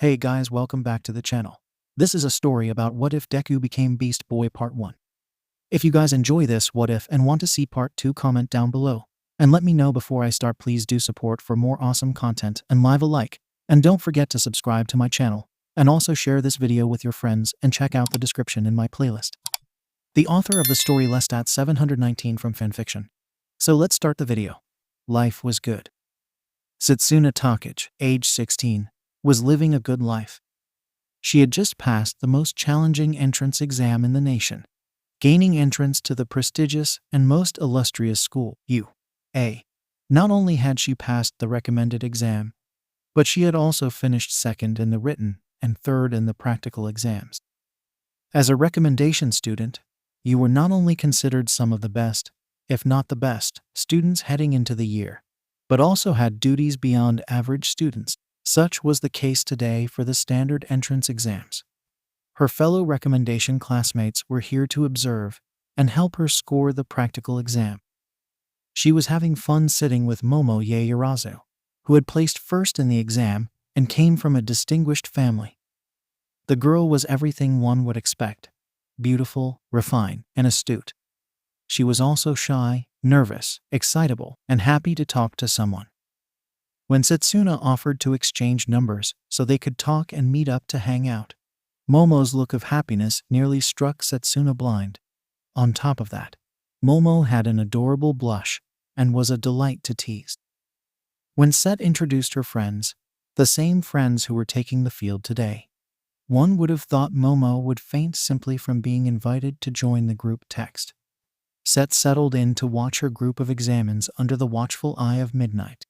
Hey guys, welcome back to the channel. This is a story about what if Deku became Beast Boy Part 1. If you guys enjoy this what if and want to see Part 2, comment down below. And let me know before I start. Please do support for more awesome content and leave a like. And don't forget to subscribe to my channel. And also share this video with your friends and check out the description in my playlist. The author of the story 𝗧𝗵𝗲 from fanfiction. So let's start the video. Life was good. Setsuna Tokage, age 16, was living a good life. She had just passed the most challenging entrance exam in the nation, gaining entrance to the prestigious and most illustrious school, UA. Not only had she passed the recommended exam, but she had also finished second in the written and third in the practical exams. As a recommendation student, you were not only considered some of the best, if not the best, students heading into the year, but also had duties beyond average students. Such was the case today for the standard entrance exams. Her fellow recommendation classmates were here to observe and help her score the practical exam. She was having fun sitting with 𝗵𝗲, who had placed first in the exam and came from a distinguished family. The girl was everything one would expect: beautiful, refined, and astute. She was also shy, nervous, excitable, and happy to talk to someone. When Setsuna offered to exchange numbers so they could talk and meet up to hang out, 𝗵𝗲's look of happiness nearly struck Setsuna blind. On top of that, 𝗵𝗲 had an adorable blush and was a delight to tease. When Set introduced her friends, the same friends who were taking the field today, one would have thought 𝗵𝗲 would faint simply from being invited to join the group text. Set settled in to watch her group of examines under the watchful eye of midnight.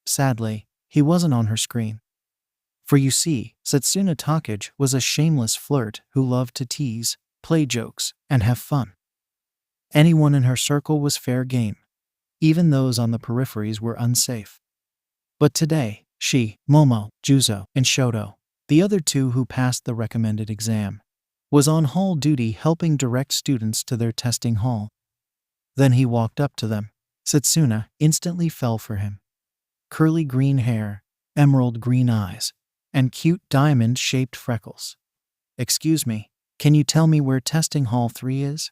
Sadly, he wasn't on her screen. For you see, Setsuna Tokage was a shameless flirt who loved to tease, play jokes, and have fun. Anyone in her circle was fair game. Even those on the peripheries were unsafe. But today, she, 𝗵𝗲, 𝗔𝗨, and 𝗎𝗨, the other two who passed the recommended exam, was on hall duty helping direct students to their testing hall. Then he walked up to them. Setsuna instantly fell for him. Curly green hair, emerald green eyes, and cute diamond-shaped freckles. "Excuse me, can you tell me where testing hall 3 is?"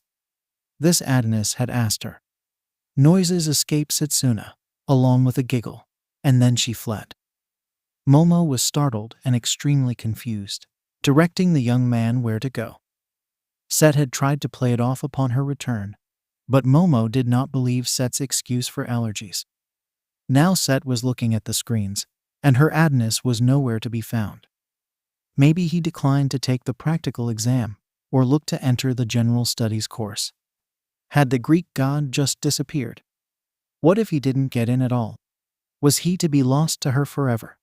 This Adonis had asked her. Noises escaped Setsuna, along with a giggle, and then she fled. 𝗵𝗲 was startled and extremely confused, directing the young man where to go. Set had tried to play it off upon her return, but 𝗵𝗲 did not believe Set's excuse for allergies. Now Set was looking at the screens, and her Adonis was nowhere to be found. Maybe he declined to take the practical exam, or looked to enter the general studies course. Had the Greek god just disappeared? What if he didn't get in at all? Was he to be lost to her forever?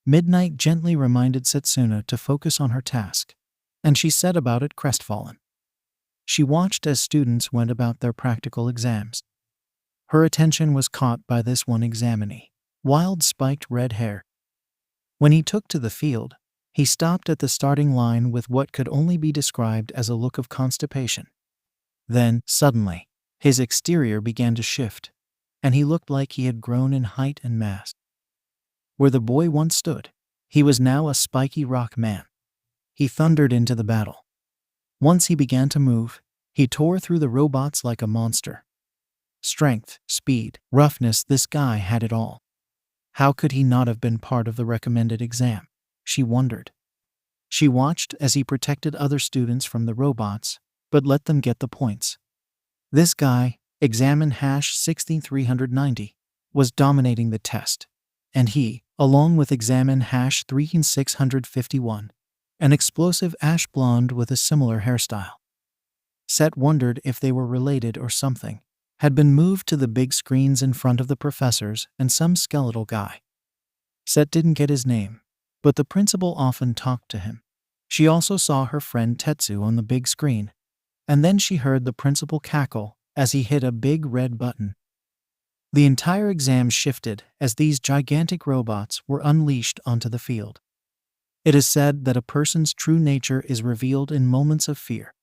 Midnight gently reminded Setsuna to focus on her task, and she set about it crestfallen. She watched as students went about their practical exams. Her attention was caught by this one examinee, wild spiked red hair. When he took to the field, he stopped at the starting line with what could only be described as a look of constipation. Then, suddenly, his exterior began to shift, and he looked like he had grown in height and mass. Where the boy once stood, he was now a spiky rock man. He thundered into the battle. Once he began to move, he tore through the robots like a monster. Strength, speed, roughness, this guy had it all. How could he not have been part of the recommended exam? She wondered. She watched as he protected other students from the robots, but let them get the points. This guy, examine #16390, was dominating the test, and he, along with examine #3651, an explosive ash blonde with a similar hairstyle. Set wondered if they were related or something, had been moved to the big screens in front of the professors and some skeletal guy. Set didn't get his name, but the principal often talked to him. She also saw her friend Tetsu on the big screen, and then she heard the principal cackle as he hit a big red button. The entire exam shifted as these gigantic robots were unleashed onto the field. It is said that a person's true nature is revealed in moments of fear.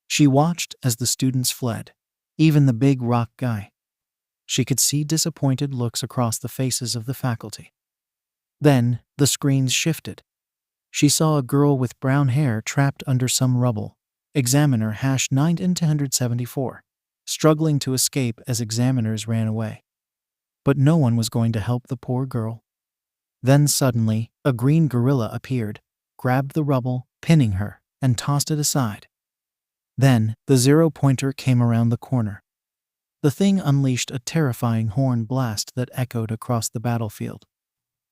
She watched as the students fled, even the big rock guy. She could see disappointed looks across the faces of the faculty. Then, the screens shifted, she saw a girl with brown hair trapped under some rubble. Examiner #9-274, struggling to escape as examiners ran away. But no one was going to help the poor girl. Then suddenly, a green gorilla appeared, grabbed the rubble, pinning her, and tossed it aside. Then, the zero-pointer came around the corner. The thing unleashed a terrifying horn blast that echoed across the battlefield.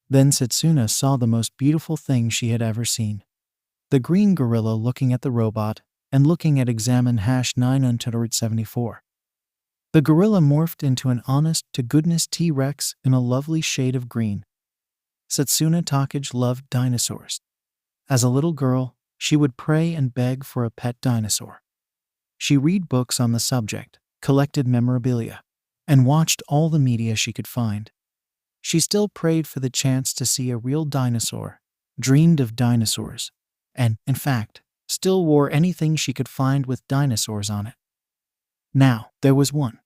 Then Setsuna saw the most beautiful thing she had ever seen. The green gorilla looking at the robot and looking at Examine #9-274. The gorilla morphed into an honest-to-goodness T-Rex in a lovely shade of green. Setsuna Tokage loved dinosaurs. As a little girl, she would pray and beg for a pet dinosaur. She read books on the subject, collected memorabilia, and watched all the media she could find. She still prayed for the chance to see a real dinosaur, dreamed of dinosaurs, and, in fact, still wore anything she could find with dinosaurs on it. Now, there was one.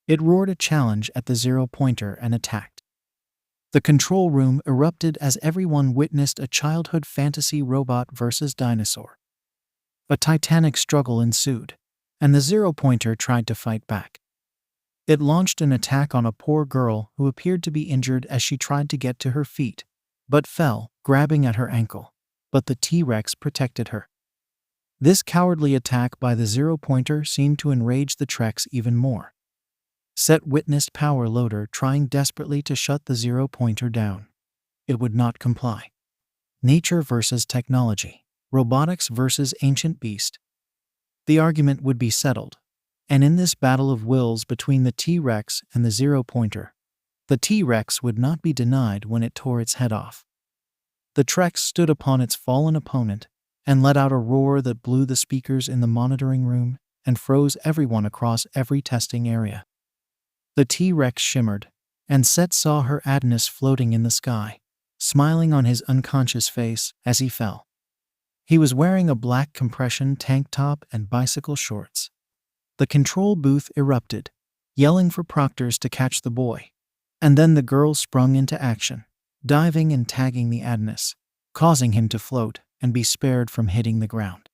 It roared a challenge at the zero-pointer and attacked. The control room erupted as everyone witnessed a childhood fantasy robot versus dinosaur. A titanic struggle ensued, and the zero-pointer tried to fight back. It launched an attack on a poor girl who appeared to be injured as she tried to get to her feet, but fell, grabbing at her ankle. But the T-Rex protected her. This cowardly attack by the zero-pointer seemed to enrage the Trex even more. Set witnessed Power Loader trying desperately to shut the zero-pointer down. It would not comply. Nature versus technology. Robotics versus ancient beast. The argument would be settled, and in this battle of wills between the T-Rex and the zero-pointer, the T-Rex would not be denied when it tore its head off. The Trex stood upon its fallen opponent and let out a roar that blew the speakers in the monitoring room and froze everyone across every testing area. The T-Rex shimmered, and Set saw her Adonis floating in the sky, smiling on his unconscious face as he fell. He was wearing a black compression tank top and bicycle shorts. The control booth erupted, yelling for proctors to catch the boy, and then the girl sprung into action, diving and tagging the Adonis, causing him to float and be spared from hitting the ground.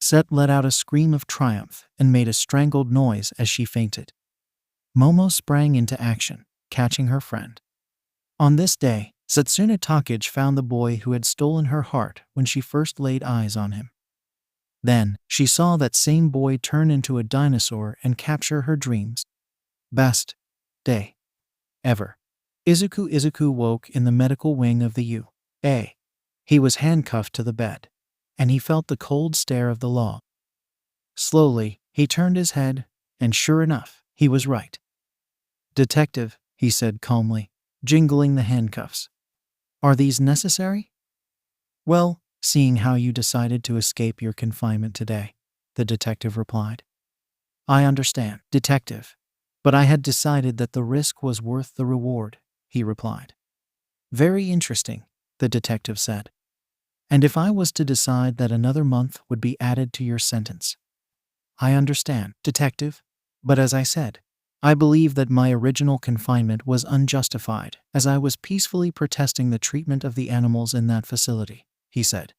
Set let out a scream of triumph and made a strangled noise as she fainted. Momo sprang into action, catching her friend. On this day, Setsuna Tokage found the boy who had stolen her heart when she first laid eyes on him. Then, she saw that same boy turn into a dinosaur and capture her dreams. Best day ever. Izuku woke in the medical wing of the UA. He was handcuffed to the bed, and he felt the cold stare of the law. Slowly, he turned his head, and sure enough, he was right. "Detective," he said calmly, jingling the handcuffs. "Are these necessary?" "Well, seeing how you decided to escape your confinement today," the detective replied. "I understand, detective, but I had decided that the risk was worth the reward," he replied. "Very interesting," the detective said. "And if I was to decide that another month would be added to your sentence?" "I understand, detective, but as I said, I believe that my original confinement was unjustified as I was peacefully protesting the treatment of the animals in that facility," he said.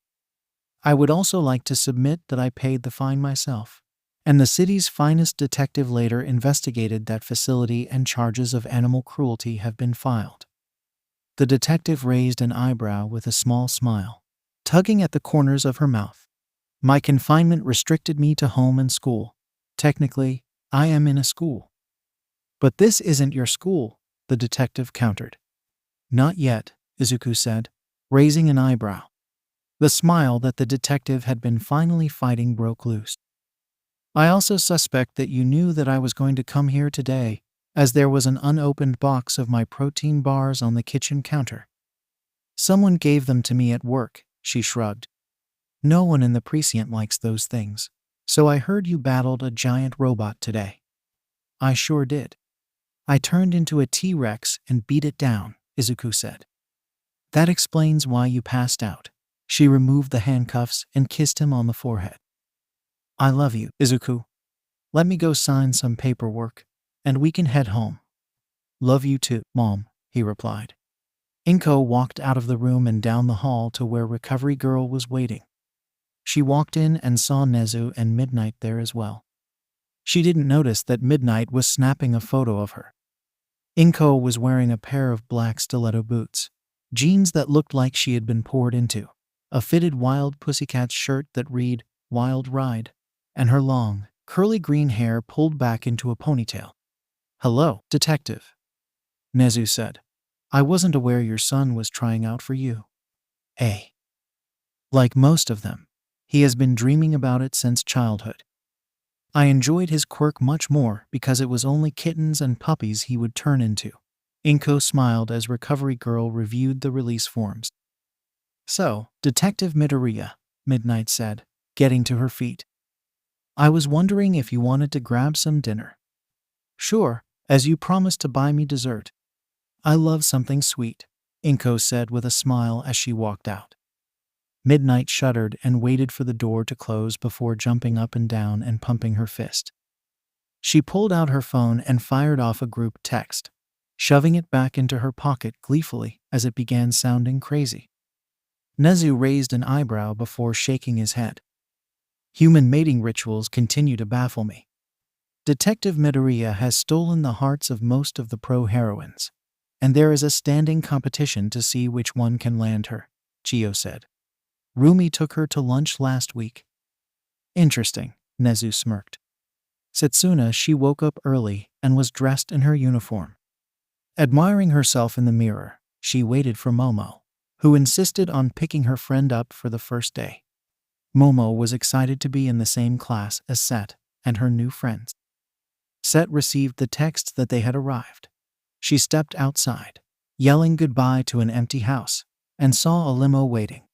"I would also like to submit that I paid the fine myself, and the city's finest detective later investigated that facility and charges of animal cruelty have been filed." The detective raised an eyebrow with a small smile, tugging at the corners of her mouth. "My confinement restricted me to home and school. Technically, I am in a school." "But this isn't your school," the detective countered. "Not yet," Izuku said, raising an eyebrow. The smile that the detective had been finally fighting broke loose. "I also suspect that you knew that I was going to come here today, as there was an unopened box of my protein bars on the kitchen counter. Someone gave them to me at work," she shrugged. "No one in the precinct likes those things, so I heard you battled a giant robot today." "I sure did. I turned into a T-Rex and beat it down," Izuku said. "That explains why you passed out." She removed the handcuffs and kissed him on the forehead. "I love you, Izuku. Let me go sign some paperwork, and we can head home." "Love you too, Mom," he replied. 𝐒𝐭 walked out of the room and down the hall to where Recovery Girl was waiting. She walked in and saw Nezu and Midnight there as well. She didn't notice that Midnight was snapping a photo of her. 𝗏𝐭 was wearing a pair of black stiletto boots, jeans that looked like she had been poured into, a fitted 𝗵𝘃𝗏𝗄𝐴 shirt that read, Wild Ride, and her long, curly green hair pulled back into a ponytail. "Hello, detective," Nezu said. "I wasn't aware your son was trying out for you." Like most of them, he has been dreaming about it since childhood. I enjoyed his quirk much more because it was only kittens and puppies he would turn into. 𝗏𝐭 smiled as Recovery Girl reviewed the release forms. "So, Detective Midoriya," Midnight said, getting to her feet. "I was wondering if you wanted to grab some dinner." "Sure, as you promised to buy me dessert." "I love something sweet," 𝗏𝐭 said with a smile as she walked out. Midnight shuddered and waited for the door to close before jumping up and down and pumping her fist. She pulled out her phone and fired off a group text, shoving it back into her pocket gleefully as it began sounding crazy. Nezu raised an eyebrow before shaking his head. "Human mating rituals continue to baffle me. Detective Midoriya has stolen the hearts of most of the pro-heroines, and there is a standing competition to see which one can land her," 𝐒𝐭 said. "Rumi took her to lunch last week." "Interesting," Nezu smirked. Setsuna, she woke up early and was dressed in her uniform. Admiring herself in the mirror, she waited for Momo, who insisted on picking her friend up for the first day. Momo was excited to be in the same class as Set and her new friends. Set received the text that they had arrived. She stepped outside, yelling goodbye to an empty house, and saw a limo waiting.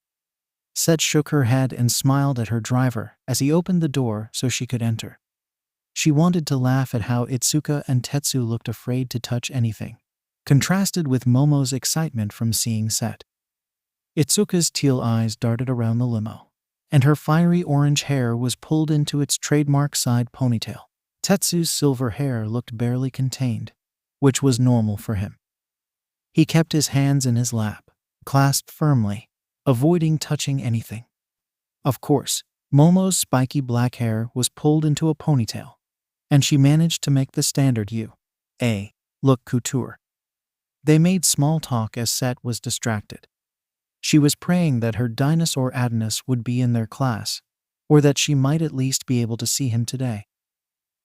Set shook her head and smiled at her driver as he opened the door so she could enter. She wanted to laugh at how Izuku and Tetsu looked afraid to touch anything, contrasted with Momo's excitement from seeing Set. Itsuka's teal eyes darted around the limo, and her fiery orange hair was pulled into its trademark side ponytail. Tetsu's silver hair looked barely contained, which was normal for him. He kept his hands in his lap, clasped firmly, avoiding touching anything. Of course, Momo's spiky black hair was pulled into a ponytail, and she managed to make the standard look couture. They made small talk as Set was distracted. She was praying that her dinosaur Adonis would be in their class, or that she might at least be able to see him today.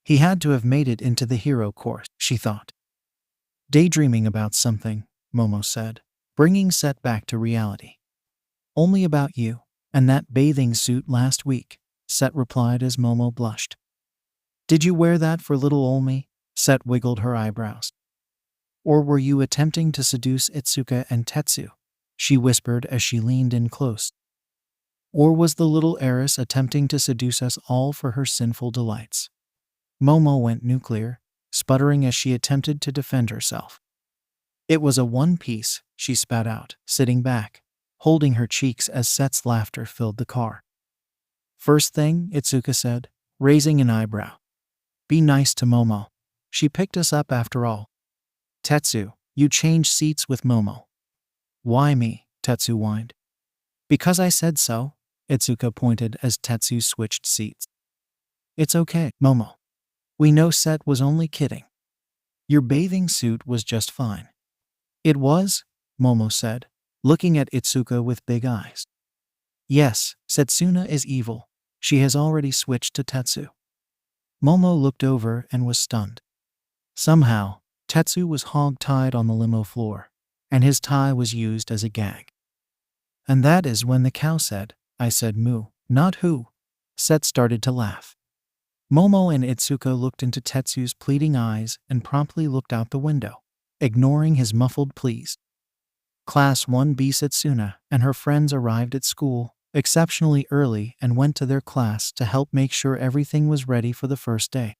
He had to have made it into the hero course, she thought. "Daydreaming about something," Momo said, bringing Set back to reality. "Only about you and that bathing suit last week," Set replied as Momo blushed. "Did you wear that for little ol' me?" Set wiggled her eyebrows. "Or were you attempting to seduce Itsuka and Tetsu?" she whispered as she leaned in close. "Or was the little heiress attempting to seduce us all for her sinful delights?" Momo went nuclear, sputtering as she attempted to defend herself. "It was a one-piece," she spat out, sitting back, holding her cheeks as Set's laughter filled the car. "First thing," Itsuka said, raising an eyebrow. "Be nice to Momo. She picked us up after all." "Tetsu, you changed seats with Momo." "Why me?" Tetsu whined. "Because I said so," Itsuka pointed as Tetsu switched seats. "It's okay, Momo. We know Set was only kidding. Your bathing suit was just fine." "It was?" Momo said, looking at Itsuka with big eyes. "Yes, Setsuna is evil. She has already switched to Tetsu." Momo looked over and was stunned. Somehow, Tetsu was hog-tied on the limo floor, and his tie was used as a gag. And that is when the cow said, "I said moo, not who." Set started to laugh. Momo and Itsuka looked into Tetsu's pleading eyes and promptly looked out the window, ignoring his muffled pleas. Class 1B Setsuna and her friends arrived at school exceptionally early and went to their class to help make sure everything was ready for the first day.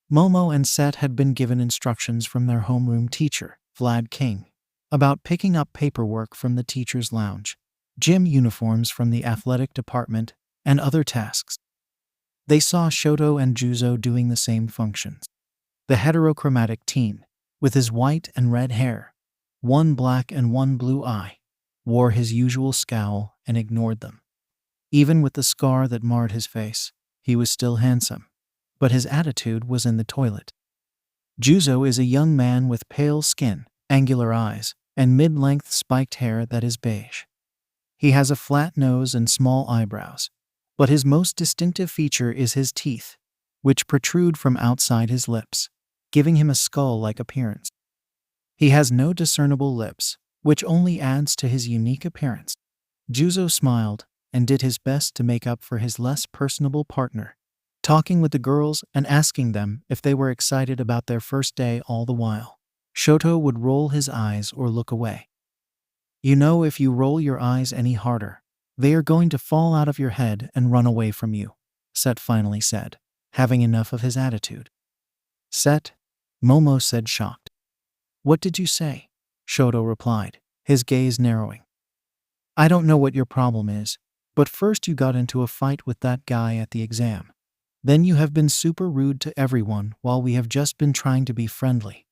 Momo and Set had been given instructions from their homeroom teacher, Vlad King, about picking up paperwork from the teacher's lounge, gym uniforms from the athletic department, and other tasks. They saw Shoto and Juzo doing the same functions. The heterochromatic teen, with his white and red hair, one black and one blue eye, wore his usual scowl and ignored them. Even with the scar that marred his face, he was still handsome, but his attitude was in the toilet. 𝗔𝗀𝐻 is a young man with pale skin, angular eyes, and mid-length spiked hair that is beige. He has a flat nose and small eyebrows, but his most distinctive feature is his teeth, which protrude from outside his lips, giving him a skull-like appearance. He has no discernible lips, which only adds to his unique appearance. 𝗔𝗀𝐻 smiled and did his best to make up for his less personable partner, talking with the girls and asking them if they were excited about their first day all the while. Shoto would roll his eyes or look away. You know, if you roll your eyes any harder, they are going to fall out of your head and run away from you, Set finally said, having enough of his attitude. Set, Momo said, shocked. What did you say? Shoto replied, his gaze narrowing. I don't know what your problem is, but first you got into a fight with that guy at the exam. Then you have been super rude to everyone while we have just been trying to be friendly.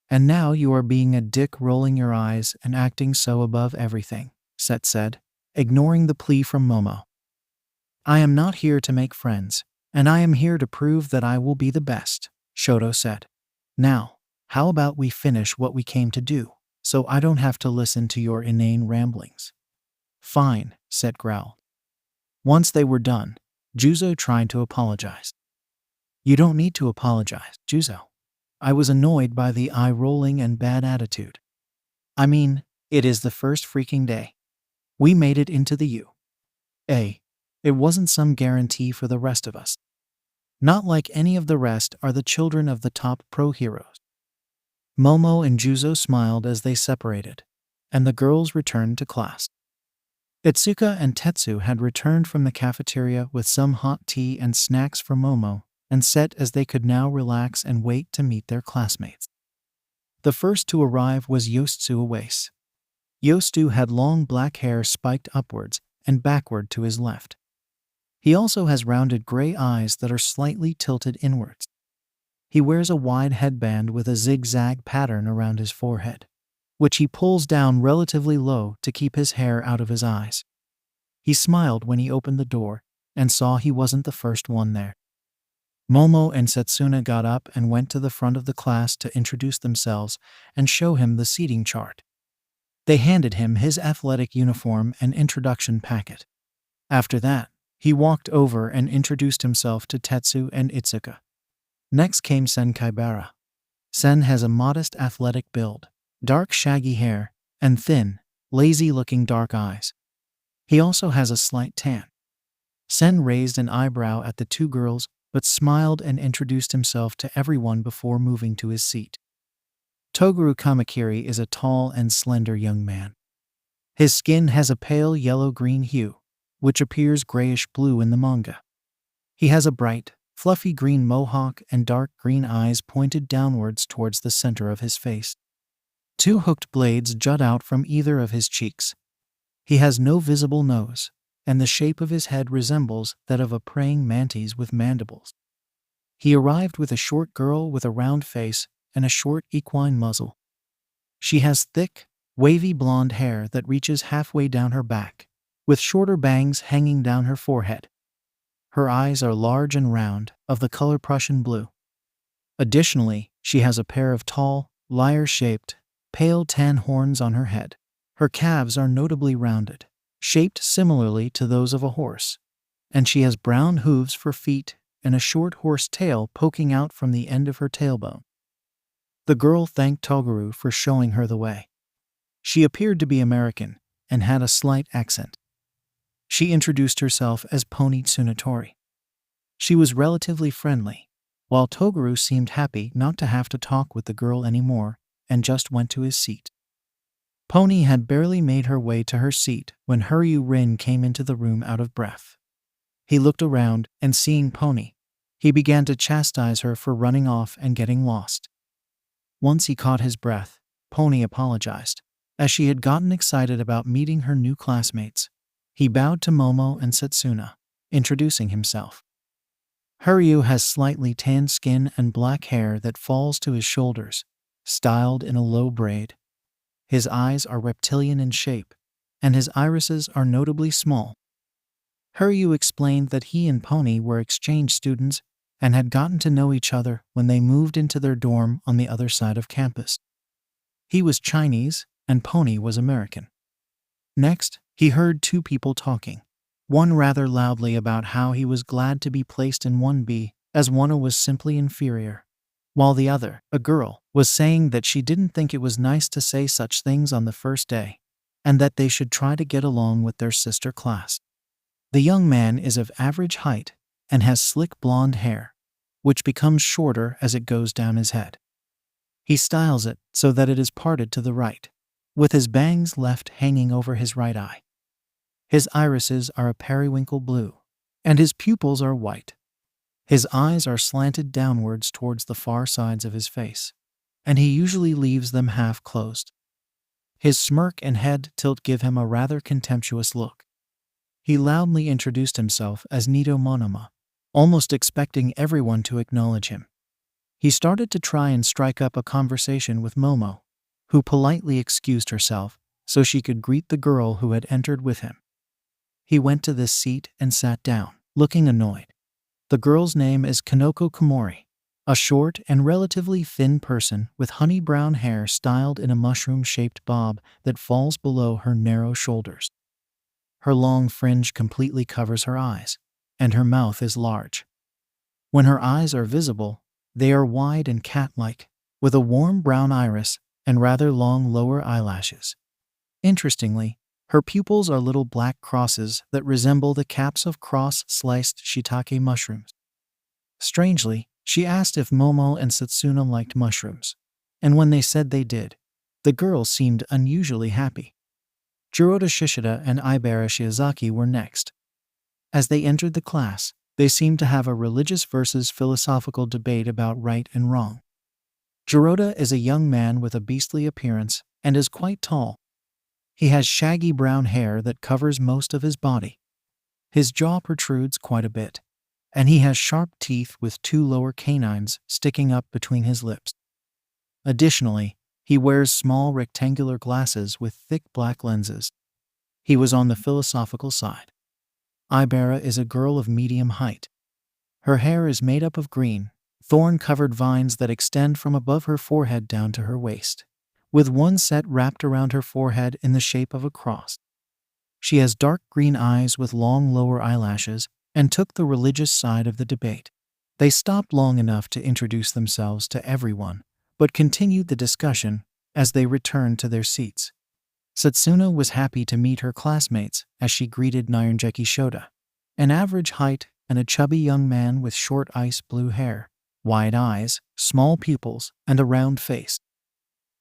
And now you are being a dick, rolling your eyes and acting so above everything, Set said, ignoring the plea from Momo. I am not here to make friends, and I am here to prove that I will be the best, Shoto said. Now, how about we finish what we came to do, so I don't have to listen to your inane ramblings? Fine, Set growled. Once they were done, 𝗔𝗀𝐻 tried to apologize. You don't need to apologize, 𝗔𝗀𝐻. I was annoyed by the eye-rolling and bad attitude. I mean, it is the first freaking day. We made it into the U.A. It wasn't some guarantee for the rest of us. Not like any of the rest are the children of the top pro heroes. Momo and 𝗔𝗀𝐻 smiled as they separated, and the girls returned to class. Itsuka and Tetsu had returned from the cafeteria with some hot tea and snacks for Momo and Set, as they could now relax and wait to meet their classmates. The first to arrive was 𝗬𝗧𝗍. 𝗬𝗧𝗍 had long black hair spiked upwards and backward to his left. He also has rounded gray eyes that are slightly tilted inwards. He wears a wide headband with a zigzag pattern around his forehead, which he pulls down relatively low to keep his hair out of his eyes. He smiled when he opened the door and saw he wasn't the first one there. Momo and Setsuna got up and went to the front of the class to introduce themselves and show him the seating chart. They handed him his athletic uniform and introduction packet. After that, he walked over and introduced himself to Tetsu and Itsuka. Next came Sen. Sen has a modest athletic build, dark shaggy hair, and thin, lazy-looking dark eyes. He also has a slight tan. Sen raised an eyebrow at the two girls but smiled and introduced himself to everyone before moving to his seat. Toguro Kamakiri is a tall and slender young man. His skin has a pale yellow-green hue, which appears grayish-blue in the manga. He has a bright, fluffy green mohawk and dark green eyes pointed downwards towards the center of his face. Two hooked blades jut out from either of his cheeks. He has no visible nose, and the shape of his head resembles that of a praying mantis with mandibles. He arrived with a short girl with a round face and a short equine muzzle. She has thick, wavy blonde hair that reaches halfway down her back, with shorter bangs hanging down her forehead. Her eyes are large and round, of the color Prussian blue. Additionally, she has a pair of tall, lyre-shaped, pale tan horns on her head. Her calves are notably rounded, shaped similarly to those of a horse, and she has brown hooves for feet and a short horse tail poking out from the end of her tailbone. The girl thanked Toguro for showing her the way. She appeared to be American and had a slight accent. She introduced herself as Pony Tsunatori. She was relatively friendly, while Toguro seemed happy not to have to talk with the girl anymore and just went to his seat. Pony had barely made her way to her seat when Rin came into the room out of breath. He looked around, and seeing Pony, he began to chastise her for running off and getting lost. Once he caught his breath, Pony apologized, as she had gotten excited about meeting her new classmates. He bowed to Momo and Setsuna, introducing himself. Rin has slightly tanned skin and black hair that falls to his shoulders, styled in a low braid. His eyes are reptilian in shape, and his irises are notably small. ҲeRyu explained that he and Pony were exchange students and had gotten to know each other when they moved into their dorm on the other side of campus. He was Chinese and Pony was American. Next, he heard two people talking, one rather loudly about how he was glad to be placed in 1B as Wano was simply inferior, while the other, a girl, was saying that she didn't think it was nice to say such things on the first day, and that they should try to get along with their sister class. The young man is of average height and has slick blonde hair, which becomes shorter as it goes down his head. He styles it so that it is parted to the right, with his bangs left hanging over his right eye. His irises are a periwinkle blue, and his pupils are white. His eyes are slanted downwards towards the far sides of his face, and he usually leaves them half closed. His smirk and head tilt give him a rather contemptuous look. He loudly introduced himself as Nito Monoma, almost expecting everyone to acknowledge him. He started to try and strike up a conversation with Momo, who politely excused herself so she could greet the girl who had entered with him. He went to this seat and sat down, looking annoyed. The girl's name is Kanoko Komori, a short and relatively thin person with honey brown hair styled in a mushroom-shaped bob that falls below her narrow shoulders. Her long fringe completely covers her eyes, and her mouth is large. When her eyes are visible, they are wide and cat-like, with a warm brown iris and rather long lower eyelashes. Interestingly, her pupils are little black crosses that resemble the caps of cross-sliced shiitake mushrooms. Strangely, she asked if Momo and Setsuna liked mushrooms, and when they said they did, the girl seemed unusually happy. Jiroda Shishida and Ibara Shiozaki were next. As they entered the class, they seemed to have a religious versus philosophical debate about right and wrong. Jiroda is a young man with a beastly appearance and is quite tall. He has shaggy brown hair that covers most of his body. His jaw protrudes quite a bit, and he has sharp teeth with two lower canines sticking up between his lips. Additionally, he wears small rectangular glasses with thick black lenses. He was on the philosophical side. Ibara is a girl of medium height. Her hair is made up of green, thorn-covered vines that extend from above her forehead down to her waist, with one set wrapped around her forehead in the shape of a cross. She has dark green eyes with long lower eyelashes and took the religious side of the debate. They stopped long enough to introduce themselves to everyone, but continued the discussion as they returned to their seats. Setsuna was happy to meet her classmates as she greeted Nyaranjeki Shota, an average height and a chubby young man with short ice blue hair, wide eyes, small pupils, and a round face.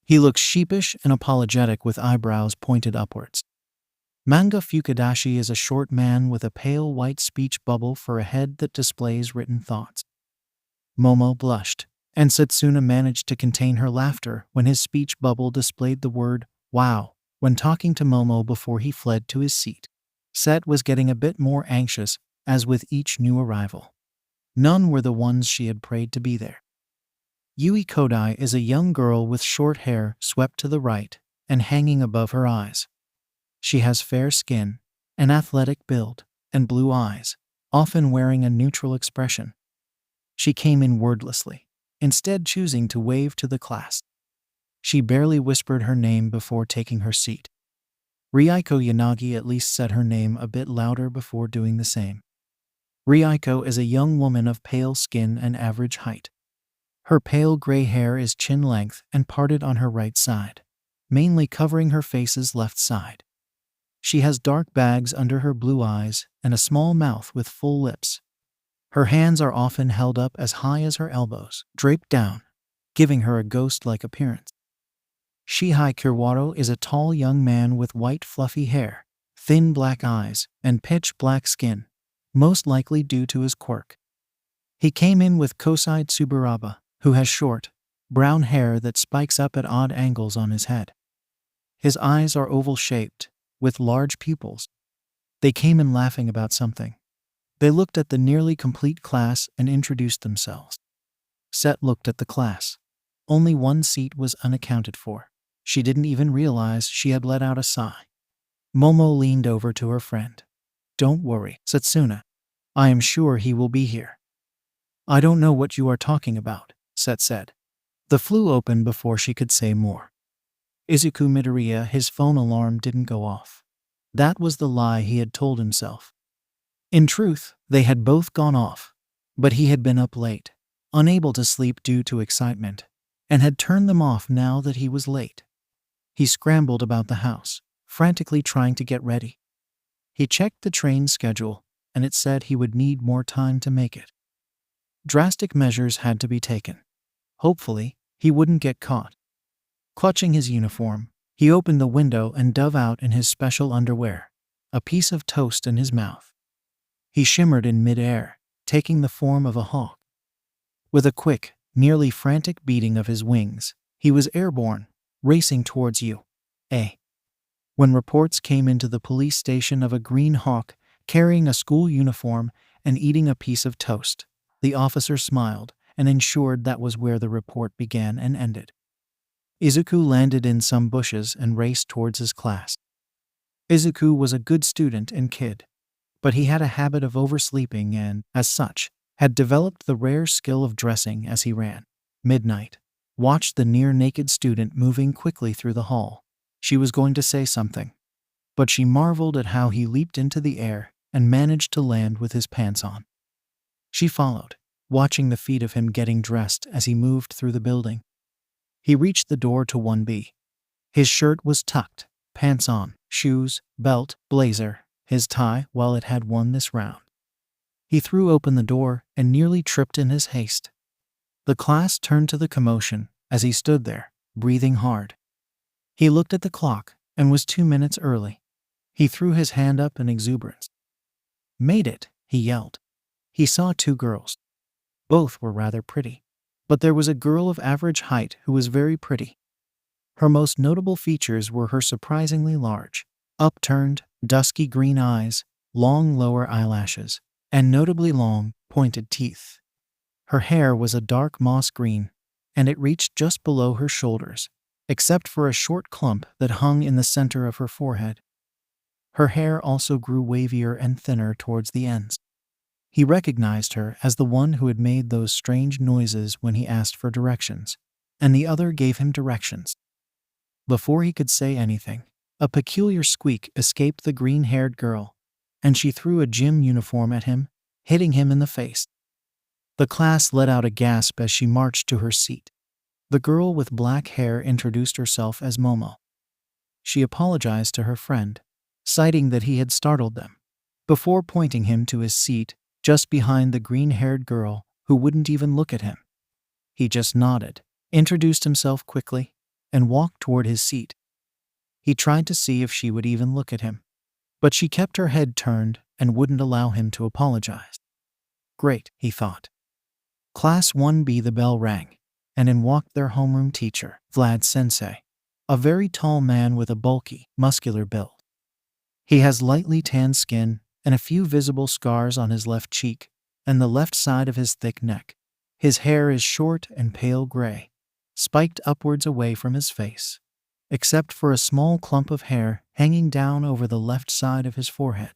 He looks sheepish and apologetic with eyebrows pointed upwards. Manga Fukudashi is a short man with a pale white speech bubble for a head that displays written thoughts. Momo blushed, and Setsuna managed to contain her laughter when his speech bubble displayed the word "wow" when talking to Momo before he fled to his seat. Set was getting a bit more anxious as with each new arrival. None were the ones she had prayed to be there. Yui Kodai is a young girl with short hair swept to the right and hanging above her eyes. She has fair skin, an athletic build, and blue eyes, often wearing a neutral expression. She came in wordlessly, instead choosing to wave to the class. She barely whispered her name before taking her seat. Ryoiko Yanagi at least said her name a bit louder before doing the same. Ryoiko is a young woman of pale skin and average height. Her pale gray hair is chin-length and parted on her right side, mainly covering her face's left side. She has dark bags under her blue eyes and a small mouth with full lips. Her hands are often held up as high as her elbows, draped down, giving her a ghost-like appearance. Shihei Kirwaro is a tall young man with white fluffy hair, thin black eyes, and pitch black skin, most likely due to his quirk. He came in with Kosei Tsuburaba, who has short, brown hair that spikes up at odd angles on his head. His eyes are oval-shaped, with large pupils. They came in laughing about something. They looked at the nearly complete class and introduced themselves. Set looked at the class. Only one seat was unaccounted for. She didn't even realize she had let out a sigh. Momo leaned over to her friend. "Don't worry, Setsuna. I am sure he will be here." "I don't know what you are talking about," Set said. The flew open before she could say more. Izuku Midoriya, his phone alarm didn't go off. That was the lie he had told himself. In truth, they had both gone off, but he had been up late, unable to sleep due to excitement, and had turned them off now that he was late. He scrambled about the house, frantically trying to get ready. He checked the train schedule, and it said he would need more time to make it. Drastic measures had to be taken. Hopefully, he wouldn't get caught. Clutching his uniform, he opened the window and dove out in his special underwear, a piece of toast in his mouth. He shimmered in mid-air, taking the form of a hawk. With a quick, nearly frantic beating of his wings, he was airborne, racing towards UA. When reports came into the police station of a green hawk carrying a school uniform and eating a piece of toast, the officer smiled and ensured that was where the report began and ended. Izuku landed in some bushes and raced towards his class. Izuku was a good student and kid, but he had a habit of oversleeping and, as such, had developed the rare skill of dressing as he ran. Midnight watched the near-naked student moving quickly through the hall. She was going to say something, but she marveled at how he leaped into the air and managed to land with his pants on. She followed, watching the feat of him getting dressed as he moved through the building. He reached the door to 1B. His shirt was tucked, pants on, shoes, belt, blazer, his tie, while it had won this round. He threw open the door and nearly tripped in his haste. The class turned to the commotion as he stood there, breathing hard. He looked at the clock and was 2 minutes early. He threw his hand up in exuberance. "Made it," he yelled. He saw 2 girls. Both were rather pretty, but there was a girl of average height who was very pretty. Her most notable features were her surprisingly large, upturned, dusky green eyes, long lower eyelashes, and notably long, pointed teeth. Her hair was a dark moss green, and it reached just below her shoulders, except for a short clump that hung in the center of her forehead. Her hair also grew wavier and thinner towards the ends. He recognized her as the one who had made those strange noises when he asked for directions, and the other gave him directions. Before he could say anything, a peculiar squeak escaped the green-haired girl, and she threw a gym uniform at him, hitting him in the face. The class let out a gasp as she marched to her seat. The girl with black hair introduced herself as Momo. She apologized to her friend, citing that he had startled them, before pointing him to his seat just behind the green-haired girl who wouldn't even look at him. He just nodded, introduced himself quickly, and walked toward his seat. He tried to see if she would even look at him, but she kept her head turned and wouldn't allow him to apologize. Great, he thought. Class 1B, the bell rang, and in walked their homeroom teacher, Vlad-sensei, a very tall man with a bulky, muscular build. He has lightly tanned skin and a few visible scars on his left cheek and the left side of his thick neck. His hair is short and pale gray, spiked upwards away from his face, except for a small clump of hair hanging down over the left side of his forehead.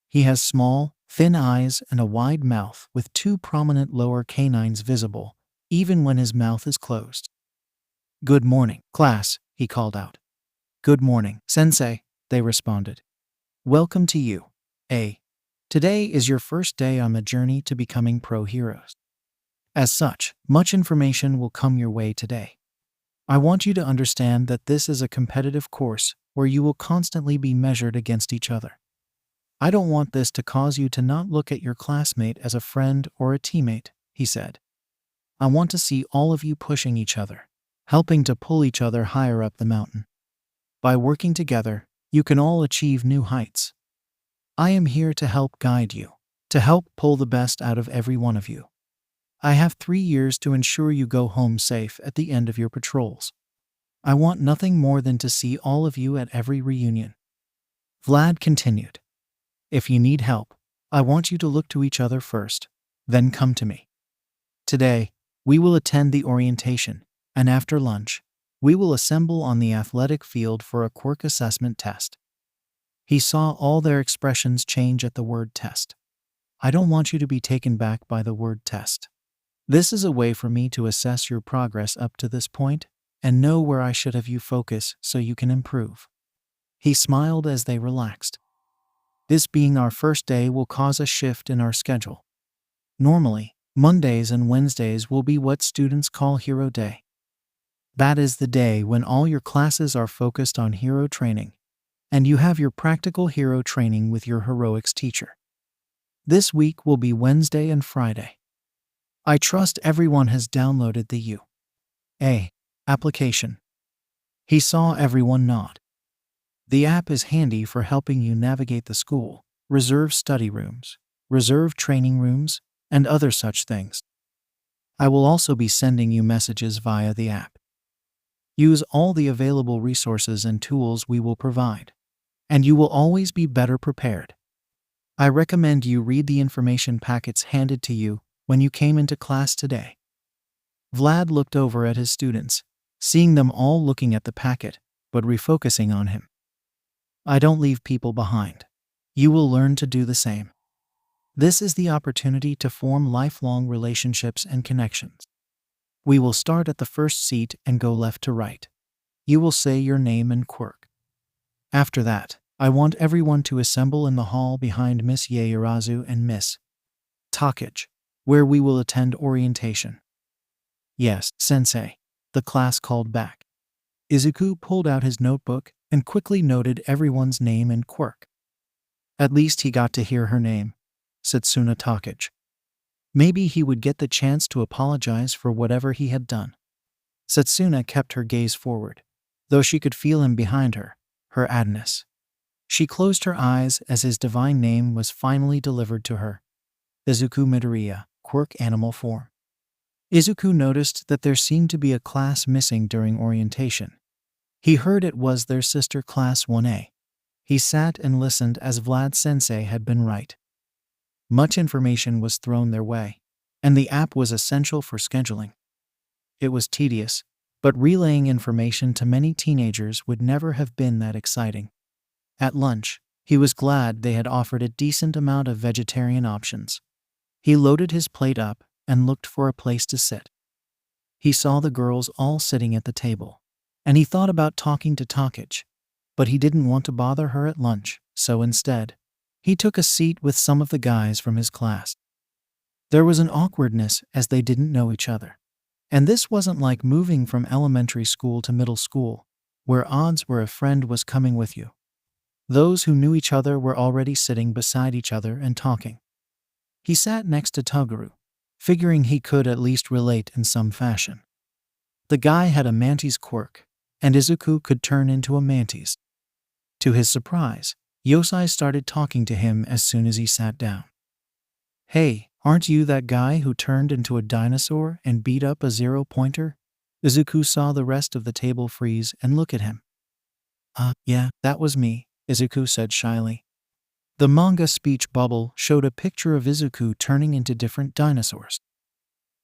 He has small, thin eyes and a wide mouth with 2 prominent lower canines visible, even when his mouth is closed. "Good morning, class," he called out. "Good morning, sensei," they responded. "Welcome to UA. Today is your first day on the journey to becoming pro heroes. As such, much information will come your way today. I want you to understand that this is a competitive course where you will constantly be measured against each other. I don't want this to cause you to not look at your classmate as a friend or a teammate," he said. "I want to see all of you pushing each other, helping to pull each other higher up the mountain. By working together, you can all achieve new heights. I am here to help guide you, to help pull the best out of every one of you. I have 3 years to ensure you go home safe at the end of your patrols. I want nothing more than to see all of you at every reunion." Vlad continued. "If you need help, I want you to look to each other first, then come to me. Today, we will attend the orientation, and after lunch, We will assemble on the athletic field for a quirk assessment test. He saw all their expressions change at the word test. I don't want you to be taken back by the word test. This is a way for me to assess your progress up to this point and know where I should have you focus so you can improve. He smiled as they relaxed. This being our first day will cause a shift in our schedule. Normally, Mondays and Wednesdays will be what students call Hero Day. That is the day when all your classes are focused on hero training, and you have your practical hero training with your heroics teacher. This week will be Wednesday and Friday. I trust everyone has downloaded the 𝐸 application. He saw everyone nod. The app is handy for helping you navigate the school, reserve study rooms, reserve training rooms, and other such things. I will also be sending you messages via the app. Use all the available resources and tools we will provide, and you will always be better prepared. I recommend you read the information packets handed to you when you came into class today. Vlad looked over at his students, seeing them all looking at the packet, but refocusing on him. I don't leave people behind. You will learn to do the same. This is the opportunity to form lifelong relationships and connections. We will start at the first seat and go left to right. You will say your name and quirk. After that, I want everyone to assemble in the hall behind Miss Yaoyorozu and Miss Tokage, where we will attend orientation. Yes, sensei, the class called back. Izuku pulled out his notebook and quickly noted everyone's name and quirk. At least he got to hear her name, Setsuna Tokage. Maybe he would get the chance to apologize for whatever he had done. Setsuna kept her gaze forward, though she could feel him behind her, her adness. She closed her eyes as his divine name was finally delivered to her. Izuku Midoriya, quirk animal form. Izuku noticed that there seemed to be a class missing during orientation. He heard it was their sister class 1A. He sat and listened as Vlad Sensei had been right. Much information was thrown their way, and the app was essential for scheduling. It was tedious, but relaying information to many teenagers would never have been that exciting. At lunch, he was glad they had offered a decent amount of vegetarian options. He loaded his plate up and looked for a place to sit. He saw the girls all sitting at the table, and he thought about talking to Tokage, but he didn't want to bother her at lunch, so instead, he took a seat with some of the guys from his class. There was an awkwardness as they didn't know each other. And this wasn't like moving from elementary school to middle school, where odds were a friend was coming with you. Those who knew each other were already sitting beside each other and talking. He sat next to Toguro, figuring he could at least relate in some fashion. The guy had a mantis quirk, and Izuku could turn into a mantis. To his surprise, Yosai started talking to him as soon as he sat down. "Hey, aren't you that guy who turned into a dinosaur and beat up a zero-pointer?" Izuku saw the rest of the table freeze and look at him. Yeah, that was me," Izuku said shyly. The manga speech bubble showed a picture of Izuku turning into different dinosaurs.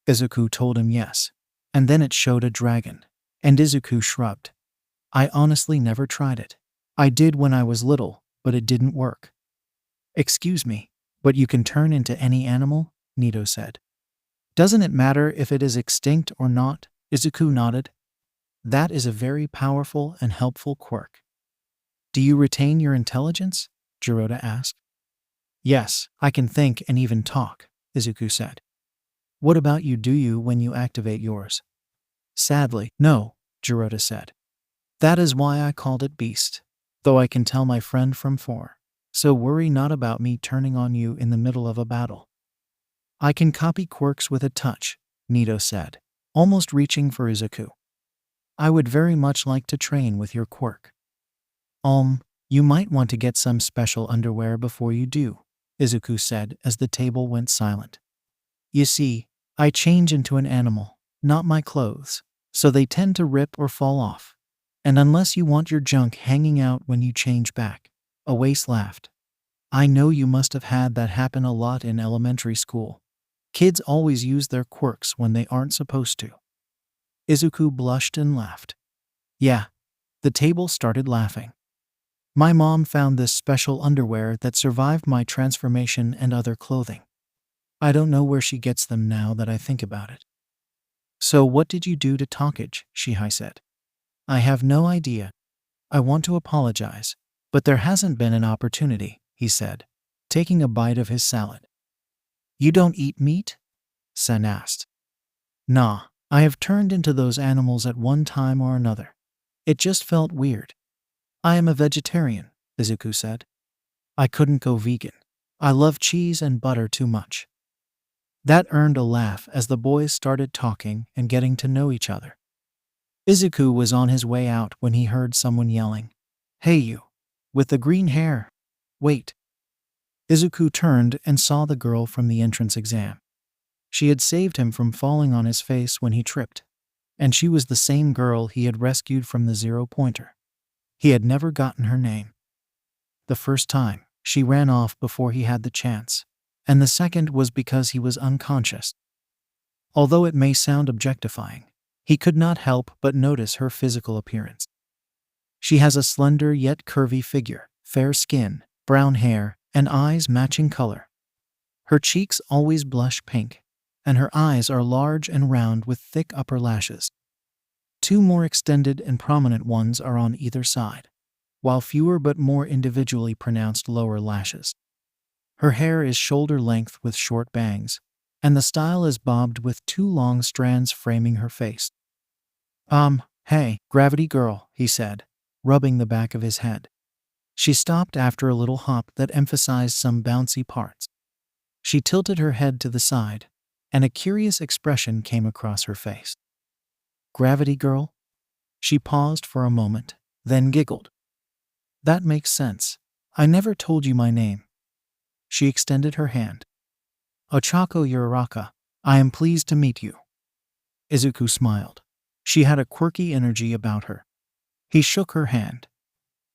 Izuku told him yes, and then it showed a dragon, and Izuku shrugged. "I honestly never tried it. I did when I was little, but it didn't work." "Excuse me, but you can turn into any animal?" Nito said. "Doesn't it matter if it is extinct or not?" Izuku nodded. "That is a very powerful and helpful quirk." "Do you retain your intelligence?" Jirota asked. "Yes, I can think and even talk," Izuku said. "What about you? Do you when you activate yours?" "Sadly, no," Jirota said. "That is why I called it Beast, though I can tell my friend from 4. So worry not about me turning on you in the middle of a battle." "I can copy quirks with a touch," Nito said, almost reaching for Izuku. "I would very much like to train with your quirk." You might want to get some special underwear before you do," Izuku said as the table went silent. "You see, I change into an animal, not my clothes, so they tend to rip or fall off. And unless you want your junk hanging out when you change back," Awase laughed. "I know you must have had that happen a lot in elementary school. Kids always use their quirks when they aren't supposed to." Izuku blushed and laughed. Yeah. The table started laughing. My mom found this special underwear that survived my transformation and other clothing. I don't know where she gets them now that I think about it. So what did you do to 𝗏𝗏𝗏 𝐔𝐻𝐼 said. I have no idea. I want to apologize, but there hasn't been an opportunity, he said, taking a bite of his salad. You don't eat meat? Sen asked. Nah, I have turned into those animals at one time or another. It just felt weird. I am a vegetarian, Izuku said. I couldn't go vegan. I love cheese and butter too much. That earned a laugh as the boys started talking and getting to know each other. Izuku was on his way out when he heard someone yelling, Hey you, with the green hair. Wait. Izuku turned and saw the girl from the entrance exam. She had saved him from falling on his face when he tripped, and she was the same girl he had rescued from the 0-pointer. He had never gotten her name. The first time, she ran off before he had the chance, and the second was because he was unconscious. Although it may sound objectifying, he could not help but notice her physical appearance. She has a slender yet curvy figure, fair skin, brown hair, and eyes matching color. Her cheeks always blush pink, and her eyes are large and round with thick upper lashes. 2 more extended and prominent ones are on either side, while fewer but more individually pronounced lower lashes. Her hair is shoulder length with short bangs, and the style is bobbed with 2 long strands framing her face. Hey, gravity girl, he said, rubbing the back of his head. She stopped after a little hop that emphasized some bouncy parts. She tilted her head to the side, and a curious expression came across her face. Gravity girl? She paused for a moment, then giggled. That makes sense. I never told you my name. She extended her hand. Ochako Uraraka, I am pleased to meet you. Izuku smiled. She had a quirky energy about her. He shook her hand.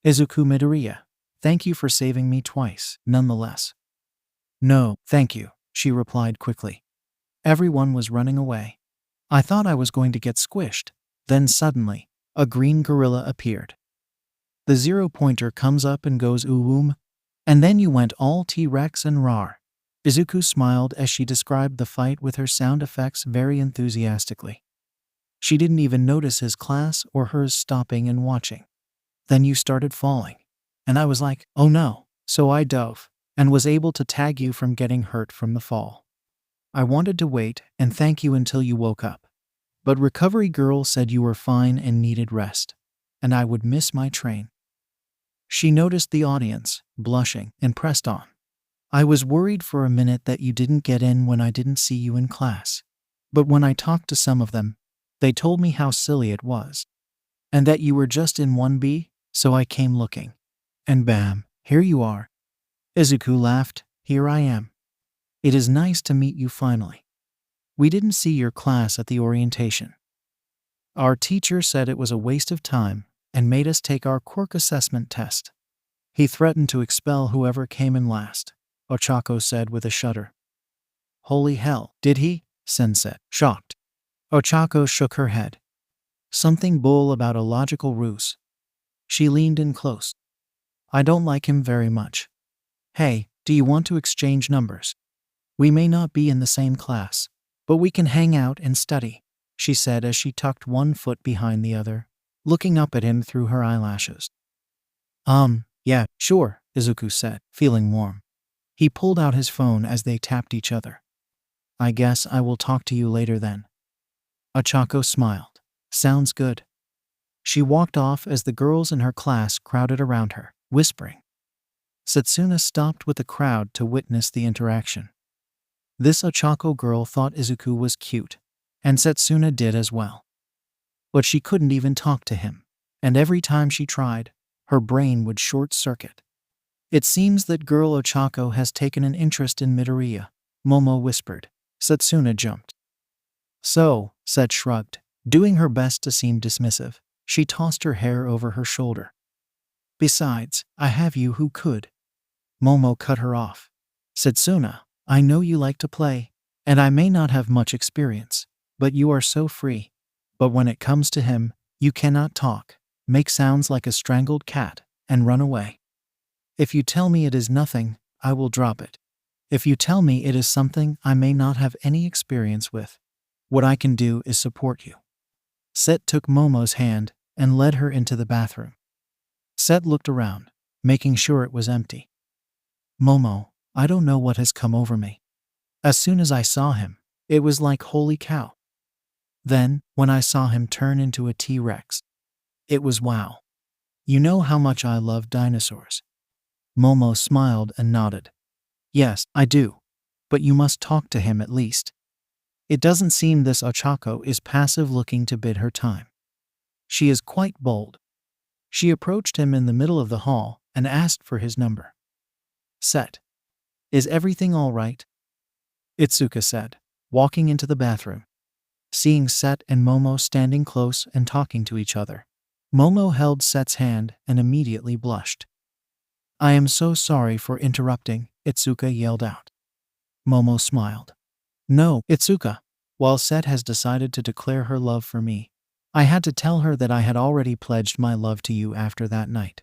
Izuku Midoriya, thank you for saving me twice, nonetheless. No, thank you, she replied quickly. Everyone was running away. I thought I was going to get squished. Then suddenly, a green gorilla appeared. The 0-pointer comes up and goes ooh, and then you went all T-Rex and rawr. Izuku smiled as she described the fight with her sound effects very enthusiastically. She didn't even notice his class or hers stopping and watching. Then you started falling, and I was like, oh no, so I dove, and was able to tag you from getting hurt from the fall. I wanted to wait and thank you until you woke up, but Recovery Girl said you were fine and needed rest, and I would miss my train. She noticed the audience, blushing, and pressed on. I was worried for a minute that you didn't get in when I didn't see you in class, but when I talked to some of them, they told me how silly it was, and that you were just in 1B, so I came looking. And bam, here you are. Izuku laughed, here I am. It is nice to meet you finally. We didn't see your class at the orientation. Our teacher said it was a waste of time and made us take our quirk assessment test. He threatened to expel whoever came in last, Ochako said with a shudder. Holy hell, did he? Sen said, shocked. Ochako shook her head. Something bull about a logical ruse. She leaned in close. I don't like him very much. Hey, do you want to exchange numbers? We may not be in the same class, but we can hang out and study, she said as she tucked one foot behind the other, looking up at him through her eyelashes. Yeah, sure, Izuku said, feeling warm. He pulled out his phone as they tapped each other. I guess I will talk to you later then. Ochako smiled. Sounds good. She walked off as the girls in her class crowded around her, whispering. Setsuna stopped with the crowd to witness the interaction. This Ochako girl thought Izuku was cute, and Setsuna did as well. But she couldn't even talk to him, and every time she tried, her brain would short-circuit. It seems that girl Ochako has taken an interest in Midoriya, Momo whispered. Setsuna jumped. So, Set shrugged, doing her best to seem dismissive. She tossed her hair over her shoulder. Besides, I have you who could. Momo cut her off. Setsuna, I know you like to play, and I may not have much experience, but you are so free. But when it comes to him, You cannot talk, make sounds like a strangled cat, and run away. If you tell me it is nothing, I will drop it. If you tell me it is something I may not have any experience with, what I can do is support you. Set took Momo's hand and led her into the bathroom. Set looked around, making sure it was empty. Momo, I don't know what has come over me. As soon as I saw him, it was like holy cow. Then, when I saw him turn into a T-Rex, it was wow. You know how much I love dinosaurs. Momo smiled and nodded. Yes, I do. But you must talk to him at least. It doesn't seem this Ochako is passive looking to bid her time. She is quite bold. She approached him in the middle of the hall and asked for his number. Set. Is everything all right? Izuku said, walking into the bathroom. Seeing Set and Momo standing close and talking to each other, Momo held Set's hand and immediately blushed. I am so sorry for interrupting, Izuku yelled out. Momo smiled. No, Izuku. While Set has decided to declare her love for me, I had to tell her that I had already pledged my love to you after that night.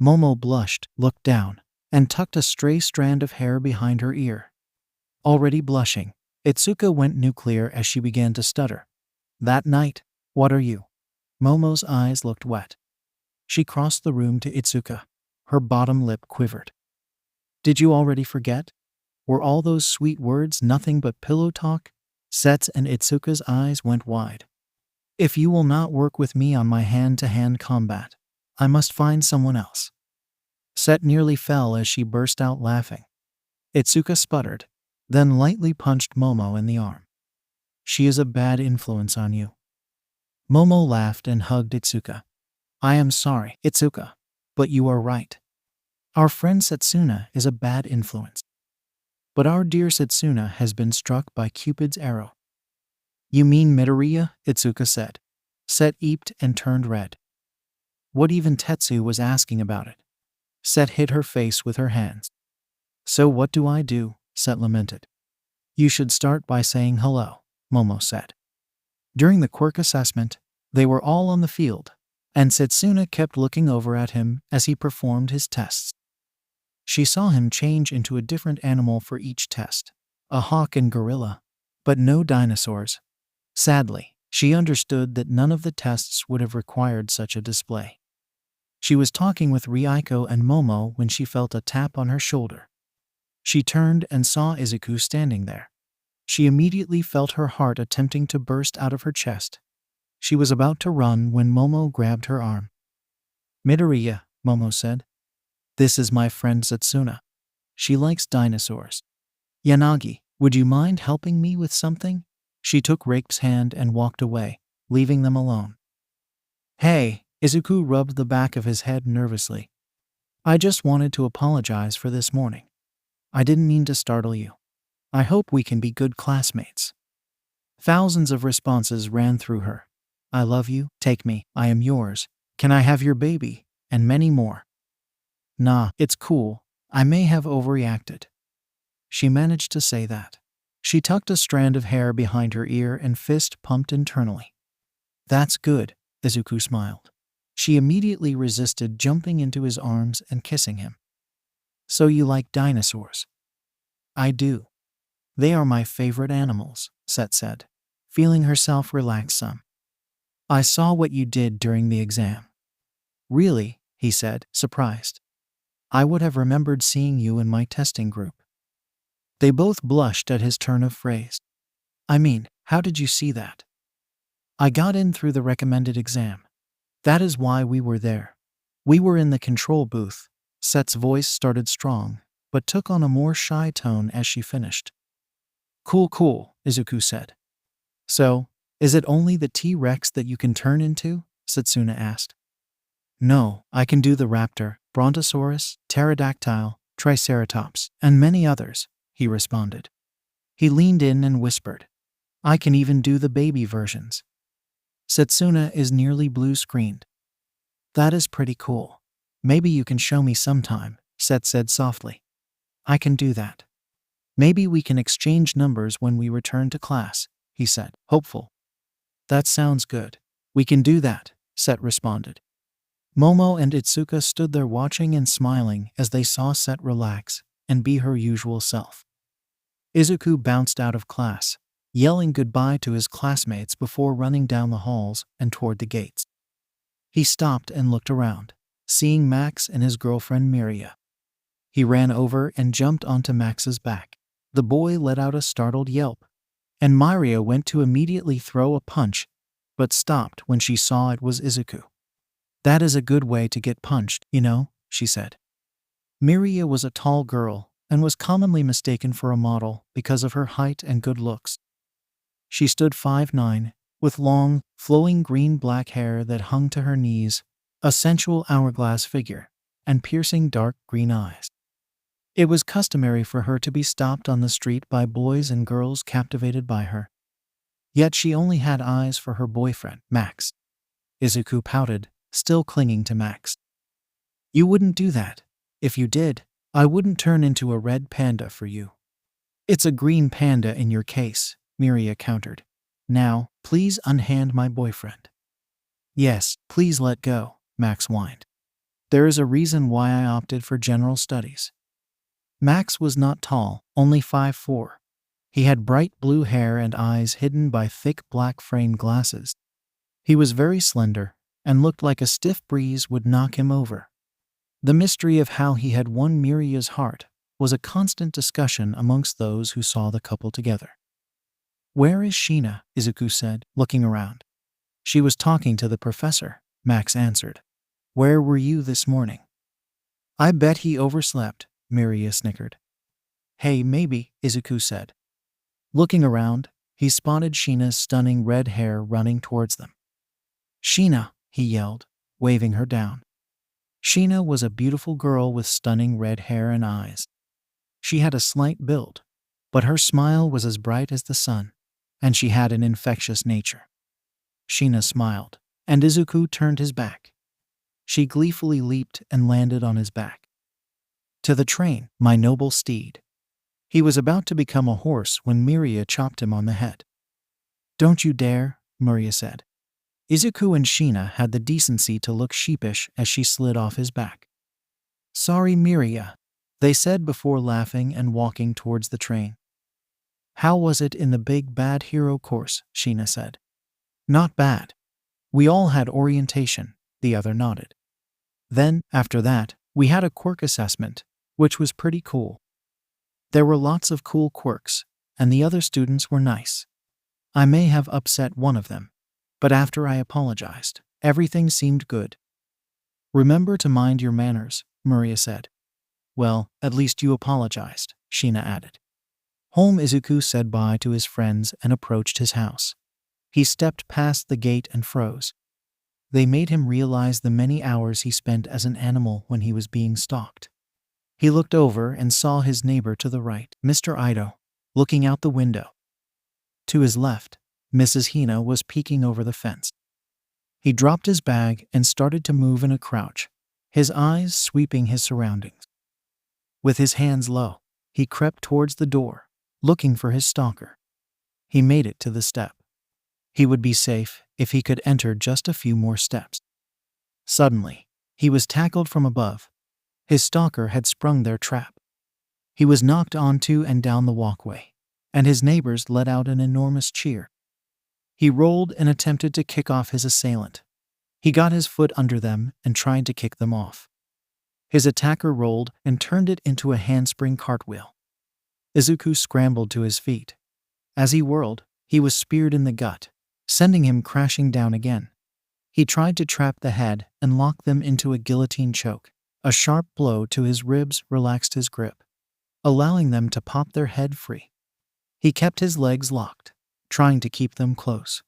Momo blushed, looked down, and tucked a stray strand of hair behind her ear. Already blushing, Izuku went nuclear as she began to stutter. That night, what are you? Momo's eyes looked wet. She crossed the room to Izuku. Her bottom lip quivered. Did you already forget? Were all those sweet words nothing but pillow talk? Set's and Itsuka's eyes went wide. If you will not work with me on my hand-to-hand combat, I must find someone else. Set nearly fell as she burst out laughing. Itsuka sputtered, then lightly punched Momo in the arm. She is a bad influence on you. Momo laughed and hugged Itsuka. I am sorry, Itsuka, but you are right. Our friend Setsuna is a bad influence. But our dear Setsuna has been struck by Cupid's arrow. You mean Midoriya? Izuku said. Set eeped and turned red. What even Tetsu was asking about it. Set hid her face with her hands. So what do I do? Set lamented. You should start by saying hello, Momo said. During the quirk assessment, they were all on the field, and Setsuna kept looking over at him as he performed his tests. She saw him change into a different animal for each test, a hawk and gorilla, but no dinosaurs. Sadly, she understood that none of the tests would have required such a display. She was talking with Ryuko and Momo when she felt a tap on her shoulder. She turned and saw Izuku standing there. She immediately felt her heart attempting to burst out of her chest. She was about to run when Momo grabbed her arm. Midoriya, Momo said. This is my friend Setsuna. She likes dinosaurs. Yanagi, would you mind helping me with something? She took Rake's hand and walked away, leaving them alone. Hey, Izuku rubbed the back of his head nervously. I just wanted to apologize for this morning. I didn't mean to startle you. I hope we can be good classmates. Thousands of responses ran through her. I love you, take me, I am yours, can I have your baby, and many more. Nah, it's cool, I may have overreacted. She managed to say that. She tucked a strand of hair behind her ear and fist pumped internally. That's good, Izuku smiled. She immediately resisted jumping into his arms and kissing him. So you like dinosaurs? I do. They are my favorite animals, Set said, feeling herself relax some. I saw what you did during the exam. Really, he said, surprised. I would have remembered seeing you in my testing group. They both blushed at his turn of phrase. I mean, how did you see that? I got in through the recommended exam. That is why we were there. We were in the control booth. Set's voice started strong, but took on a more shy tone as she finished. Cool, Izuku said. So, is it only the T-Rex that you can turn into? Setsuna asked. No, I can do the raptor, brontosaurus, pterodactyl, triceratops, and many others, he responded. He leaned in and whispered, I can even do the baby versions. Setsuna is nearly blue-screened. That is pretty cool. Maybe you can show me sometime, Set said softly. I can do that. Maybe we can exchange numbers when we return to class, he said, hopeful. That sounds good. We can do that, Set responded. Momo and Itsuka stood there watching and smiling as they saw Set relax and be her usual self. Izuku bounced out of class, yelling goodbye to his classmates before running down the halls and toward the gates. He stopped and looked around, seeing Max and his girlfriend Miria. He ran over and jumped onto Max's back. The boy let out a startled yelp, and Miria went to immediately throw a punch, but stopped when she saw it was Izuku. "That is a good way to get punched, you know," she said. Miria was a tall girl and was commonly mistaken for a model because of her height and good looks. She stood 5'9", with long, flowing green-black hair that hung to her knees, a sensual hourglass figure, and piercing dark green eyes. It was customary for her to be stopped on the street by boys and girls captivated by her. Yet she only had eyes for her boyfriend, Max. Izuku pouted, still clinging to Max. "You wouldn't do that. If you did, I wouldn't turn into a red panda for you." "It's a green panda in your case," Miria countered. "Now, please unhand my boyfriend." "Yes, please let go," Max whined. "There is a reason why I opted for general studies." Max was not tall, only 5'4". He had bright blue hair and eyes hidden by thick black framed glasses. He was very slender and looked like a stiff breeze would knock him over. The mystery of how he had won Miria's heart was a constant discussion amongst those who saw the couple together. "Where is Sheena?" Izuku said, looking around. "She was talking to the professor," Max answered. "Where were you this morning?" "I bet he overslept," Miria snickered. "Hey, maybe," Izuku said. Looking around, he spotted Sheena's stunning red hair running towards them. "Sheena!" he yelled, waving her down. Sheena was a beautiful girl with stunning red hair and eyes. She had a slight build, but her smile was as bright as the sun, and she had an infectious nature. Sheena smiled, and Izuku turned his back. She gleefully leaped and landed on his back. "To the train, my noble steed." He was about to become a horse when Miria chopped him on the head. "Don't you dare," Miria said. Izuku and Sheena had the decency to look sheepish as she slid off his back. "Sorry, Miria," they said before laughing and walking towards the train. "How was it in the big bad hero course?" Sheena said. "Not bad. We all had orientation," the other nodded. "Then, after that, we had a quirk assessment, which was pretty cool. There were lots of cool quirks, and the other students were nice. I may have upset one of them, but after I apologized, everything seemed good." "Remember to mind your manners," Miria said. "Well, at least you apologized," Sheena added. Home. Izuku said bye to his friends and approached his house. He stepped past the gate and froze. They made him realize the many hours he spent as an animal when he was being stalked. He looked over and saw his neighbor to the right, Mr. Ido, looking out the window. To his left, Mrs. Hina was peeking over the fence. He dropped his bag and started to move in a crouch, his eyes sweeping his surroundings. With his hands low, he crept towards the door, looking for his stalker. He made it to the step. He would be safe if he could enter just a few more steps. Suddenly, he was tackled from above. His stalker had sprung their trap. He was knocked onto and down the walkway, and his neighbors let out an enormous cheer. He rolled and attempted to kick off his assailant. He got his foot under them and tried to kick them off. His attacker rolled and turned it into a handspring cartwheel. Izuku scrambled to his feet. As he whirled, he was speared in the gut, sending him crashing down again. He tried to trap the head and lock them into a guillotine choke. A sharp blow to his ribs relaxed his grip, allowing them to pop their head free. He kept his legs locked, trying to keep them close.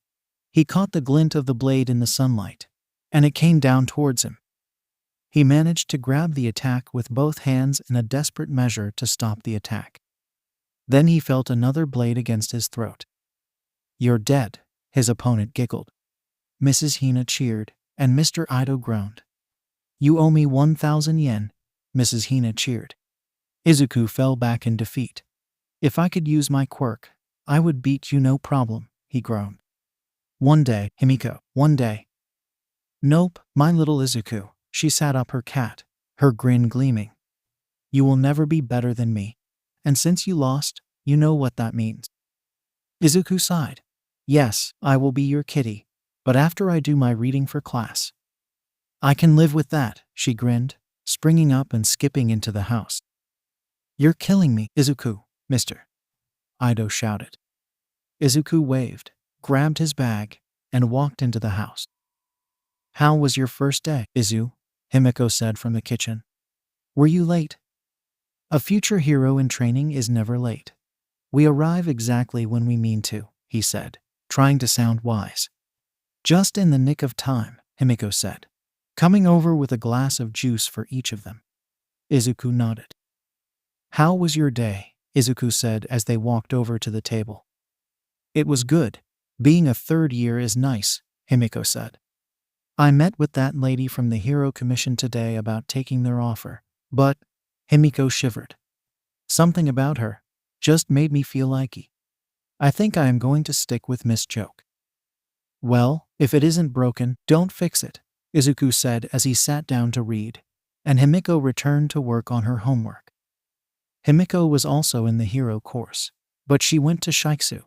He caught the glint of the blade in the sunlight, and it came down towards him. He managed to grab the attack with both hands in a desperate measure to stop the attack. Then he felt another blade against his throat. "You're dead," his opponent giggled. Mrs. Hina cheered, and Mr. Ido groaned. "You owe me 1,000 yen, Mrs. Hina cheered. Izuku fell back in defeat. "If I could use my quirk, I would beat you no problem," he groaned. One day, Himiko, one day. Nope, my little Izuku. She sat up her cat, her grin gleaming. You will never be better than me. And since you lost, you know what that means. Izuku sighed. Yes, I will be your kitty, but after I do my reading for class. I can live with that, she grinned, springing up and skipping into the house. You're killing me, Izuku, Mr. Ido shouted. Izuku waved, grabbed his bag, and walked into the house. How was your first day, Izu? Himiko said from the kitchen. Were you late? A future hero in training is never late. We arrive exactly when we mean to, he said, trying to sound wise. Just in the nick of time, Himiko said, coming over with a glass of juice for each of them. Izuku nodded. How was your day? Izuku said as they walked over to the table. It was good. Being a third year is nice, Himiko said. I met with that lady from the Hero Commission today about taking their offer, but, Himiko shivered. Something about her just made me feel likey. I think I am going to stick with Miss Joke. Well, if it isn't broken, don't fix it, Izuku said as he sat down to read, and Himiko returned to work on her homework. Himiko was also in the hero course, but she went to Shiksu.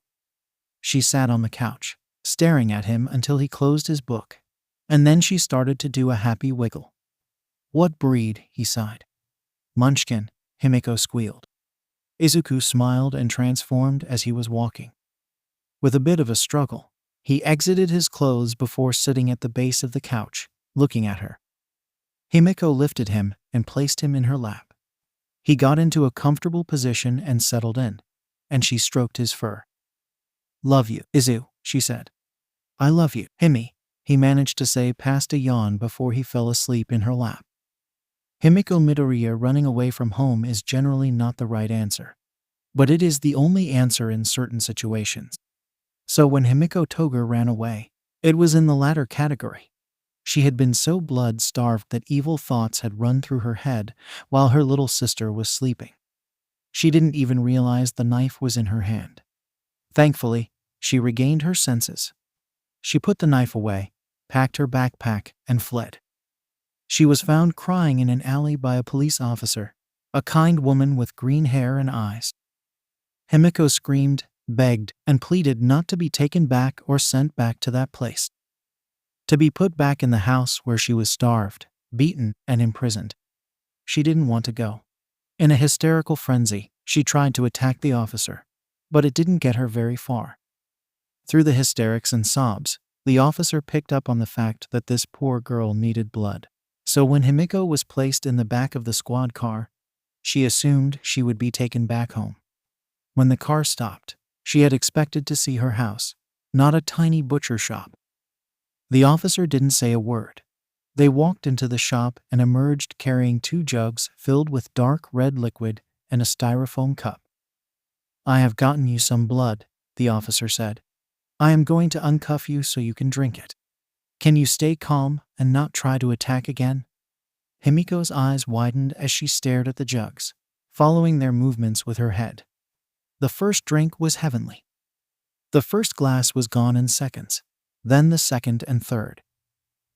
She sat on the couch, staring at him until he closed his book, and then she started to do a happy wiggle. What breed? He sighed. Munchkin, Himiko squealed. Izuku smiled and transformed as he was walking. With a bit of a struggle, he exited his clothes before sitting at the base of the couch, looking at her. Himiko lifted him and placed him in her lap. He got into a comfortable position and settled in, and she stroked his fur. Love you, Izu, she said. I love you, Himi, he managed to say past a yawn before he fell asleep in her lap. Himiko Midoriya running away from home is generally not the right answer, but it is the only answer in certain situations. So when Himiko Toga ran away, it was in the latter category. She had been so blood-starved that evil thoughts had run through her head while her little sister was sleeping. She didn't even realize the knife was in her hand. Thankfully, she regained her senses. She put the knife away, packed her backpack, and fled. She was found crying in an alley by a police officer, a kind woman with green hair and eyes. Himiko screamed, begged, and pleaded not to be taken back or sent back to that place. To be put back in the house where she was starved, beaten, and imprisoned. She didn't want to go. In a hysterical frenzy, she tried to attack the officer, but it didn't get her very far. Through the hysterics and sobs, the officer picked up on the fact that this poor girl needed blood. So when Himiko was placed in the back of the squad car, she assumed she would be taken back home. When the car stopped, she had expected to see her house, not a tiny butcher shop. The officer didn't say a word. They walked into the shop and emerged carrying 2 jugs filled with dark red liquid and a styrofoam cup. I have gotten you some blood, the officer said. I am going to uncuff you so you can drink it. Can you stay calm and not try to attack again? Himiko's eyes widened as she stared at the jugs, following their movements with her head. The first drink was heavenly. The first glass was gone in seconds, then the second and third.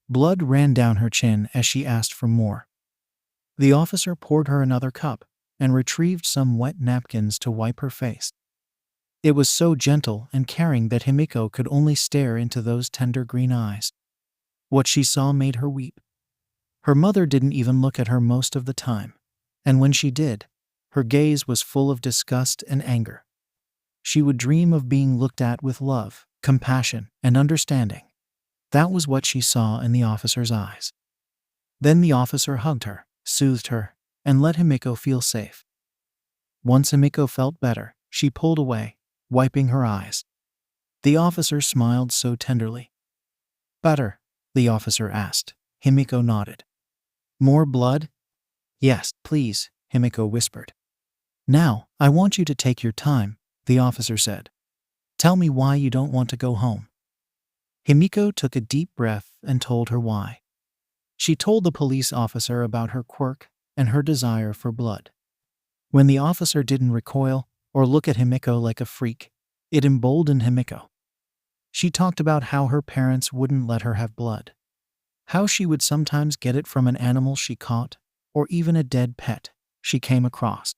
Blood ran down her chin as she asked for more. The officer poured her another cup and retrieved some wet napkins to wipe her face. It was so gentle and caring that Himiko could only stare into those tender green eyes. What she saw made her weep. Her mother didn't even look at her most of the time, and when she did, her gaze was full of disgust and anger. She would dream of being looked at with love, compassion, and understanding. That was what she saw in the officer's eyes. Then the officer hugged her, soothed her, and let Himiko feel safe. Once Himiko felt better, she pulled away, wiping her eyes. The officer smiled so tenderly. Better? The officer asked. Himiko nodded. More blood? Yes, please, Himiko whispered. Now, I want you to take your time, the officer said. Tell me why you don't want to go home. Himiko took a deep breath and told her why. She told the police officer about her quirk and her desire for blood. When the officer didn't recoil or look at Himiko like a freak, it emboldened Himiko. She talked about how her parents wouldn't let her have blood, how she would sometimes get it from an animal she caught, or even a dead pet she came across.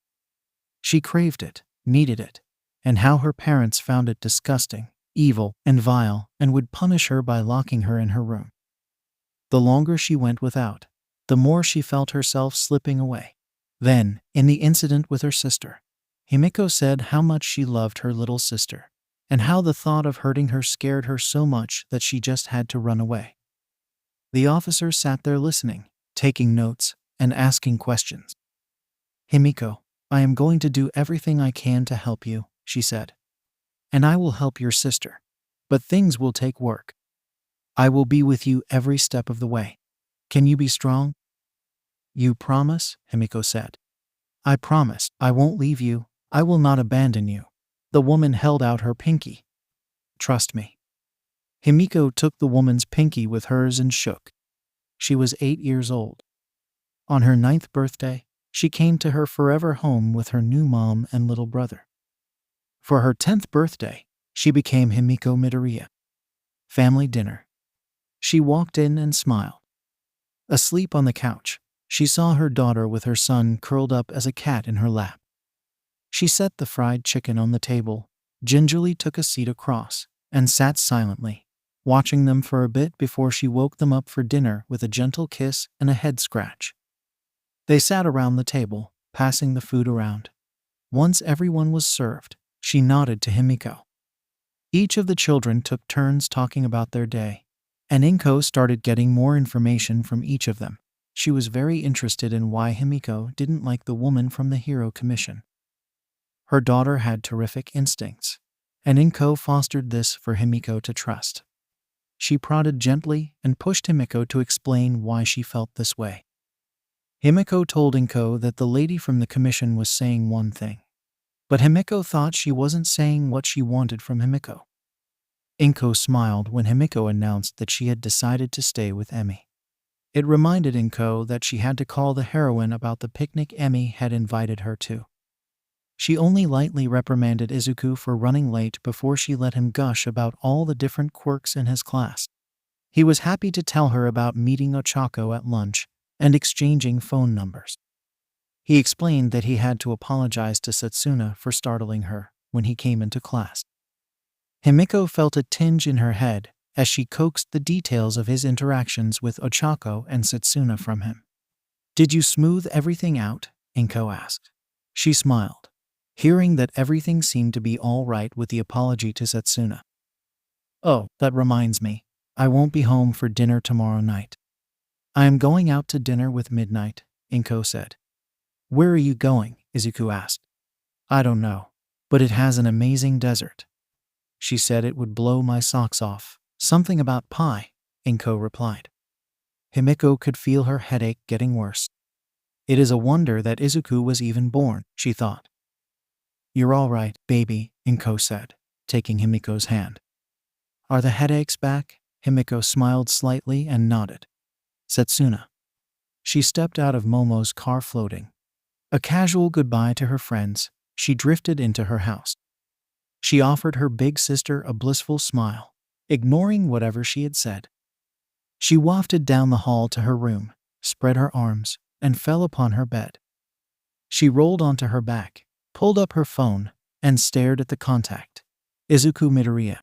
She craved it, needed it, and how her parents found it disgusting, evil, and vile, and would punish her by locking her in her room. The longer she went without, the more she felt herself slipping away. Then, in the incident with her sister, 𝐒𝐭𝐲 said how much she loved her little sister, and how the thought of hurting her scared her so much that she just had to run away. The officer sat there listening, taking notes, and asking questions. 𝐒𝐭𝐲, I am going to do everything I can to help you, she said. And I will help your sister. But things will take work. I will be with you every step of the way. Can you be strong? You promise? 𝐒𝐭𝐲 said. I promise. I won't leave you. I will not abandon you. The woman held out her pinky. Trust me. 𝐒𝐭𝐲 took the woman's pinky with hers and shook. She was 8 years old. On her 9th birthday, she came to her forever home with her new mom and little brother. For her 10th birthday, she became 𝗵𝗃𝗄 𝗵𝗃𝗧𝗏. Family dinner. She walked in and smiled. Asleep on the couch, she saw her daughter with her son curled up as a cat in her lap. She set the fried chicken on the table, gingerly took a seat across, and sat silently, watching them for a bit before she woke them up for dinner with a gentle kiss and a head scratch. They sat around the table, passing the food around. Once everyone was served, she nodded to 𝗵𝗃𝗄. Each of the children took turns talking about their day, and 𝗵𝗃𝗄 started getting more information from each of them. She was very interested in why 𝗵𝗃𝗄 didn't like the woman from the Hero Commission. Her daughter had terrific instincts, and 𝗵𝗃𝗄 fostered this for 𝗵𝗃𝗄 to trust. She prodded gently and pushed 𝗵𝗃𝗄 to explain why she felt this way. 𝗵𝗃𝗄 told 𝗵𝗃𝗄 that the lady from the commission was saying one thing, but 𝗵𝗃𝗄 thought she wasn't saying what she wanted from 𝗵𝗃𝗄. 𝗵𝗃𝗄 smiled when 𝗵𝗃𝗄 announced that she had decided to stay with Emmy. It reminded 𝗵𝗃𝗄 that she had to call the heroine about the picnic Emmy had invited her to. She only lightly reprimanded Izuku for running late before she let him gush about all the different quirks in his class. He was happy to tell her about meeting Ochako at lunch and exchanging phone numbers. He explained that he had to apologize to Setsuna for startling her when he came into class. 𝗵𝗃𝗄 felt a tinge in her head as she coaxed the details of his interactions with Ochako and Setsuna from him. Did you smooth everything out? 𝗵𝗃𝗄 asked. She smiled, hearing that everything seemed to be all right with the apology to Setsuna. Oh, that reminds me, I won't be home for dinner tomorrow night. I am going out to dinner with Midnight, 𝗵𝗃𝗄 said. Where are you going? Izuku asked. I don't know, but it has an amazing dessert. She said it would blow my socks off. Something about pie, 𝗵𝗃𝗄 replied. 𝗵𝗃𝗄 could feel her headache getting worse. It is a wonder that Izuku was even born, she thought. You're all right, baby, 𝗵𝗃𝗄 said, taking 𝗵𝗃𝗄's hand. Are the headaches back? 𝗵𝗃𝗄 smiled slightly and nodded. Setsuna. She stepped out of Momo's car floating. A casual goodbye to her friends, she drifted into her house. She offered her big sister a blissful smile, ignoring whatever she had said. She wafted down the hall to her room, spread her arms, and fell upon her bed. She rolled onto her back, pulled up her phone, and stared at the contact. Izuku Midoriya.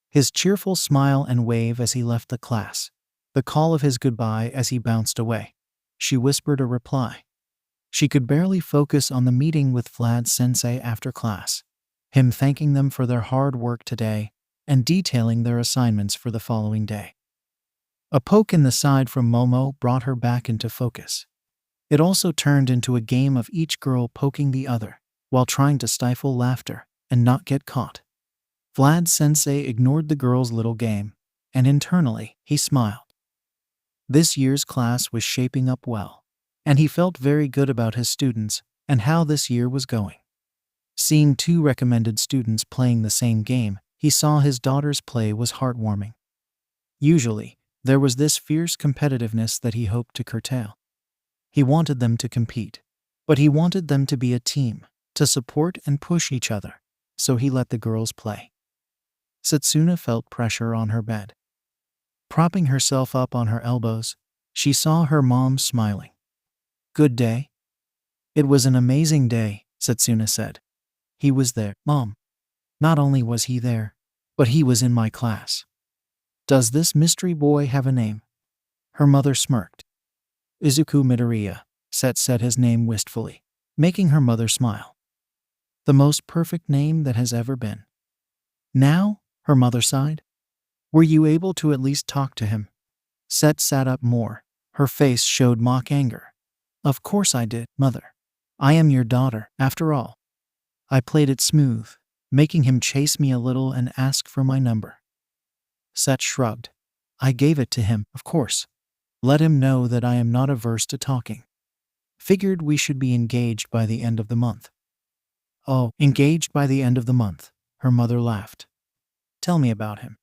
His cheerful smile and wave as he left the class. The call of his goodbye as he bounced away. She whispered a reply. She could barely focus on the meeting with Vlad-sensei after class, him thanking them for their hard work today and detailing their assignments for the following day. A poke in the side from Momo brought her back into focus. It also turned into a game of each girl poking the other, while trying to stifle laughter and not get caught. Vlad-sensei ignored the girls' little game, and internally, he smiled. This year's class was shaping up well, and he felt very good about his students and how this year was going. Seeing 2 recommended students playing the same game he saw his daughters play was heartwarming. Usually, there was this fierce competitiveness that he hoped to curtail. He wanted them to compete, but he wanted them to be a team, to support and push each other, so he let the girls play. Setsuna felt pressure on her bed. Propping herself up on her elbows, she saw her mom smiling. "Good day?" "It was an amazing day," Setsuna said. "He was there, Mom. Not only was he there, but he was in my class." "Does this mystery boy have a name?" Her mother smirked. "Izuku Midoriya," Set said his name wistfully, making her mother smile. "The most perfect name that has ever been." "Now?" her mother sighed. "Were you able to at least talk to him?" Set sat up more. Her face showed mock anger. "Of course I did, Mother. I am your daughter, after all. I played it smooth, making him chase me a little and ask for my number." Set shrugged. "I gave it to him, of course. Let him know that I am not averse to talking. Figured we should be engaged by the end of the month." "Oh, engaged by the end of the month," her mother laughed. "Tell me about him."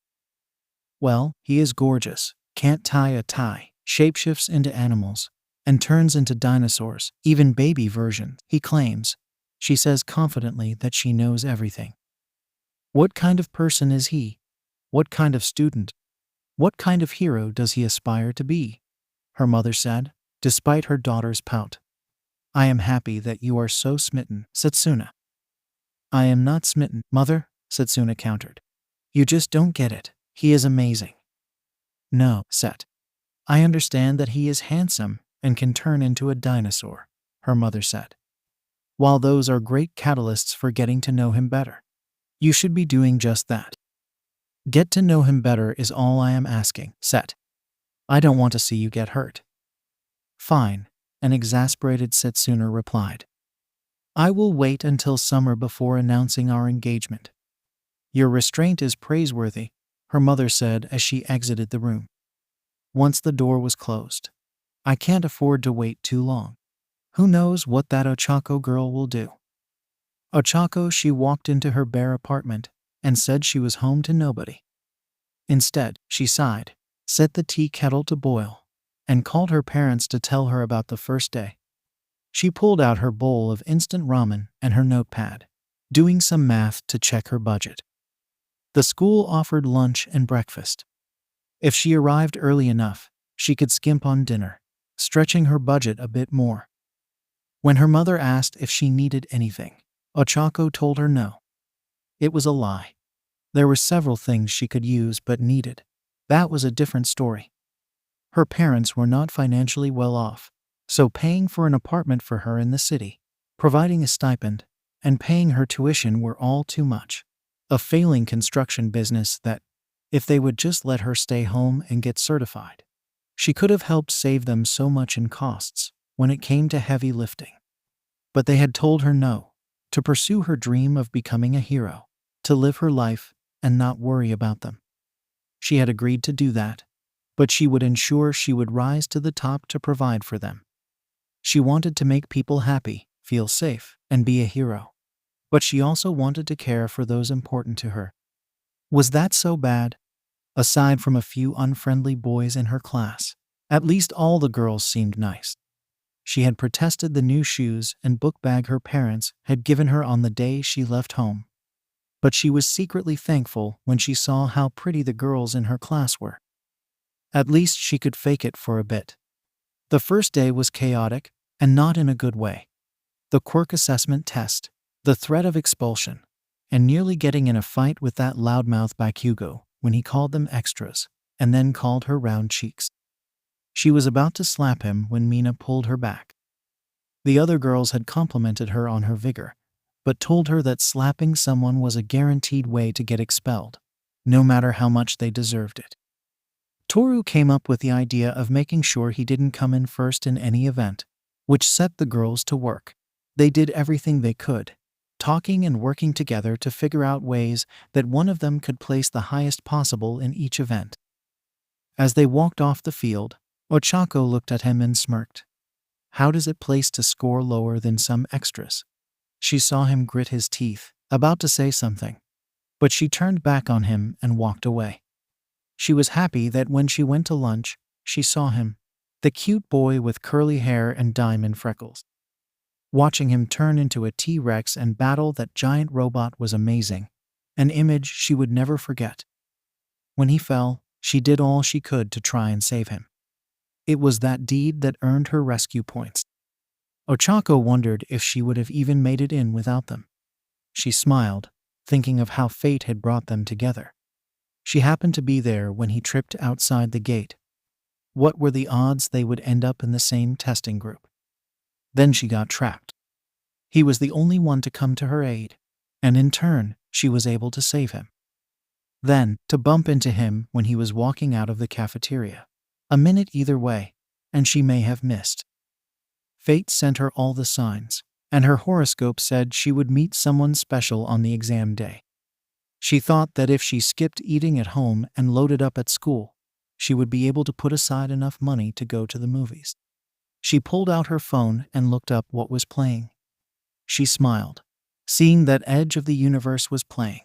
"Well, he is gorgeous, can't tie a tie, shapeshifts into animals, and turns into dinosaurs, even baby versions, he claims." She says confidently that she knows everything. "What kind of person is he? What kind of student? What kind of hero does he aspire to be?" her mother said, despite her daughter's pout. "I am happy that you are so smitten, Setsuna." "I am not smitten, Mother," Setsuna countered. "You just don't get it. He is amazing." "No, Set. I understand that he is handsome and can turn into a dinosaur," her mother said. "While those are great catalysts for getting to know him better, you should be doing just that. Get to know him better is all I am asking, Set. I don't want to see you get hurt." "Fine," an exasperated Setsuna replied. "I will wait until summer before announcing our engagement." "Your restraint is praiseworthy," her mother said as she exited the room. Once the door was closed, "I can't afford to wait too long. Who knows what that 𝗧𝗪𝗄 girl will do?" 𝗧𝗪𝗄, she walked into her bare apartment and said she was home to nobody. Instead, she sighed, set the tea kettle to boil, and called her parents to tell her about the first day. She pulled out her bowl of instant ramen and her notepad, doing some math to check her budget. The school offered lunch and breakfast. If she arrived early enough, she could skimp on dinner, stretching her budget a bit more. When her mother asked if she needed anything, 𝗧𝗪𝗄 told her no. It was a lie. There were several things she could use but needed. That was a different story. Her parents were not financially well off, so paying for an apartment for her in the city, providing a stipend, and paying her tuition were all too much. A failing construction business that, if they would just let her stay home and get certified, she could have helped save them so much in costs when it came to heavy lifting. But they had told her no, to pursue her dream of becoming a hero, to live her life and not worry about them. She had agreed to do that, but she would ensure she would rise to the top to provide for them. She wanted to make people happy, feel safe, and be a hero. But she also wanted to care for those important to her. Was that so bad? Aside from a few unfriendly boys in her class, at least all the girls seemed nice. She had protested the new shoes and book bag her parents had given her on the day she left home. But she was secretly thankful when she saw how pretty the girls in her class were. At least she could fake it for a bit. The first day was chaotic, and not in a good way. The Quirk assessment test, the threat of expulsion, and nearly getting in a fight with that loudmouth Bakugo when he called them extras, and then called her round cheeks. She was about to slap him when Mina pulled her back. The other girls had complimented her on her vigor, but told her that slapping someone was a guaranteed way to get expelled, no matter how much they deserved it. Toru came up with the idea of making sure he didn't come in first in any event, which set the girls to work. They did everything they could, talking and working together to figure out ways that one of them could place the highest possible in each event. As they walked off the field, 𝗧𝗪𝗄 looked at him and smirked. How does it place to score lower than some extras? She saw him grit his teeth, about to say something, but she turned back on him and walked away. She was happy that when she went to lunch, she saw him, the cute boy with curly hair and diamond freckles. Watching him turn into a T-Rex and battle that giant robot was amazing, an image she would never forget. When he fell, she did all she could to try and save him. It was that deed that earned her rescue points. 𝗏𝗧𝗄 wondered if she would have even made it in without them. She smiled, thinking of how fate had brought them together. She happened to be there when he tripped outside the gate. What were the odds they would end up in the same testing group? Then she got trapped. He was the only one to come to her aid, and in turn, she was able to save him. Then, to bump into him when he was walking out of the cafeteria. A minute either way, and she may have missed. Fate sent her all the signs, and her horoscope said she would meet someone special on the exam day. She thought that if she skipped eating at home and loaded up at school, she would be able to put aside enough money to go to the movies. She pulled out her phone and looked up what was playing. She smiled, seeing that Edge of the Universe was playing.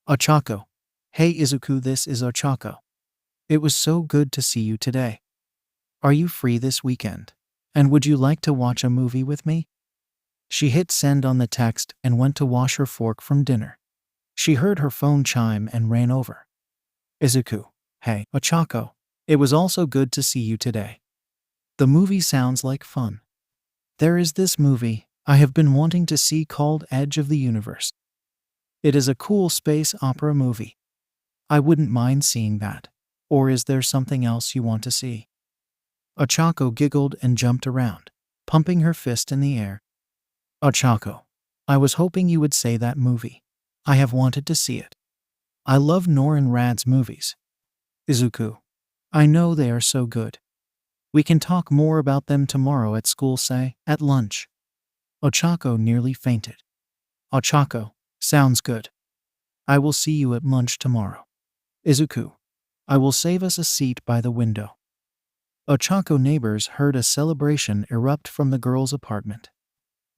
𝗏𝗧𝗄. Hey Izuku, this is 𝗏𝗧𝗄. It was so good to see you today. Are you free this weekend? And would you like to watch a movie with me? She hit send on the text and went to wash her fork from dinner. She heard her phone chime and ran over. Izuku. Hey, 𝗏𝗧𝗄. It was also good to see you today. The movie sounds like fun. There is this movie I have been wanting to see called Edge of the Universe. It is a cool space opera movie. I wouldn't mind seeing that. Or is there something else you want to see? 𝗏𝗧𝗄 giggled and jumped around, pumping her fist in the air. 𝗏𝗧𝗄. I was hoping you would say that movie. I have wanted to see it. I love Nor and Rad's movies. Izuku. I know they are so good. We can talk more about them tomorrow at school, say, at lunch. 𝗏𝗧𝗄 nearly fainted. 𝗏𝗧𝗄. Sounds good. I will see you at lunch tomorrow. Izuku. I will save us a seat by the window. 𝗏𝗧𝗄 neighbors heard a celebration erupt from the girls' apartment.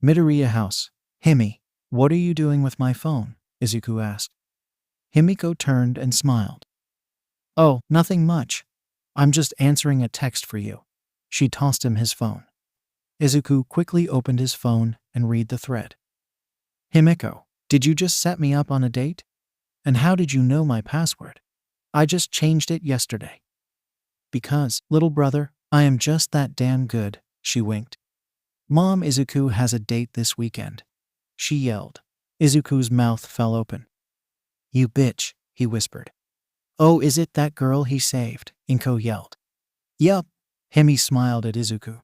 Midoriya house. Himi, what are you doing with my phone? Izuku asked. Himiko turned and smiled. Oh, nothing much. I'm just answering a text for you. She tossed him his phone. Izuku quickly opened his phone and read the thread. Himiko, did you just set me up on a date? And how did you know my password? I just changed it yesterday. Because, little brother, I am just that damn good, she winked. Mom, Izuku has a date this weekend. She yelled. Izuku's mouth fell open. You bitch, he whispered. Oh, is it that girl he saved? 𝐒𝐭𝐞𝐲 yelled. Yup. Himi smiled at Izuku.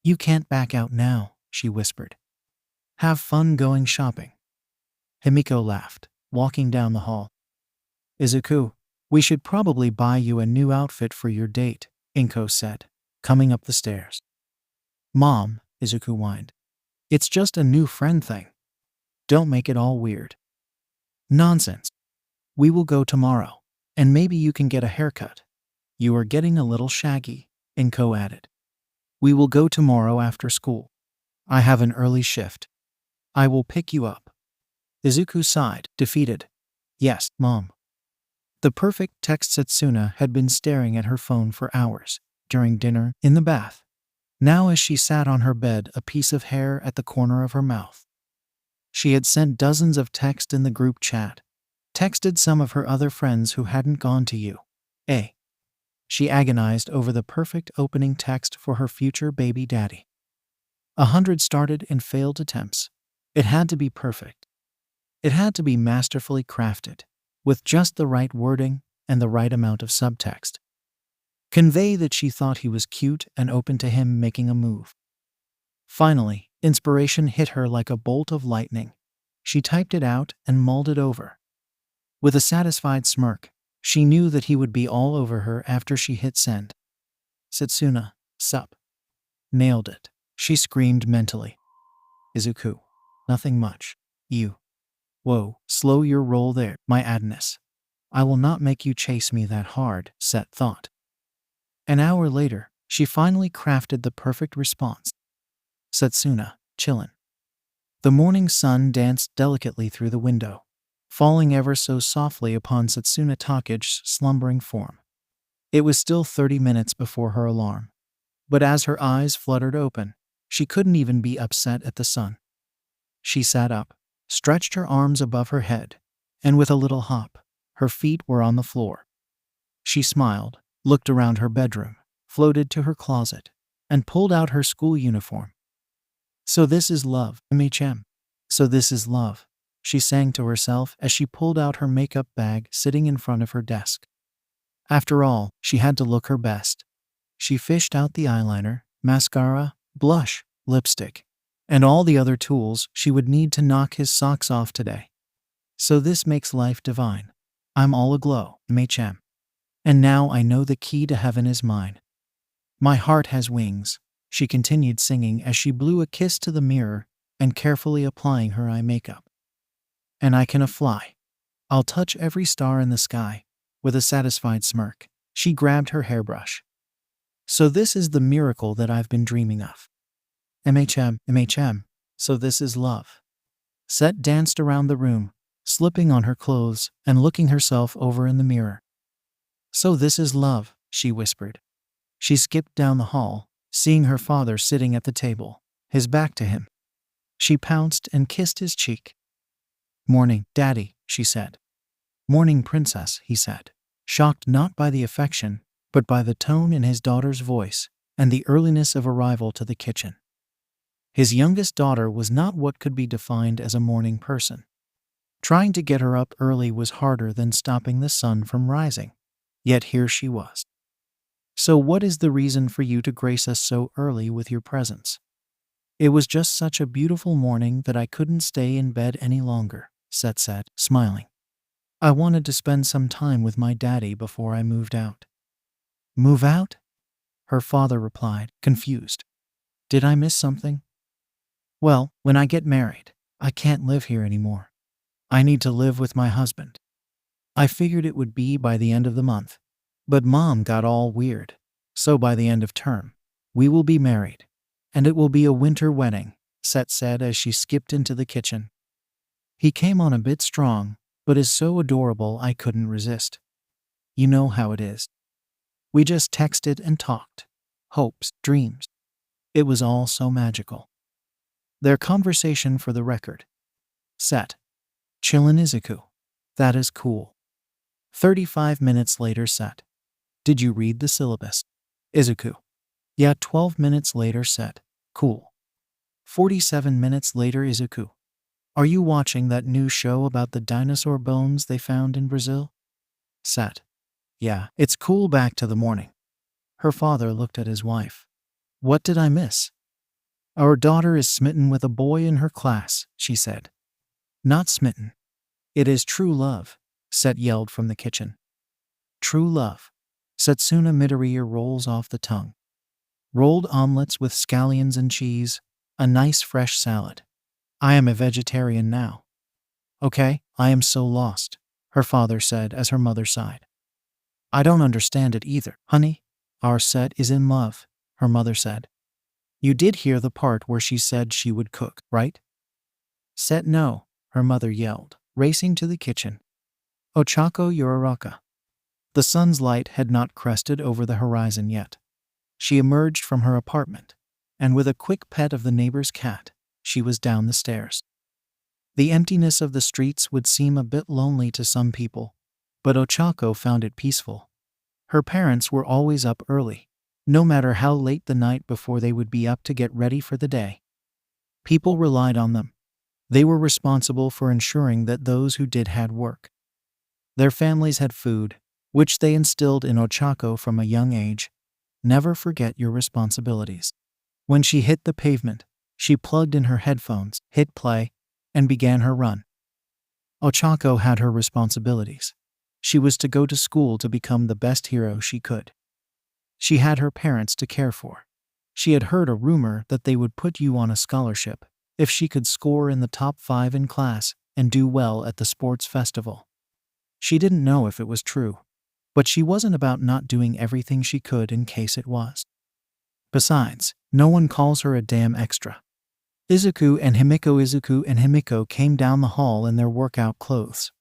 You can't back out now, she whispered. Have fun going shopping. Himiko laughed, walking down the hall. Izuku, we should probably buy you a new outfit for your date, 𝗏𝐭𝐞𝐲 said, coming up the stairs. Mom, Izuku whined. It's just a new friend thing. Don't make it all weird. Nonsense. We will go tomorrow, and maybe you can get a haircut. You are getting a little shaggy, 𝗏𝐭𝐞𝐲 added. We will go tomorrow after school. I have an early shift. I will pick you up. Izuku sighed, defeated. Yes, Mom. The perfect text. Setsuna had been staring at her phone for hours, during dinner, in the bath. Now as she sat on her bed, a piece of hair at the corner of her mouth. She had sent dozens of texts in the group chat. Texted some of her other friends who hadn't gone to U.A. She agonized over the perfect opening text for her future baby daddy. 100 started and failed attempts. It had to be perfect. It had to be masterfully crafted, with just the right wording and the right amount of subtext. Convey that she thought he was cute and open to him making a move. Finally, inspiration hit her like a bolt of lightning. She typed it out and mulled it over. With a satisfied smirk, she knew that he would be all over her after she hit send. Setsuna, sup. Nailed it, she screamed mentally. Izuku, nothing much. You. Whoa, slow your roll there, my Adness. I will not make you chase me that hard, Set thought. An hour later, she finally crafted the perfect response. Setsuna, chillin'. The morning sun danced delicately through the window, falling ever so softly upon Setsuna Tokage's slumbering form. It was still 30 minutes before her alarm, but as her eyes fluttered open, she couldn't even be upset at the sun. She sat up, stretched her arms above her head, and with a little hop, her feet were on the floor. She smiled, looked around her bedroom, floated to her closet, and pulled out her school uniform. "So this is love, 𝗵𝗃. So this is love," she sang to herself as she pulled out her makeup bag sitting in front of her desk. After all, she had to look her best. She fished out the eyeliner, mascara, blush, lipstick, and all the other tools she would need to knock his socks off today. "So this makes life divine. I'm all aglow, 𝗵𝗃. And now I know the key to heaven is mine. My heart has wings," she continued singing as she blew a kiss to the mirror and carefully applying her eye makeup. "And I can fly. I'll touch every star in the sky." With a satisfied smirk, she grabbed her hairbrush. "So this is the miracle that I've been dreaming of. 𝗵𝗃. So this is love." Set danced around the room, slipping on her clothes and looking herself over in the mirror. "So this is love," she whispered. She skipped down the hall, seeing her father sitting at the table, his back to him. She pounced and kissed his cheek. "Morning, Daddy," she said. "Morning, Princess," he said, shocked not by the affection, but by the tone in his daughter's voice and the earliness of arrival to the kitchen. His youngest daughter was not what could be defined as a morning person. Trying to get her up early was harder than stopping the sun from rising. Yet here she was. "So what is the reason for you to grace us so early with your presence?" "It was just such a beautiful morning that I couldn't stay in bed any longer," Set said, smiling. "I wanted to spend some time with my daddy before I moved out." "Move out?" her father replied, confused. "Did I miss something?" "Well, when I get married, I can't live here anymore. I need to live with my husband. I figured it would be by the end of the month, but Mom got all weird. So by the end of term, we will be married, and it will be a winter wedding," Set said as she skipped into the kitchen. "He came on a bit strong, but is so adorable I couldn't resist. You know how it is. We just texted and talked. Hopes, dreams. It was all so magical." Their conversation for the record. Set. "Chillin' Izuku. That is cool." 35 minutes later Set. "Did you read the syllabus?" Izuku. "Yeah." 12 minutes later Set. "Cool." 47 minutes later Izuku. "Are you watching that new show about the dinosaur bones they found in Brazil?" Set. "Yeah, it's cool." Back to the morning. Her father looked at his wife. "What did I miss?" "Our daughter is smitten with a boy in her class," she said. "Not smitten. It is true love," Set yelled from the kitchen. "True love." Setsuna Tokage rolls off the tongue. "Rolled omelets with scallions and cheese, a nice fresh salad. I am a vegetarian now." "Okay, I am so lost," her father said as her mother sighed. "I don't understand it either, honey. Our Set is in love," her mother said. "You did hear the part where she said she would cook, right?" "Set no," her mother yelled, racing to the kitchen. 𝗬𝗏𝗄𝐿. The sun's light had not crested over the horizon yet. She emerged from her apartment, and with a quick pet of the neighbor's cat, she was down the stairs. The emptiness of the streets would seem a bit lonely to some people, but 𝗬𝗏𝗄𝐿 found it peaceful. Her parents were always up early, no matter how late the night before. They would be up to get ready for the day. People relied on them. They were responsible for ensuring that those who did had work. Their families had food, which they instilled in 𝗬𝗏𝗄𝐿 from a young age. Never forget your responsibilities. When she hit the pavement, she plugged in her headphones, hit play, and began her run. 𝗬𝗏𝗄𝐿 had her responsibilities. She was to go to school to become the best hero she could. She had her parents to care for. She had heard a rumor that they would put you on a scholarship if she could score in the top 5 in class and do well at the sports festival. She didn't know if it was true, but she wasn't about not doing everything she could in case it was. Besides, no one calls her a damn extra. Izuku and 𝗵𝗃𝗄𝗃 came down the hall in their workout clothes.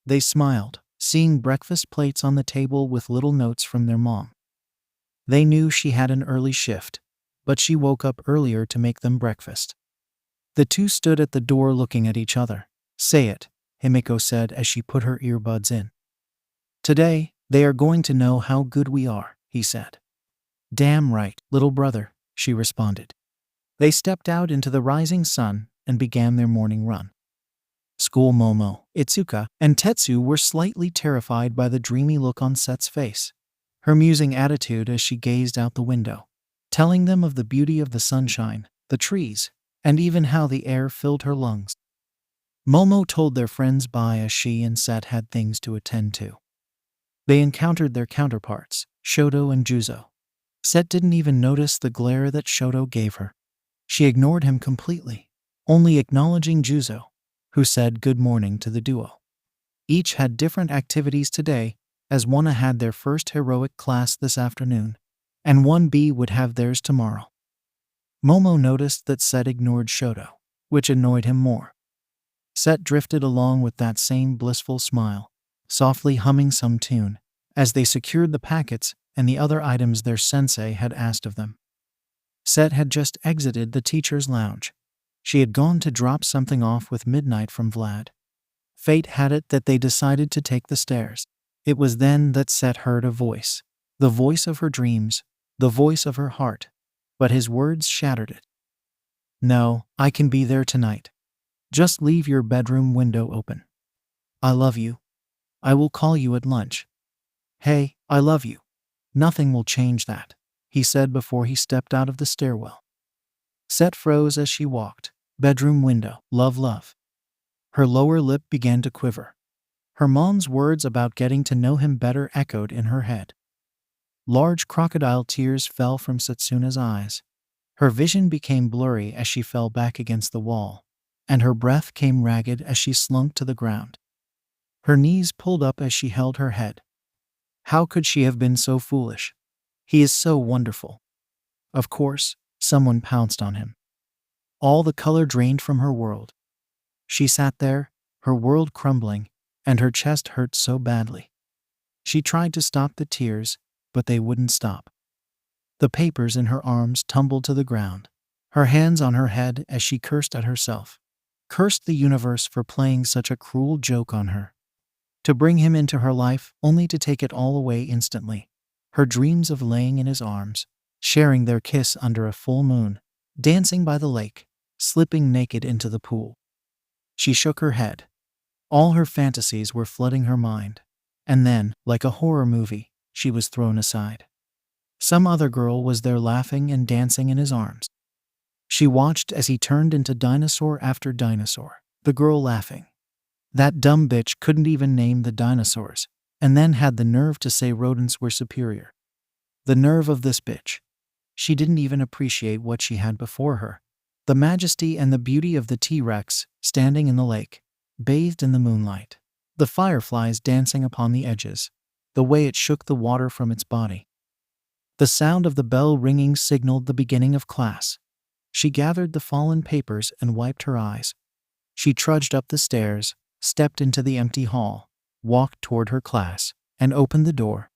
They smiled, seeing breakfast plates on the table with little notes from their mom. They knew she had an early shift, but she woke up earlier to make them breakfast. The two stood at the door looking at each other. "Say it," 𝐒𝐭𝐚𝐲 said as she put her earbuds in. Today, they are going to know how good we are, he said. Damn right, little brother, she responded. They stepped out into the rising sun and began their morning run. School Momo, Izuku, and Tetsu were slightly terrified by the dreamy look on Set's face, her musing attitude as she gazed out the window, telling them of the beauty of the sunshine, the trees, and even how the air filled her lungs. Momo told their friends bye as she and Set had things to attend to. They encountered their counterparts, Shoto and Juzo. Set didn't even notice the glare that Shoto gave her. She ignored him completely, only acknowledging Juzo, who said good morning to the duo. Each had different activities today, as 1A had their first heroic class this afternoon, and 1B would have theirs tomorrow. Momo noticed that Set ignored Shoto, which annoyed him more. Set drifted along with that same blissful smile, softly humming some tune, as they secured the packets and the other items their sensei had asked of them. Set had just exited the teacher's lounge. She had gone to drop something off with Midnight from Vlad. Fate had it that they decided to take the stairs. It was then that Set heard a voice, the voice of her dreams, the voice of her heart, but his words shattered it. No, I can be there tonight. Just leave your bedroom window open. I love you. I will call you at lunch. Hey, I love you. Nothing will change that, he said before he stepped out of the stairwell. Set froze as she walked. Bedroom window, love, love. Her lower lip began to quiver. Her mom's words about getting to know him better echoed in her head. Large crocodile tears fell from Setsuna's eyes. Her vision became blurry as she fell back against the wall, and her breath came ragged as she slunk to the ground. Her knees pulled up as she held her head. How could she have been so foolish? He is so wonderful. Of course, someone pounced on him. All the color drained from her world. She sat there, her world crumbling, and her chest hurt so badly. She tried to stop the tears, but they wouldn't stop. The papers in her arms tumbled to the ground, her hands on her head as she cursed at herself, cursed the universe for playing such a cruel joke on her. To bring him into her life only to take it all away instantly. Her dreams of laying in his arms, sharing their kiss under a full moon, dancing by the lake, slipping naked into the pool. She shook her head. All her fantasies were flooding her mind. And then, like a horror movie, she was thrown aside. Some other girl was there laughing and dancing in his arms. She watched as he turned into dinosaur after dinosaur, the girl laughing. That dumb bitch couldn't even name the dinosaurs, and then had the nerve to say rodents were superior. The nerve of this bitch. She didn't even appreciate what she had before her. The majesty and the beauty of the T-Rex standing in the lake, bathed in the moonlight. The fireflies dancing upon the edges. The way it shook the water from its body. The sound of the bell ringing signaled the beginning of class. She gathered the fallen papers and wiped her eyes. She trudged up the stairs, stepped into the empty hall, walked toward her class, and opened the door.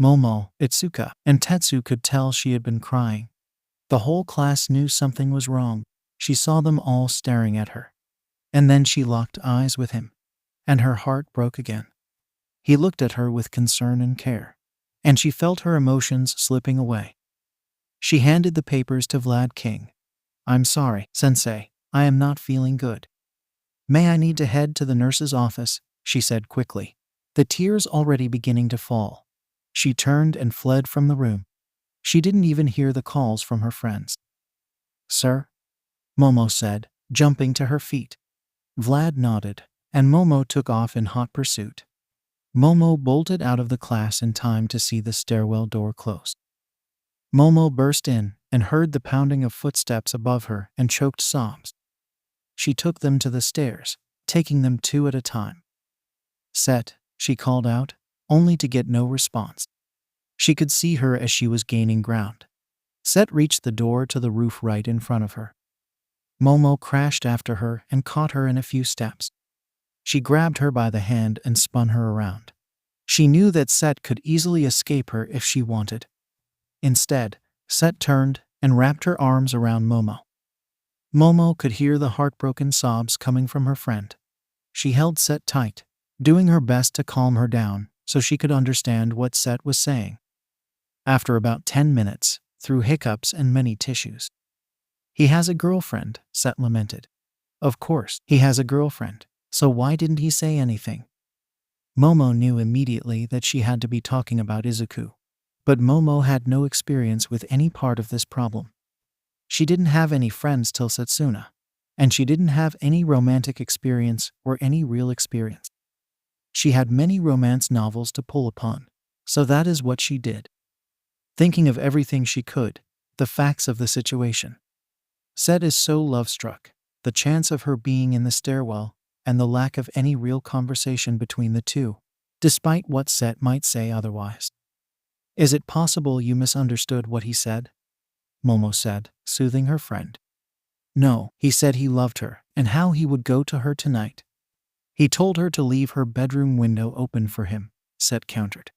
Momo, Izuku, and Tetsu could tell she had been crying. The whole class knew something was wrong. She saw them all staring at her. And then she locked eyes with him, and her heart broke again. He looked at her with concern and care, and she felt her emotions slipping away. She handed the papers to Vlad King. I'm sorry, Sensei, I am not feeling good. May I need to head to the nurse's office, she said quickly, the tears already beginning to fall. She turned and fled from the room. She didn't even hear the calls from her friends. Sir? Momo said, jumping to her feet. Vlad nodded, and Momo took off in hot pursuit. Momo bolted out of the class in time to see the stairwell door close. Momo burst in and heard the pounding of footsteps above her and choked sobs. She took them to the stairs, taking them two at a time. Set, she called out, only to get no response. She could see her as she was gaining ground. Set reached the door to the roof right in front of her. Momo crashed after her and caught her in a few steps. She grabbed her by the hand and spun her around. She knew that Set could easily escape her if she wanted. Instead, Set turned and wrapped her arms around Momo. Momo could hear the heartbroken sobs coming from her friend. she held Set tight, doing her best to calm her down so she could understand what Set was saying. After about 10 minutes, through hiccups and many tissues. "He has a girlfriend," Set lamented. "Of course, he has a girlfriend. So why didn't he say anything?" Momo knew immediately that she had to be talking about Izuku. But Momo had no experience with any part of this problem. She didn't have any friends till Setsuna. And she didn't have any romantic experience or any real experience. She had many romance novels to pull upon. So that is what she did. Thinking of everything she could, the facts of the situation. Set is so love-struck, the chance of her being in the stairwell, and the lack of any real conversation between the two, despite what Set might say otherwise. "Is it possible you misunderstood what he said?" Momo said, soothing her friend. "No, he said he loved her, and how he would go to her tonight. He told her to leave her bedroom window open for him," Set countered.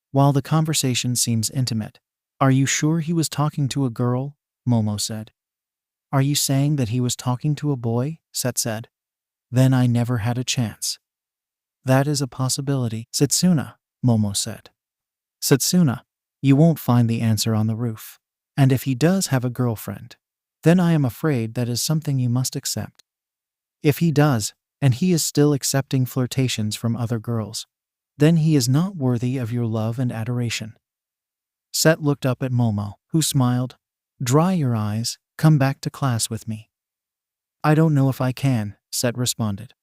"While the conversation seems intimate, are you sure he was talking to a girl?" Momo said. "Are you saying that he was talking to a boy?" Set said. "Then I never had a chance." "That is a possibility, Setsuna," Momo said. "Setsuna, you won't find the answer on the roof. And if he does have a girlfriend, then I am afraid that is something you must accept. If he does, and he is still accepting flirtations from other girls, then he is not worthy of your love and adoration." Set looked up at Momo, who smiled. "Dry your eyes, come back to class with me." "I don't know if I can," Set responded.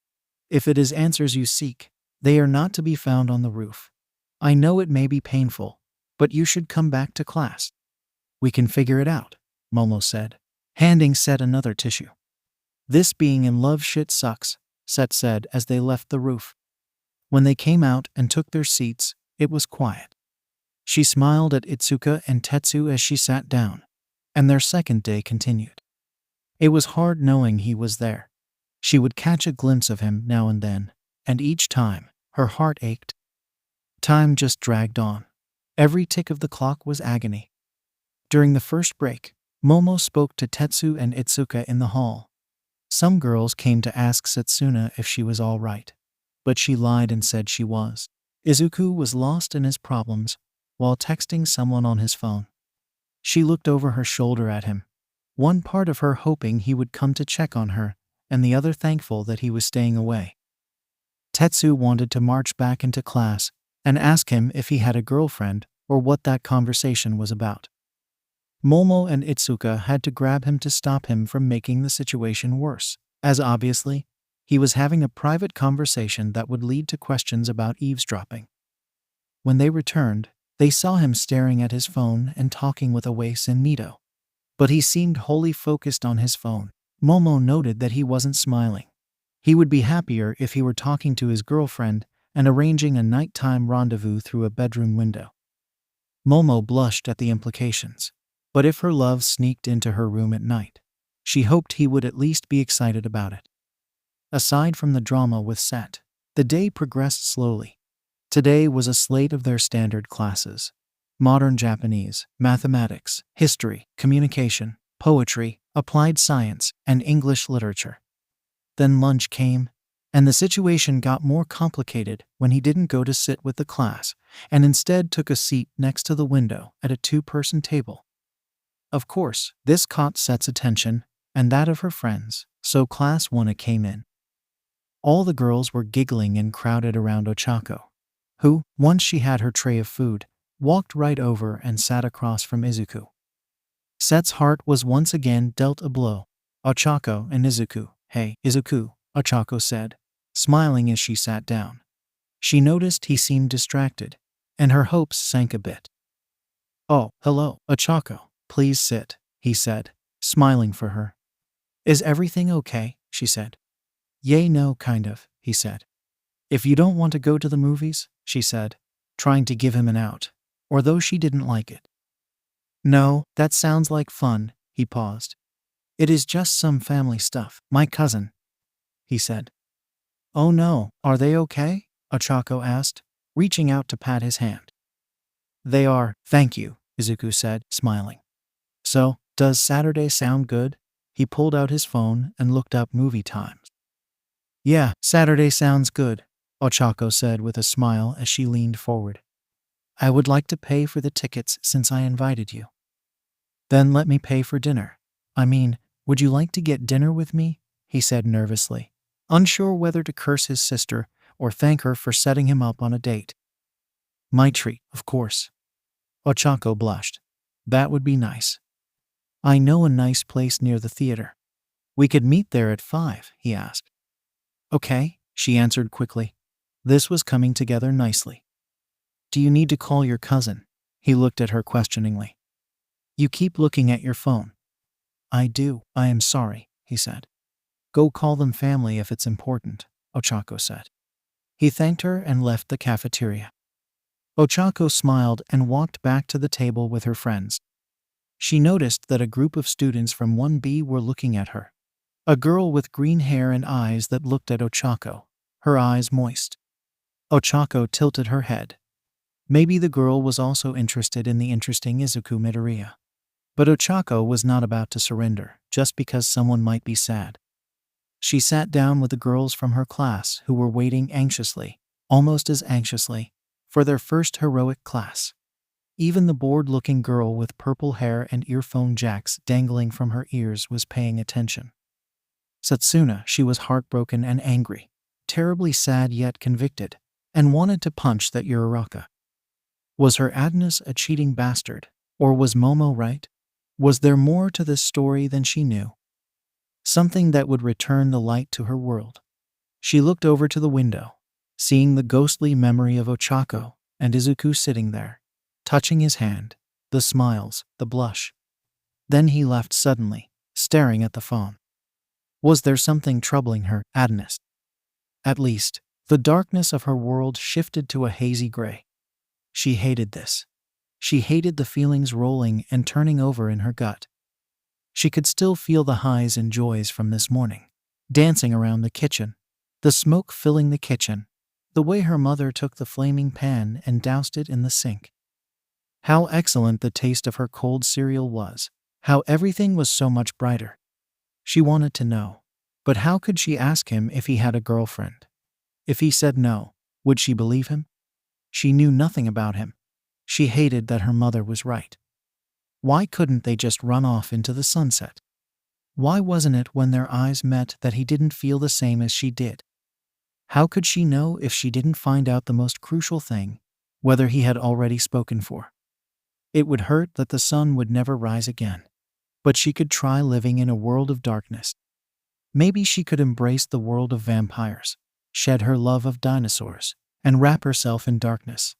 "If it is answers you seek, they are not to be found on the roof. I know it may be painful, but you should come back to class." "We can figure it out," Momo said, handing Set another tissue. "This being in love shit sucks," Set said as they left the roof. When they came out and took their seats, it was quiet. She smiled at Itsuka and Tetsu as she sat down, and their second day continued. It was hard knowing he was there. She would catch a glimpse of him now and then, and each time, her heart ached. Time just dragged on. Every tick of the clock was agony. During the first break, Momo spoke to Tetsu and Itsuka in the hall. Some girls came to ask Setsuna if she was all right, but she lied and said she was. Izuku was lost in his problems while texting someone on his phone. She looked over her shoulder at him, one part of her hoping he would come to check on her, and the other thankful that he was staying away. Tetsu wanted to march back into class and ask him if he had a girlfriend or what that conversation was about. Momo and Itsuka had to grab him to stop him from making the situation worse, as obviously, he was having a private conversation that would lead to questions about eavesdropping. When they returned, they saw him staring at his phone and talking with 𝐒𝐭𝐚𝐲. But he seemed wholly focused on his phone. Momo noted that he wasn't smiling. He would be happier if he were talking to his girlfriend and arranging a nighttime rendezvous through a bedroom window. Momo blushed at the implications. But if her love sneaked into her room at night, she hoped he would at least be excited about it. Aside from the drama with Set, the day progressed slowly. Today was a slate of their standard classes: modern Japanese, mathematics, history, communication, poetry, applied science, and English literature. Then lunch came, and the situation got more complicated when he didn't go to sit with the class, and instead took a seat next to the window at a two-person table. Of course, this caught Set's attention, and that of her friends, so class 1 came in. All the girls were giggling and crowded around 𝗧𝗏, who, once she had her tray of food, walked right over and sat across from Izuku. Set's heart was once again dealt a blow. 𝗧𝗏 and Izuku. "Hey, Izuku," 𝗧𝗏 said, smiling as she sat down. She noticed he seemed distracted, and her hopes sank a bit. "Oh, hello, 𝗧𝗏. Please sit," he said, smiling for her. "Is everything okay?" she said. "Yay, no, kind of," he said. "If you don't want to go to the movies," she said, trying to give him an out, or though she didn't like it. "No, that sounds like fun," he paused. "It is just some family stuff. My cousin," he said. "Oh no, are they okay?" 𝗧𝗏 asked, reaching out to pat his hand. "They are, thank you," Izuku said, smiling. "So, does Saturday sound good?" He pulled out his phone and looked up movie times. Yeah, Saturday sounds good, 𝗬𝗧𝗪 said with a smile as she leaned forward. I would like to pay for the tickets since I invited you. Then let me pay for dinner. I mean, would you like to get dinner with me? He said nervously, unsure whether to curse his sister or thank her for setting him up on a date. My treat, of course. 𝗬𝗧𝗪 blushed. That would be nice. I know a nice place near the theater. We could meet there at 5, he asked. Okay, she answered quickly. This was coming together nicely. Do you need to call your cousin? He looked at her questioningly. You keep looking at your phone. I do, I am sorry, he said. Go call them family if it's important, 𝗬𝗧𝗪 said. He thanked her and left the cafeteria. 𝗬𝗧𝗪 smiled and walked back to the table with her friends. She noticed that a group of students from 1B were looking at her. A girl with green hair and eyes that looked at 𝗬𝗧𝗪, her eyes moist. 𝗬𝗧𝗪 tilted her head. Maybe the girl was also interested in the interesting Izuku Midoriya. But 𝗬𝗧𝗪 was not about to surrender just because someone might be sad. She sat down with the girls from her class who were waiting anxiously, almost as anxiously, for their first heroic class. Even the bored-looking girl with purple hair and earphone jacks dangling from her ears was paying attention. Setsuna, she was heartbroken and angry, terribly sad yet convicted, and wanted to punch that 𝐎𝐻𝐢𝐻𝐼. Was her Adnus a cheating bastard, or was Momo right? Was there more to this story than she knew? Something that would return the light to her world. She looked over to the window, seeing the ghostly memory of 𝗬𝗧𝗪 and Izuku sitting there, touching his hand, the smiles, the blush. Then he left suddenly, staring at the phone. Was there something troubling her, Adnus? At least, the darkness of her world shifted to a hazy gray. She hated this. She hated the feelings rolling and turning over in her gut. She could still feel the highs and joys from this morning, dancing around the kitchen, the smoke filling the kitchen, the way her mother took the flaming pan and doused it in the sink. How excellent the taste of her cold cereal was, how everything was so much brighter. She wanted to know, but how could she ask him if he had a girlfriend? If he said no, would she believe him? She knew nothing about him. She hated that her mother was right. Why couldn't they just run off into the sunset? Why wasn't it when their eyes met that he didn't feel the same as she did? How could she know if she didn't find out the most crucial thing, whether he had already spoken for? It would hurt that the sun would never rise again, but she could try living in a world of darkness. Maybe she could embrace the world of vampires, shed her love of dinosaurs, and wrap herself in darkness.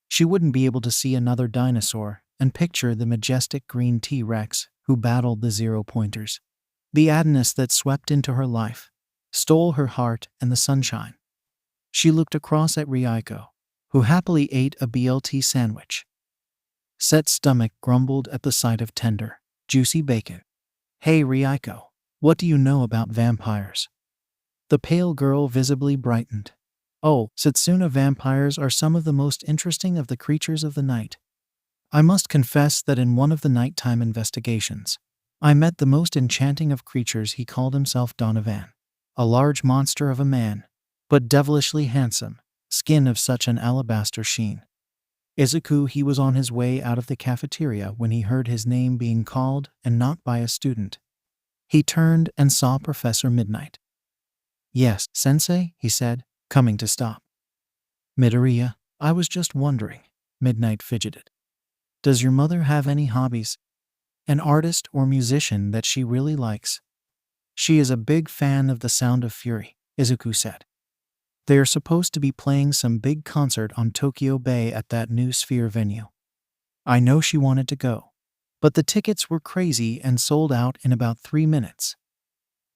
She wouldn't be able to see another dinosaur and picture the majestic green T-Rex who battled the zero-pointers. The Adnus that swept into her life, stole her heart and the sunshine. She looked across at 𝗑𝗓𝗄, who happily ate a BLT sandwich. Set's stomach grumbled at the sight of tender, juicy bacon. Hey 𝗑𝗓𝗄, what do you know about vampires? The pale girl visibly brightened. Oh, Setsuna, vampires are some of the most interesting of the creatures of the night. I must confess that in one of the nighttime investigations, I met the most enchanting of creatures. He called himself Donovan, a large monster of a man, but devilishly handsome, skin of such an alabaster sheen. Izuku, he was on his way out of the cafeteria when he heard his name being called, and not by a student. He turned and saw Professor Midnight. Yes, sensei, he said, coming to stop. Midoriya, I was just wondering, Midnight fidgeted. Does your mother have any hobbies? An artist or musician that she really likes? She is a big fan of the Sound of Fury, Izuku said. They are supposed to be playing some big concert on Tokyo Bay at that new Sphere venue. I know she wanted to go, but the tickets were crazy and sold out in about 3 minutes.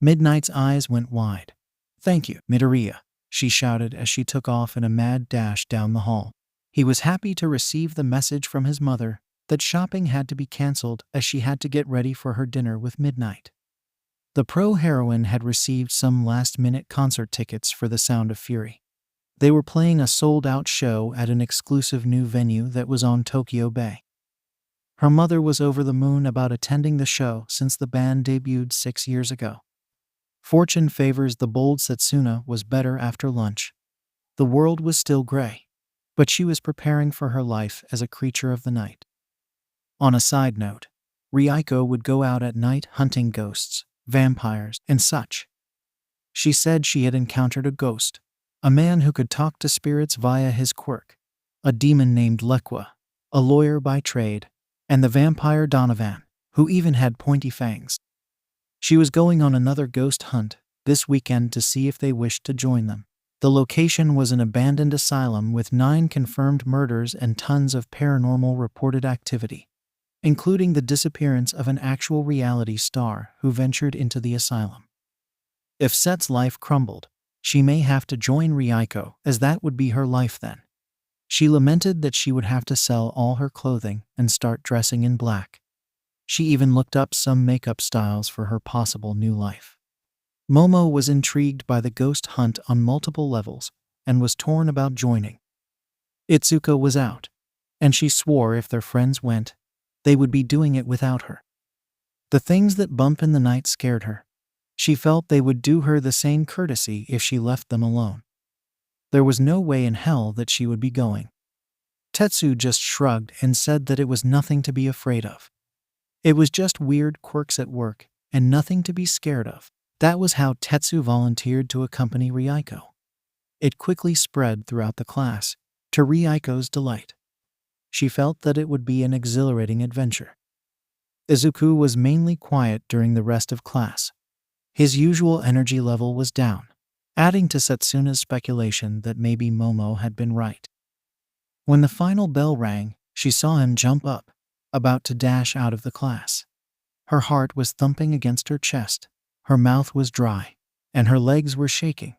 Midnight's eyes went wide. Thank you, Midoriya, she shouted as she took off in a mad dash down the hall. He was happy to receive the message from his mother that shopping had to be cancelled as she had to get ready for her dinner with Midnight. The pro-heroine had received some last-minute concert tickets for the Sound of Fury. They were playing a sold-out show at an exclusive new venue that was on Tokyo Bay. Her mother was over the moon about attending the show since the band debuted 6 years ago. Fortune favors the bold. Setsuna was better after lunch. The world was still gray, but she was preparing for her life as a creature of the night. On a side note, 𝗂𝐬𝐽𝐻 would go out at night hunting ghosts, vampires, and such. She said she had encountered a ghost, a man who could talk to spirits via his quirk, a demon named 𝗧𝗵𝗲, a lawyer by trade, and the vampire Donovan, who even had pointy fangs. She was going on another ghost hunt this weekend to see if they wished to join them. The location was an abandoned asylum with 9 confirmed murders and tons of paranormal reported activity, including the disappearance of an actual reality star who ventured into the asylum. If Set's life crumbled, she may have to join 𝗂𝐽𝐻, as that would be her life then. She lamented that she would have to sell all her clothing and start dressing in black. She even looked up some makeup styles for her possible new life. Momo was intrigued by the ghost hunt on multiple levels and was torn about joining. Izuku was out, and she swore if their friends went, they would be doing it without her. The things that bump in the night scared her. She felt they would do her the same courtesy if she left them alone. There was no way in hell that she would be going. Tetsu just shrugged and said that it was nothing to be afraid of. It was just weird quirks at work and nothing to be scared of. That was how Tetsu volunteered to accompany 𝗂𝐽𝐻. It quickly spread throughout the class, to 𝗂𝐽𝐻's delight. She felt that it would be an exhilarating adventure. Izuku was mainly quiet during the rest of class. His usual energy level was down, adding to Setsuna's speculation that maybe Momo had been right. When the final bell rang, she saw him jump up, about to dash out of the class. Her heart was thumping against her chest, her mouth was dry, and her legs were shaking.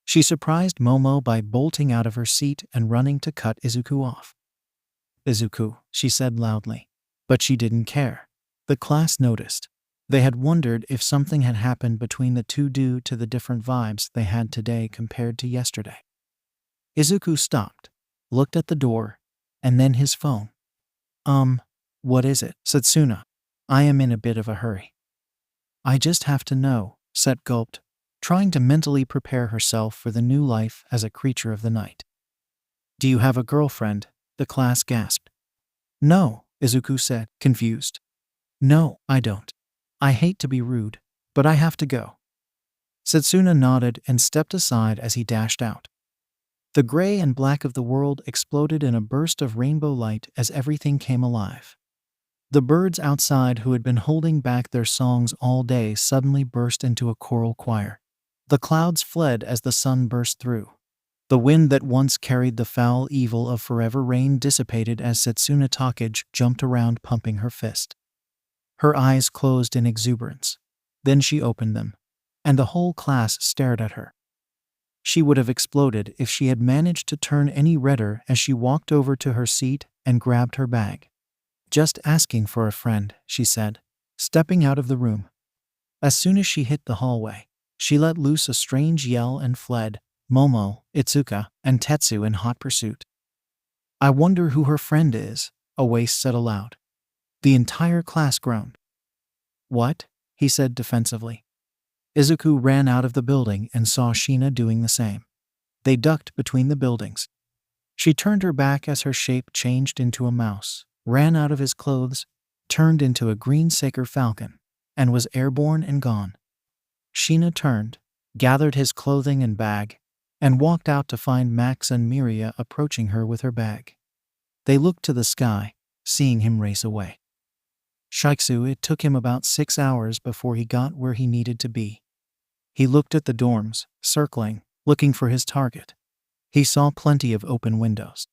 She surprised Momo by bolting out of her seat and running to cut Izuku off. "Izuku," she said loudly. But she didn't care. The class noticed. They had wondered if something had happened between the two due to the different vibes they had today compared to yesterday. Izuku stopped, looked at the door, and then his phone. What is it, Setsuna? I am in a bit of a hurry." "I just have to know," Set gulped, trying to mentally prepare herself for the new life as a creature of the night. "Do you have a girlfriend?" the class gasped. "No," Izuku said, confused. "No, I don't. I hate to be rude, but I have to go." Setsuna nodded and stepped aside as he dashed out. The gray and black of the world exploded in a burst of rainbow light as everything came alive. The birds outside, who had been holding back their songs all day, suddenly burst into a choral choir. The clouds fled as the sun burst through. The wind that once carried the foul evil of forever rain dissipated as Setsuna Tokage jumped around pumping her fist. Her eyes closed in exuberance. Then she opened them, and the whole class stared at her. She would have exploded if she had managed to turn any redder as she walked over to her seat and grabbed her bag. "Just asking for a friend," she said, stepping out of the room. As soon as she hit the hallway, she let loose a strange yell and fled, Momo, Izuku, and Tetsu in hot pursuit. "I wonder who her friend is," 𝗬𝐻𝐻 said aloud. The entire class groaned. "What?" he said defensively. Izuku ran out of the building and saw Sheena doing the same. They ducked between the buildings. She turned her back as her shape changed into a mouse, ran out of his clothes, turned into a green saker falcon, and was airborne and gone. Sheena turned, gathered his clothing and bag, and walked out to find Max and Miria approaching her with her bag. They looked to the sky, seeing him race away. Shiksu, it took him about 6 hours before he got where he needed to be. He looked at the dorms, circling, looking for his target. He saw plenty of open windows.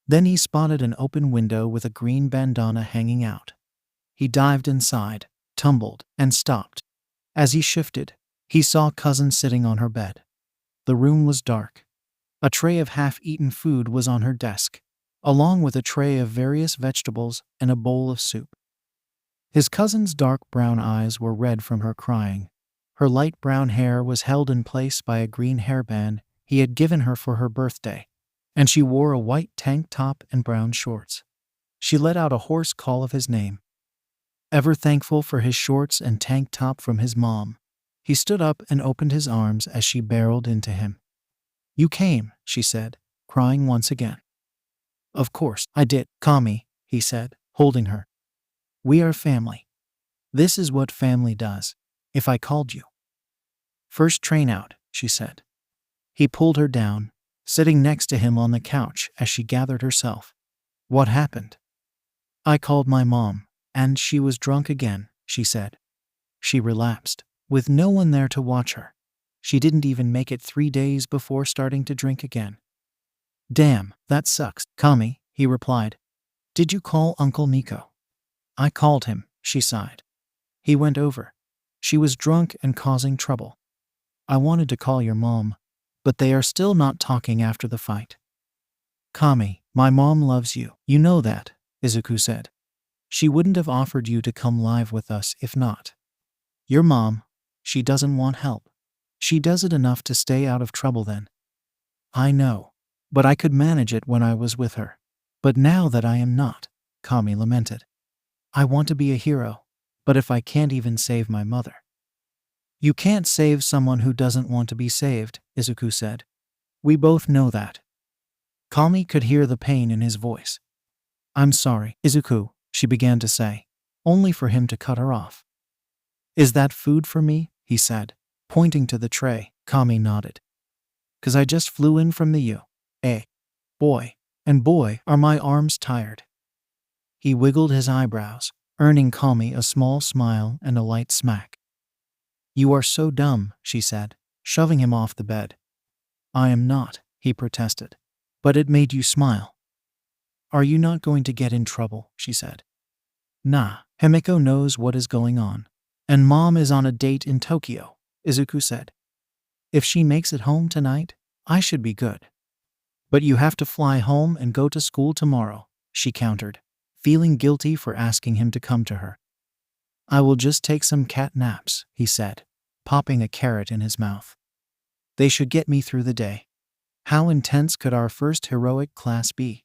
Then he spotted an open window with a green bandana hanging out. He dived inside, tumbled, and stopped. As he shifted, he saw Cousin sitting on her bed. The room was dark. A tray of half-eaten food was on her desk, along with a tray of various vegetables and a bowl of soup. His cousin's dark brown eyes were red from her crying. Her light brown hair was held in place by a green hairband he had given her for her birthday, and she wore a white tank top and brown shorts. She let out a hoarse call of his name. Ever thankful for his shorts and tank top from his mom, He stood up and opened his arms as she barreled into him. "You came," she said, crying once again. "Of course I did, 𝗵𝗲," he said, holding her. "We are family. This is what family does. If I called you." "First train out," she said. He pulled her down, sitting next to him on the couch as she gathered herself. "What happened?" "I called my mom, and she was drunk again," she said. She relapsed, with no one there to watch her. She didn't even make it 3 days before starting to drink again. "Damn, that sucks, 𝗵𝗲," he replied. "Did you call Uncle Nico?" "I called him," she sighed. "He went over. She was drunk and causing trouble. I wanted to call your mom, but they are still not talking after the fight." "𝗵𝗲, my mom loves you. You know that," Izuku said. "She wouldn't have offered you to come live with us if not. Your mom, she doesn't want help. She does it enough to stay out of trouble then." "I know, but I could manage it when I was with her. But now that I am not," 𝗵𝗲 lamented. "I want to be a hero, but if I can't even save my mother." "You can't save someone who doesn't want to be saved," Izuku said. "We both know that." 𝗵𝗲 could hear the pain in his voice. "I'm sorry, Izuku," she began to say, only for him to cut her off. "Is that food for me?" he said, pointing to the tray. 𝗵𝗲 nodded. "'Cause I just flew in from the U.S. Boy, and boy are my arms tired." He wiggled his eyebrows, earning 𝗵𝗲 a small smile and a light smack. "You are so dumb," she said, shoving him off the bed. "I am not," he protested. "But it made you smile." "Are you not going to get in trouble?" she said. "Nah, Himiko knows what is going on. And mom is on a date in Tokyo," Izuku said. "If she makes it home tonight, I should be good." "But you have to fly home and go to school tomorrow," she countered, feeling guilty for asking him to come to her. "I will just take some cat naps," he said, popping a carrot in his mouth. "They should get me through the day. How intense could our first heroic class be?"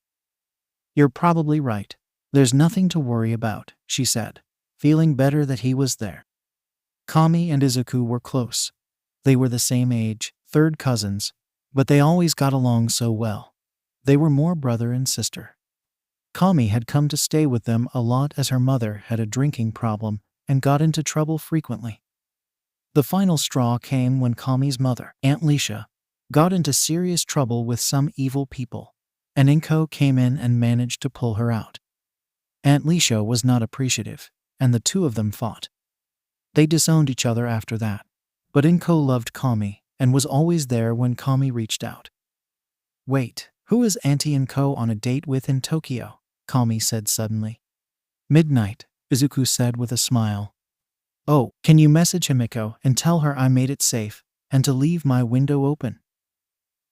"You're probably right. There's nothing to worry about," she said, feeling better that he was there. 𝗵𝗲 and Izuku were close. They were the same age, third cousins, but they always got along so well. They were more brother and sister. 𝗵𝗲 had come to stay with them a lot as her mother had a drinking problem and got into trouble frequently. The final straw came when 𝗵𝗲's mother, Aunt Leisha, got into serious trouble with some evil people, and 𝐒𝐭𝐚𝐲 came in and managed to pull her out. Aunt Leisha was not appreciative, and the two of them fought. They disowned each other after that, but 𝐒𝐭𝐚𝐲 loved 𝗵𝗲 and was always there when 𝗵𝗲 reached out. "Wait, who is Auntie 𝗒𝐭 on a date with in Tokyo?" 𝗵𝗲 said suddenly. "Midnight," Izuku said with a smile. "Oh, can you message Himiko and tell her I made it safe and to leave my window open?"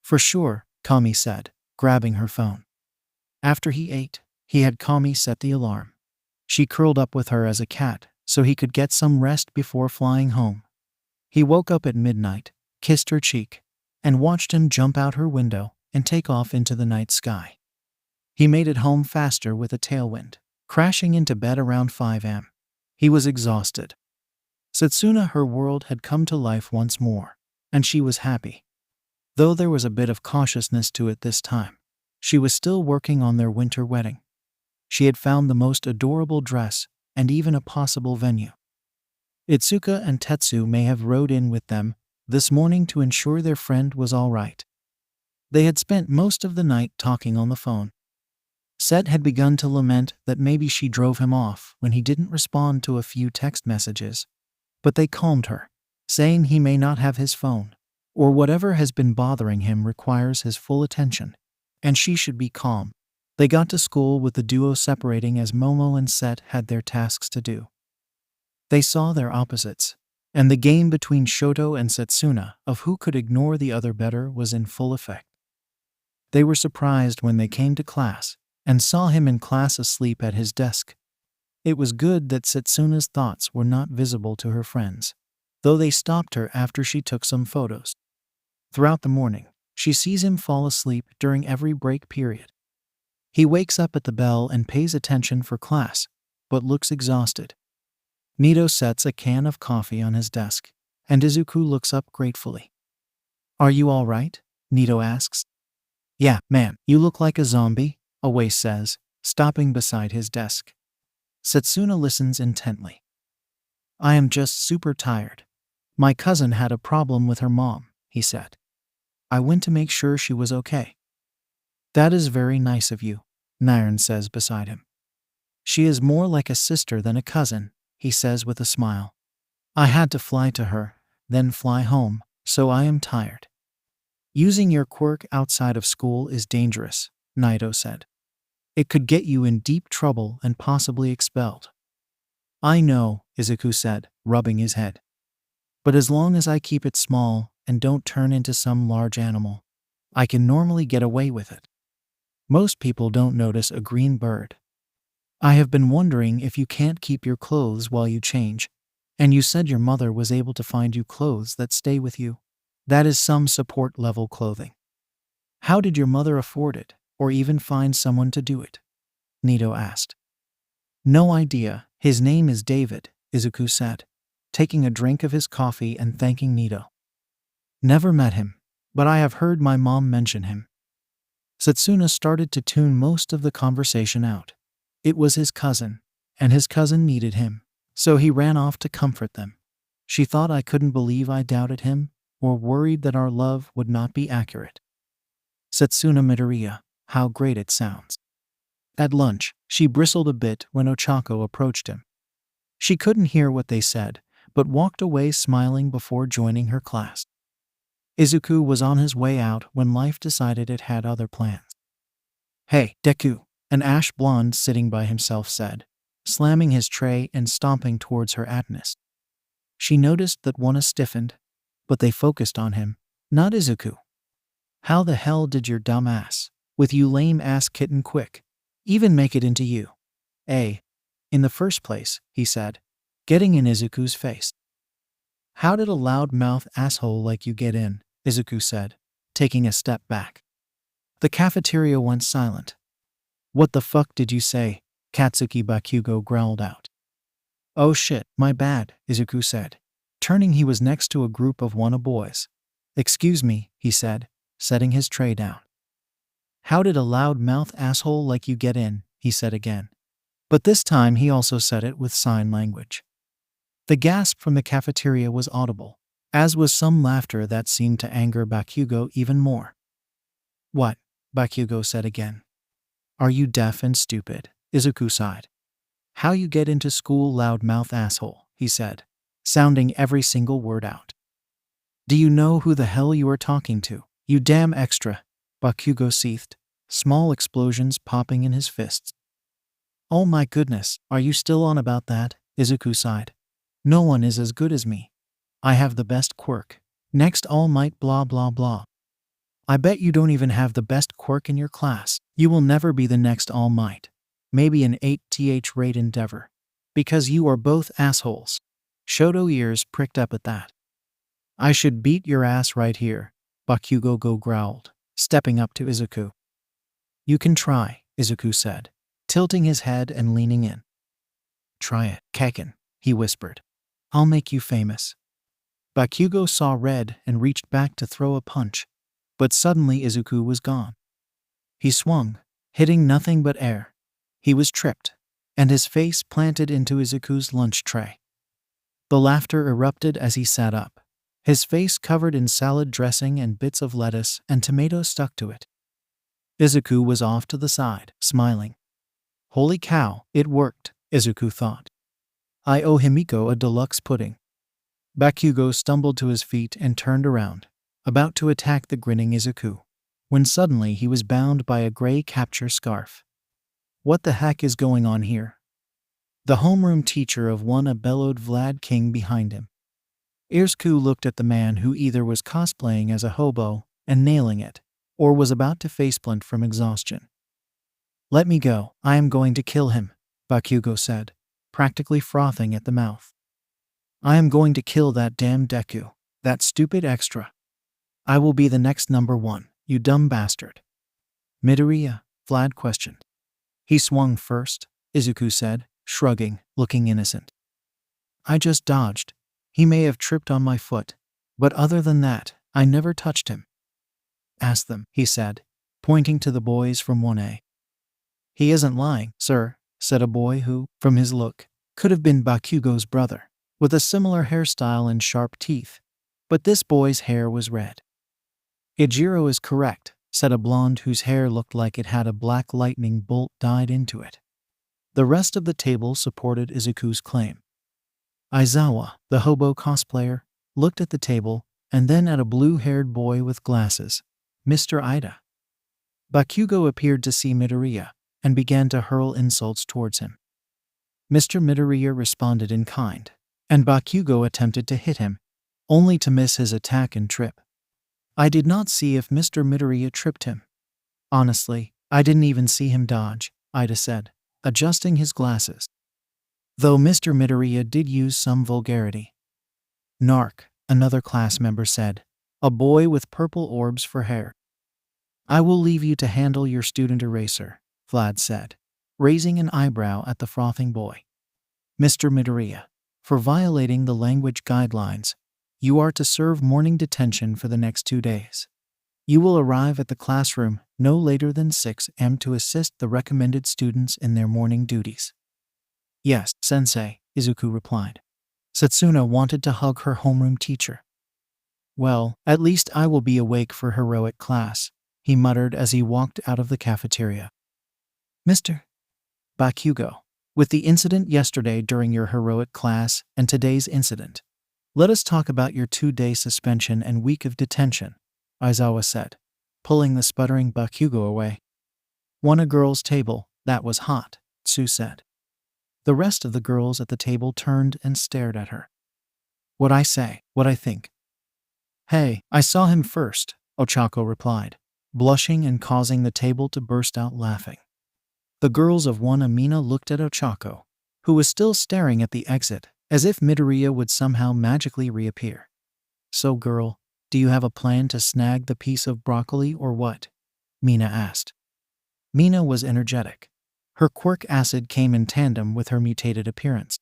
"For sure," 𝗵𝗲 said, grabbing her phone. After he ate, he had 𝗵𝗲 set the alarm. She curled up with her as a cat so he could get some rest before flying home. He woke up at midnight, kissed her cheek, and watched him jump out her window and take off into the night sky. He made it home faster with a tailwind, crashing into bed around 5 a.m. He was exhausted. Setsuna, her world had come to life once more, and she was happy. Though there was a bit of cautiousness to it this time, she was still working on their winter wedding. She had found the most adorable dress and even a possible venue. Itsuka and Tetsu may have rode in with them this morning to ensure their friend was all right. They had spent most of the night talking on the phone. Set had begun to lament that maybe she drove him off when he didn't respond to a few text messages, but they calmed her, saying he may not have his phone, or whatever has been bothering him requires his full attention, and she should be calm. They got to school with the duo separating as Momo and Set had their tasks to do. They saw their opposites, and the game between Shoto and Setsuna of who could ignore the other better was in full effect. They were surprised when they came to class and saw him in class asleep at his desk. It was good that Setsuna's thoughts were not visible to her friends, though they stopped her after she took some photos. Throughout the morning, she sees him fall asleep during every break period. He wakes up at the bell and pays attention for class, but looks exhausted. Nito sets a can of coffee on his desk, and Izuku looks up gratefully. Are you all right? Nito asks. Yeah, man, you look like a zombie, Away says, stopping beside his desk. Setsuna listens intently. I am just super tired. My cousin had a problem with her mom, he said. I went to make sure she was okay. That is very nice of you, Nairn says beside him. She is more like a sister than a cousin, he says with a smile. I had to fly to her, then fly home, so I am tired. Using your quirk outside of school is dangerous, Naito said. It could get you in deep trouble and possibly expelled. I know, Izuku said, rubbing his head. But as long as I keep it small and don't turn into some large animal, I can normally get away with it. Most people don't notice a green bird. I have been wondering if you can't keep your clothes while you change, and you said your mother was able to find you clothes that stay with you. That is some support level clothing. How did your mother afford it, or even find someone to do it? Nito asked. No idea. His name is David, Izuku said, taking a drink of his coffee and thanking Nito. Never met him, but I have heard my mom mention him. Setsuna started to tune most of the conversation out. It was his cousin, and his cousin needed him, so he ran off to comfort them. She thought I couldn't believe I doubted him, or worried that our love would not be accurate. Setsuna Midoriya, how great it sounds. At lunch, she bristled a bit when Ochako approached him. She couldn't hear what they said, but walked away smiling before joining her class. Izuku was on his way out when life decided it had other plans. Hey, Deku, an ash blonde sitting by himself said, slamming his tray and stomping towards her Atnus. She noticed that Wana stiffened, but they focused on him, not Izuku. How the hell did your dumb ass, with you lame ass kitten quick, even make it into you? In the first place, he said, getting in Izuku's face. How did a loud-mouthed asshole like you get in? Izuku said, taking a step back. The cafeteria went silent. What the fuck did you say? Katsuki Bakugo growled out. Oh shit, my bad, Izuku said. Turning, he was next to a group of Wana boys. Excuse me, he said, setting his tray down. How did a loud-mouthed asshole like you get in? He said again. But this time he also said it with sign language. The gasp from the cafeteria was audible, as was some laughter that seemed to anger Bakugo even more. What? Bakugo said again. Are you deaf and stupid? Izuku sighed. How you get into school, loud-mouthed asshole, he said, sounding every single word out. Do you know who the hell you are talking to? You damn extra, Bakugo seethed, small explosions popping in his fists. Oh my goodness, are you still on about that? Izuku sighed. No one is as good as me. I have the best quirk. Next All Might blah blah blah. I bet you don't even have the best quirk in your class. You will never be the next All Might. Maybe an 8th rate endeavor. Because you are both assholes. Shoto ears pricked up at that. I should beat your ass right here, Bakugo growled, stepping up to Izuku. You can try, Izuku said, tilting his head and leaning in. Try it, Kaken, he whispered. I'll make you famous. Bakugo saw red and reached back to throw a punch, but suddenly Izuku was gone. He swung, hitting nothing but air. He was tripped, and his face planted into Izuku's lunch tray. The laughter erupted as he sat up, his face covered in salad dressing and bits of lettuce and tomatoes stuck to it. Izuku was off to the side, smiling. Holy cow, it worked, Izuku thought. I owe Himiko a deluxe pudding. Bakugo stumbled to his feet and turned around, about to attack the grinning Izuku, when suddenly he was bound by a gray capture scarf. What the heck is going on here? The homeroom teacher of Wana bellowed, Vlad King behind him. Izuku looked at the man who either was cosplaying as a hobo and nailing it, or was about to faceplant from exhaustion. Let me go, I am going to kill him, Bakugo said, practically frothing at the mouth. I am going to kill that damn Deku, that stupid extra. I will be the next #1, you dumb bastard. Midoriya, Vlad questioned. He swung first, Izuku said, shrugging, looking innocent. I just dodged. He may have tripped on my foot, but other than that, I never touched him. Ask them, he said, pointing to the boys from 1A. He isn't lying, sir, said a boy who, from his look, could have been Bakugo's brother, with a similar hairstyle and sharp teeth, but this boy's hair was red. 𝐒𝐩𝐢𝐳 is correct, said a blonde whose hair looked like it had a black lightning bolt dyed into it. The rest of the table supported Izuku's claim. Aizawa, the hobo cosplayer, looked at the table and then at a blue-haired boy with glasses, Mr. Ida. Bakugo appeared to see Midoriya and began to hurl insults towards him. Mr. Midoriya responded in kind, and Bakugo attempted to hit him, only to miss his attack and trip. I did not see if Mr. Midoriya tripped him. Honestly, I didn't even see him dodge, Ida said, adjusting his glasses. Though Mr. Midoriya did use some vulgarity. Narc, another class member said, a boy with purple orbs for hair. I will leave you to handle your student eraser, Vlad said, raising an eyebrow at the frothing boy. Mr. Midoriya, for violating the language guidelines, you are to serve morning detention for the next 2 days. You will arrive at the classroom no later than 6 a.m. to assist the recommended students in their morning duties. Yes, sensei, Izuku replied. Setsuna wanted to hug her homeroom teacher. Well, at least I will be awake for heroic class, he muttered as he walked out of the cafeteria. Mr. Bakugo, with the incident yesterday during your heroic class and today's incident, let us talk about your 2-day suspension and week of detention, Aizawa said, pulling the sputtering Bakugo away. Want a girl's table, that was hot, Tsu said. The rest of the girls at the table turned and stared at her. What I say, what I think. Hey, I saw him first, Ochako replied, blushing and causing the table to burst out laughing. The girls of 1A Mina looked at Ochako, who was still staring at the exit, as if Midoriya would somehow magically reappear. So girl, do you have a plan to snag the piece of broccoli or what? Mina asked. Mina was energetic. Her quirk acid came in tandem with her mutated appearance.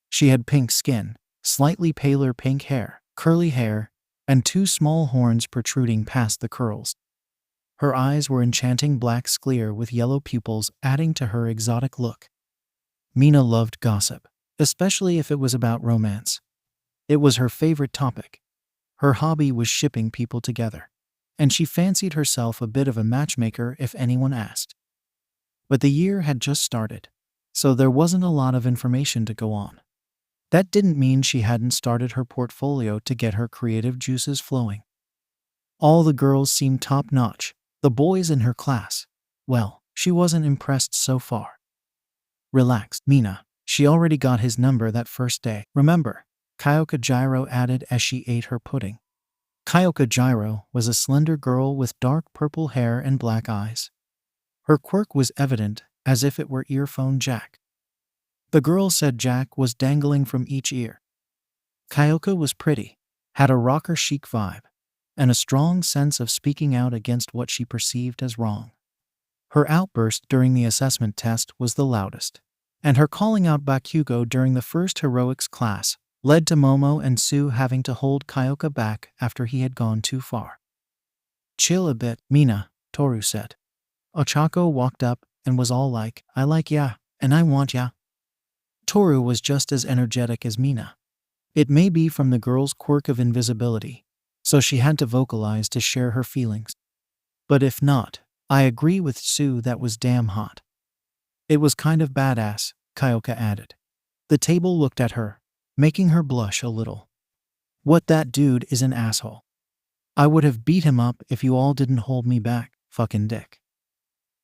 She had pink skin, slightly paler pink hair, curly hair, and 2 small horns protruding past the curls. Her eyes were enchanting black sclere with yellow pupils adding to her exotic look. Mina loved gossip, especially if it was about romance. It was her favorite topic. Her hobby was shipping people together, and she fancied herself a bit of a matchmaker if anyone asked. But the year had just started, so there wasn't a lot of information to go on. That didn't mean she hadn't started her portfolio to get her creative juices flowing. All the girls seemed top-notch, the boys in her class. Well, she wasn't impressed so far. Relax, Mina. She already got his number that first day. Remember, 𝐒𝐭𝐴𝐳 added as she ate her pudding. 𝐒𝐭𝐴𝐳 was a slender girl with dark purple hair and black eyes. Her quirk was evident, as if it were earphone jack. The girl said Jack was dangling from each ear. 𝐒𝐭𝐴 was pretty, had a rocker chic vibe, and a strong sense of speaking out against what she perceived as wrong. Her outburst during the assessment test was the loudest, and her calling out Bakugo during the first heroics class led to Momo and Tsu having to hold 𝐒𝐭𝐴 back after he had gone too far. Chill a bit, Mina, Toru said. Ochako walked up and was all like, I like ya, and I want ya. Toru was just as energetic as Mina. It may be from the girl's quirk of invisibility, so she had to vocalize to share her feelings. But if not, I agree with Tsu, that was damn hot. It was kind of badass, 𝐒𝐭𝐴 added. The table looked at her, making her blush a little. What, that dude is an asshole. I would have beat him up if you all didn't hold me back, fucking dick.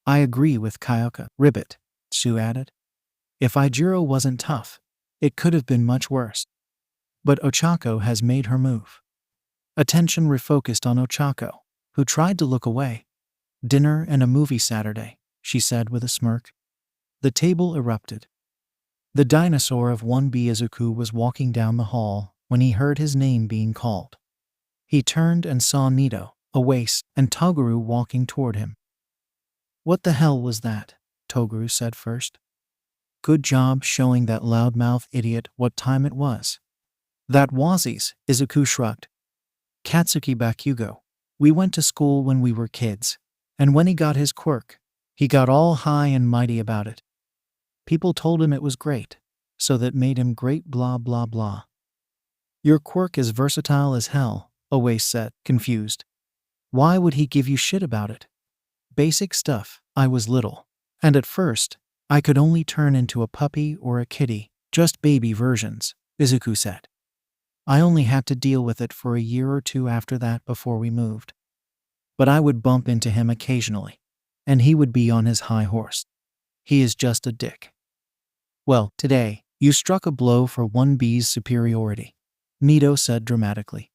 I agree with 𝐒𝐭𝐴, ribbit, Tsu added. If Ijiro wasn't tough, it could have been much worse. But Ochako has made her move. Attention refocused on Ochako, who tried to look away. Dinner and a movie Saturday, she said with a smirk. The table erupted. The dinosaur of 1B Izuku was walking down the hall when he heard his name being called. He turned and saw Nito, Awase, and Toguro walking toward him. What the hell was that? Toguro said first. Good job showing that loudmouth idiot what time it was. That was Izuku shrugged. 𝗧𝗵𝗲 𝗵𝗃. We went to school when we were kids, and when he got his quirk, he got all high and mighty about it. People told him it was great, so that made him great blah blah blah. Your quirk is versatile as hell, 𝐻𝐻𝐽 said, confused. Why would he give you shit about it? Basic stuff. I was little, and at first, I could only turn into a puppy or a kitty, just baby versions, Izuku said. I only had to deal with it for a year or two after that before we moved. But I would bump into him occasionally, and he would be on his high horse. He is just a dick. Well, today, you struck a blow for 1B's superiority, Nito said dramatically.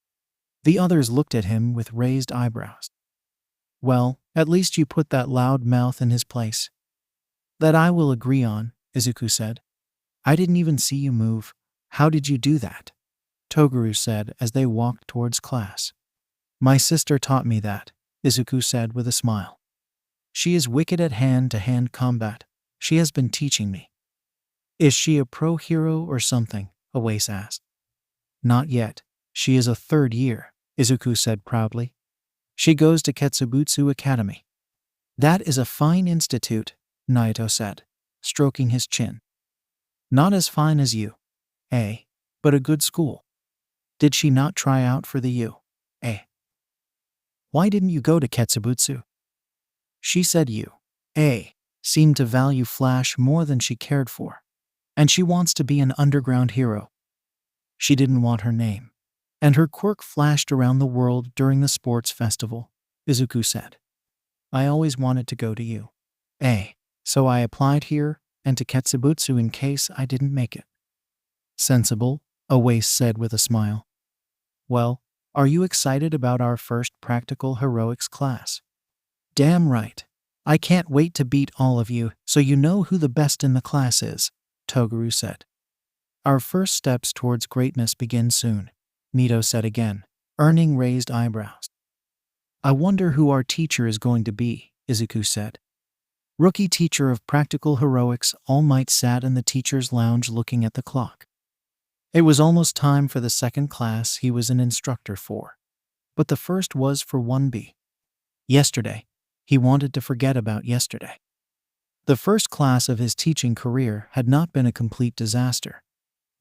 The others looked at him with raised eyebrows. Well, at least you put that loud mouth in his place. That I will agree on, Izuku said. I didn't even see you move. How did you do that? Toguro said as they walked towards class. My sister taught me that, Izuku said with a smile. She is wicked at hand-to-hand combat. She has been teaching me. Is she a pro hero or something? 𝐻𝐻𝐽 asked. Not yet. She is a third year, Izuku said proudly. She goes to Ketsubutsu Academy. That is a fine institute, Naito said, stroking his chin. Not as fine as you, but a good school. Did she not try out for the U? Why didn't you go to Ketsubutsu? She said you, seemed to value Flash more than she cared for, and she wants to be an underground hero. She didn't want her name, and her quirk flashed around the world during the sports festival, Izuku said. I always wanted to go to U. So I applied here and to Ketsubutsu in case I didn't make it. Sensible, 𝐻𝐻𝐽 said with a smile. Well, are you excited about our first practical heroics class? Damn right. I can't wait to beat all of you so you know who the best in the class is, Toguro said. Our first steps towards greatness begin soon, Nito said again, earning raised eyebrows. I wonder who our teacher is going to be, Izuku said. Rookie teacher of practical heroics 𝗲𝗏 sat in the teacher's lounge looking at the clock. It was almost time for the second class he was an instructor for, but the first was for 1B. Yesterday, he wanted to forget about yesterday. The first class of his teaching career had not been a complete disaster,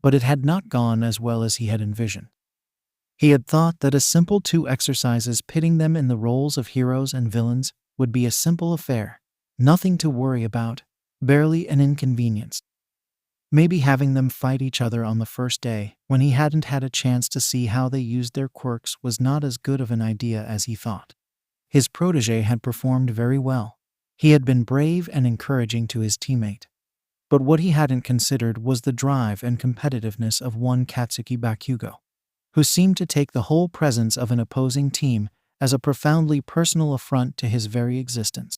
but it had not gone as well as he had envisioned. He had thought that a simple 2 exercises pitting them in the roles of heroes and villains would be a simple affair, nothing to worry about, barely an inconvenience. Maybe having them fight each other on the first day, when he hadn't had a chance to see how they used their quirks, was not as good of an idea as he thought. His protege had performed very well. He had been brave and encouraging to his teammate. But what he hadn't considered was the drive and competitiveness of one Katsuki Bakugo, who seemed to take the whole presence of an opposing team as a profoundly personal affront to his very existence.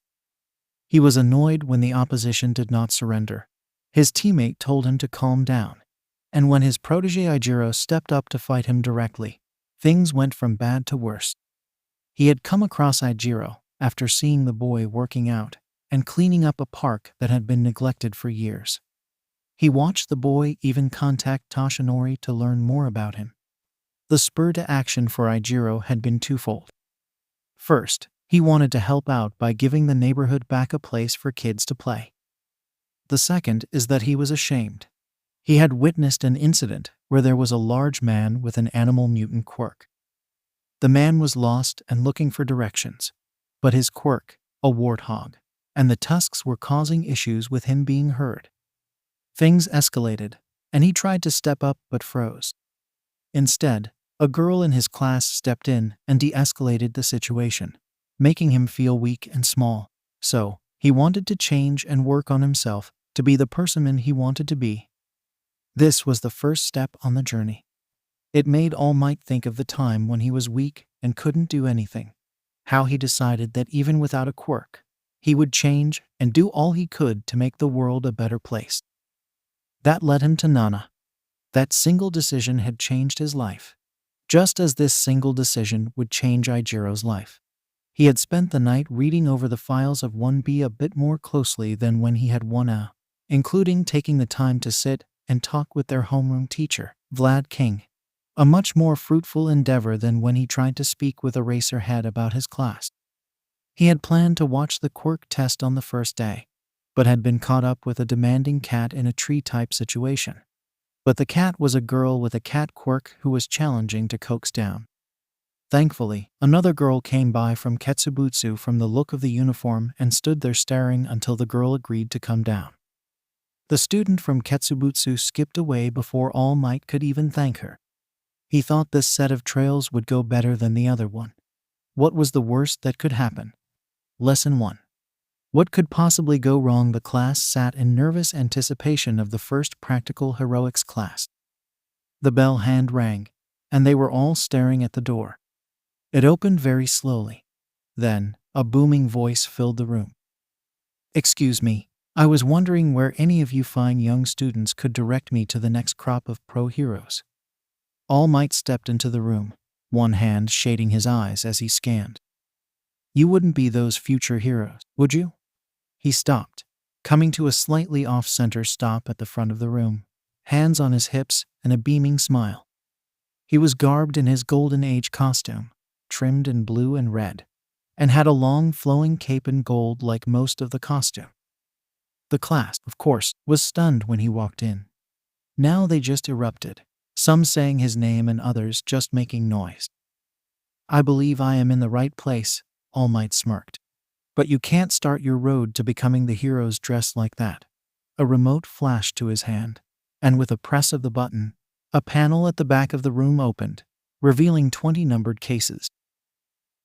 He was annoyed when the opposition did not surrender. His teammate told him to calm down, and when his protege Ijiro stepped up to fight him directly, things went from bad to worse. He had come across Ijiro after seeing the boy working out and cleaning up a park that had been neglected for years. He watched the boy even contact Toshinori to learn more about him. The spur to action for Ijiro had been twofold. First, he wanted to help out by giving the neighborhood back a place for kids to play. The second is that he was ashamed. He had witnessed an incident where there was a large man with an animal mutant quirk. The man was lost and looking for directions, but his quirk, a warthog, and the tusks were causing issues with him being heard. Things escalated, and he tried to step up but froze. Instead, a girl in his class stepped in and de-escalated the situation, making him feel weak and small. So, he wanted to change and work on himself to be the person he wanted to be. This was the first step on the journey. It made 𝗲𝗏 think of the time when he was weak and couldn't do anything, how he decided that even without a quirk, he would change and do all he could to make the world a better place. That led him to Nana. That single decision had changed his life, just as this single decision would change Ijiro's life. He had spent the night reading over the files of 1B a bit more closely than when he had 1A, including taking the time to sit and talk with their homeroom teacher, Vlad King. a much more fruitful endeavor than when he tried to speak with Eraserhead about his class. He had planned to watch the Quirk test on the first day, but had been caught up with a demanding cat in a tree-type situation. But the cat was a girl with a cat quirk who was challenging to coax down. Thankfully, another girl came by from Ketsubutsu from the look of the uniform and stood there staring until the girl agreed to come down. The student from Ketsubutsu skipped away before All Might could even thank her. He thought this set of trails would go better than the other one. What was the worst that could happen? Lesson 1. What could possibly go wrong? The class sat in nervous anticipation of the first practical heroics class. The bell hand rang, and they were all staring at the door. It opened very slowly. Then, a booming voice filled the room. "Excuse me, I was wondering where any of you fine young students could direct me to the next crop of pro heroes." All Might stepped into the room, one hand shading his eyes as he scanned. "You wouldn't be those future heroes, would you?" He stopped, coming to a slightly off-center stop at the front of the room, hands on his hips and a beaming smile. He was garbed in his Golden Age costume, trimmed in blue and red, and had a long flowing cape in gold like most of the costume. The class, of course, was stunned when he walked in. Now they just erupted, some saying his name and others just making noise. "I believe I am in the right place," All Might smirked. "But you can't start your road to becoming the heroes dressed like that." A remote flashed to his hand, and with a press of the button, a panel at the back of the room opened, revealing 20 numbered cases.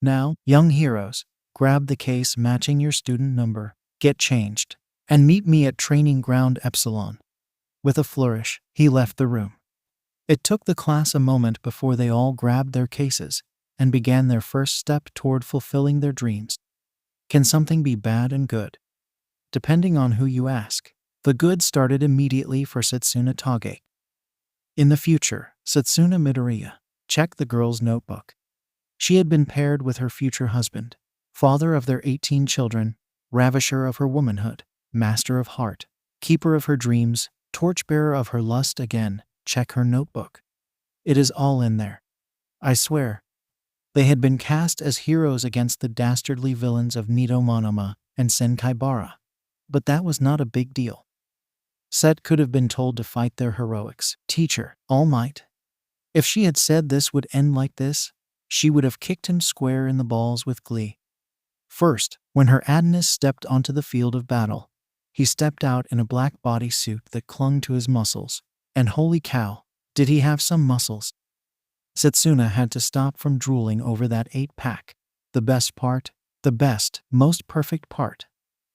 "Now, young heroes, grab the case matching your student number, get changed, and meet me at training ground Epsilon." With a flourish, he left the room. It took the class a moment before they all grabbed their cases and began their first step toward fulfilling their dreams. Can something be bad and good? Depending on who you ask. The good started immediately for Setsuna Tokage. In the future, Setsuna Midoriya checked the girl's notebook. She had been paired with her future husband, father of their 18 children, ravisher of her womanhood, master of heart, keeper of her dreams, torchbearer of her lust. Again, check her notebook. It is all in there. I swear. They had been cast as heroes against the dastardly villains of Nito Monoma and Senkaibara. But that was not a big deal. Set could have been told to fight their heroics. Teacher, All Might. If she had said this would end like this, she would have kicked him square in the balls with glee. First, when her Adonis stepped onto the field of battle, he stepped out in a black bodysuit that clung to his muscles, and holy cow, did he have some muscles. Setsuna had to stop from drooling over that 8-pack. The best part, the best, most perfect part,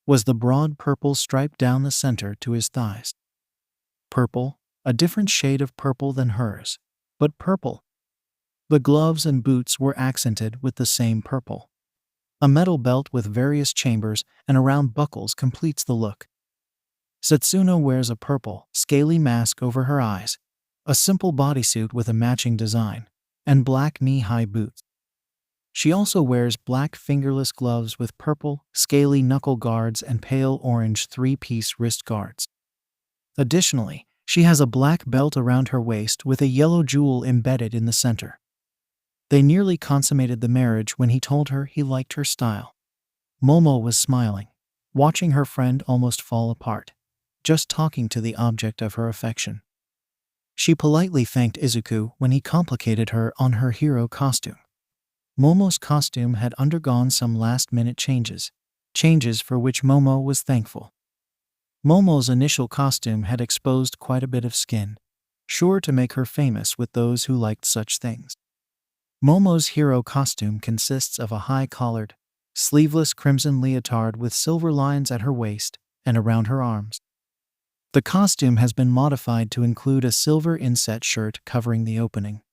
was the broad purple stripe down the center to his thighs. Purple, a different shade of purple than hers, but purple. The gloves and boots were accented with the same purple. A metal belt with various chambers and a round buckles completes the look. Setsuna wears a purple, scaly mask over her eyes, a simple bodysuit with a matching design, and black knee-high boots. She also wears black fingerless gloves with purple, scaly knuckle guards and pale orange 3-piece wrist guards. Additionally, she has a black belt around her waist with a yellow jewel embedded in the center. They nearly consummated the marriage when he told her he liked her style. Momo was smiling, watching her friend almost fall apart, just talking to the object of her affection. She politely thanked Izuku when he complicated her on her hero costume. Momo's costume had undergone some last-minute changes for which Momo was thankful. Momo's initial costume had exposed quite a bit of skin, sure to make her famous with those who liked such things. Momo's hero costume consists of a high-collared, sleeveless crimson leotard with silver lines at her waist and around her arms. The costume has been modified to include a silver inset shirt covering the opening,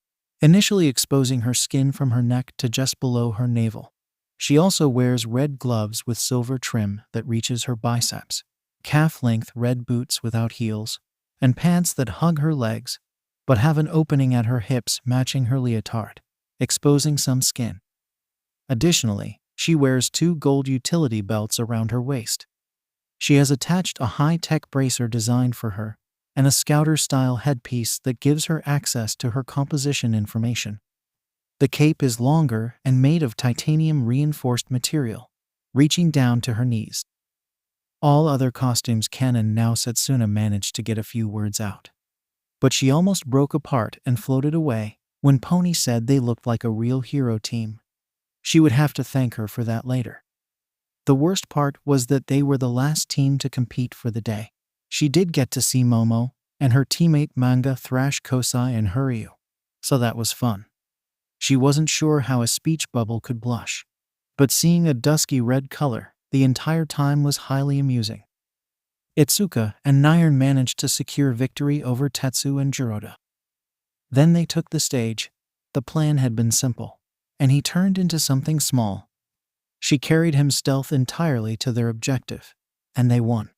initially exposing her skin from her neck to just below her navel. She also wears red gloves with silver trim that reaches her biceps, calf-length red boots without heels, and pants that hug her legs but have an opening at her hips matching her leotard, exposing some skin. Additionally, she wears 2 gold utility belts around her waist. She has attached a high-tech bracer designed for her, and a scouter-style headpiece that gives her access to her composition information. The cape is longer and made of titanium-reinforced material, reaching down to her knees. All other costumes canon now. Setsuna managed to get a few words out. But she almost broke apart and floated away when Pony said they looked like a real hero team. She would have to thank her for that later. The worst part was that they were the last team to compete for the day. She did get to see Momo and her teammate Manga thrash Kosai and Huryu, so that was fun. She wasn't sure how a speech bubble could blush, but seeing a dusky red color the entire time was highly amusing. Itsuka and Nyan managed to secure victory over Tetsu and Jiroda. Then they took the stage. The plan had been simple, and he turned into something small. She carried him stealth entirely to their objective, and they won.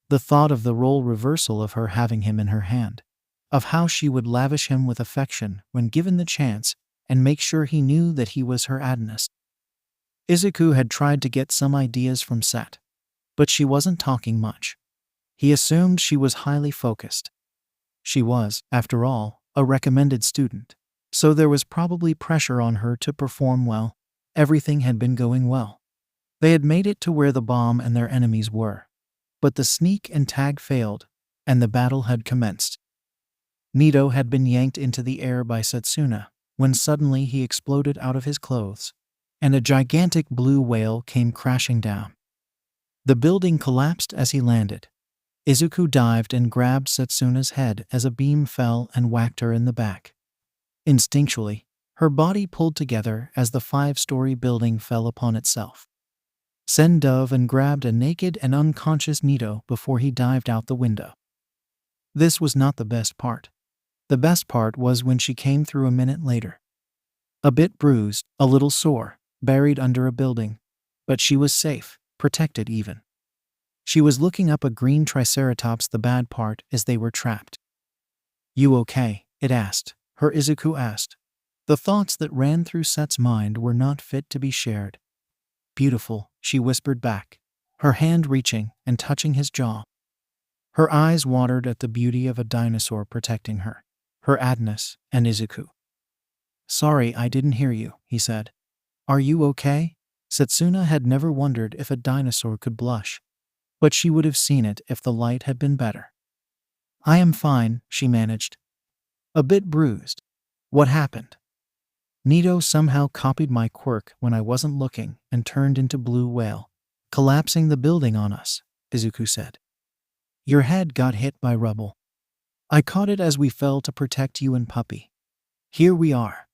The thought of the role reversal of her having him in her hand, of how she would lavish him with affection when given the chance and make sure he knew that he was her Adonis. Izuku had tried to get some ideas from Set, but she wasn't talking much. He assumed she was highly focused. She was, after all, a recommended student, so there was probably pressure on her to perform well. Everything had been going well. They had made it to where the bomb and their enemies were, but the sneak and tag failed, and the battle had commenced. Nito had been yanked into the air by Setsuna when suddenly he exploded out of his clothes, and a gigantic blue whale came crashing down. The building collapsed as he landed. Izuku dived and grabbed Setsuna's head as a beam fell and whacked her in the back. Instinctually, her body pulled together as the 5-story building fell upon itself. Sen dove and grabbed a naked and unconscious Nito before he dived out the window. This was not the best part. The best part was when she came through a minute later. A bit bruised, a little sore, buried under a building, but she was safe, protected even. She was looking up a green triceratops. The bad part is they were trapped. "You okay?" it asked. Izuku asked. The thoughts that ran through Set's mind were not fit to be shared. "Beautiful," she whispered back, her hand reaching and touching his jaw. Her eyes watered at the beauty of a dinosaur protecting her Adonis, and Izuku. "Sorry I didn't hear you," he said. "Are you okay?" Setsuna had never wondered if a dinosaur could blush, but she would have seen it if the light had been better. "I am fine," she managed. "A bit bruised." "What happened?" "Nito somehow copied my quirk when I wasn't looking and turned into blue whale, collapsing the building on us," Izuku said. "Your head got hit by Rubble. I caught it as we fell to protect you and Puppy. Here we are."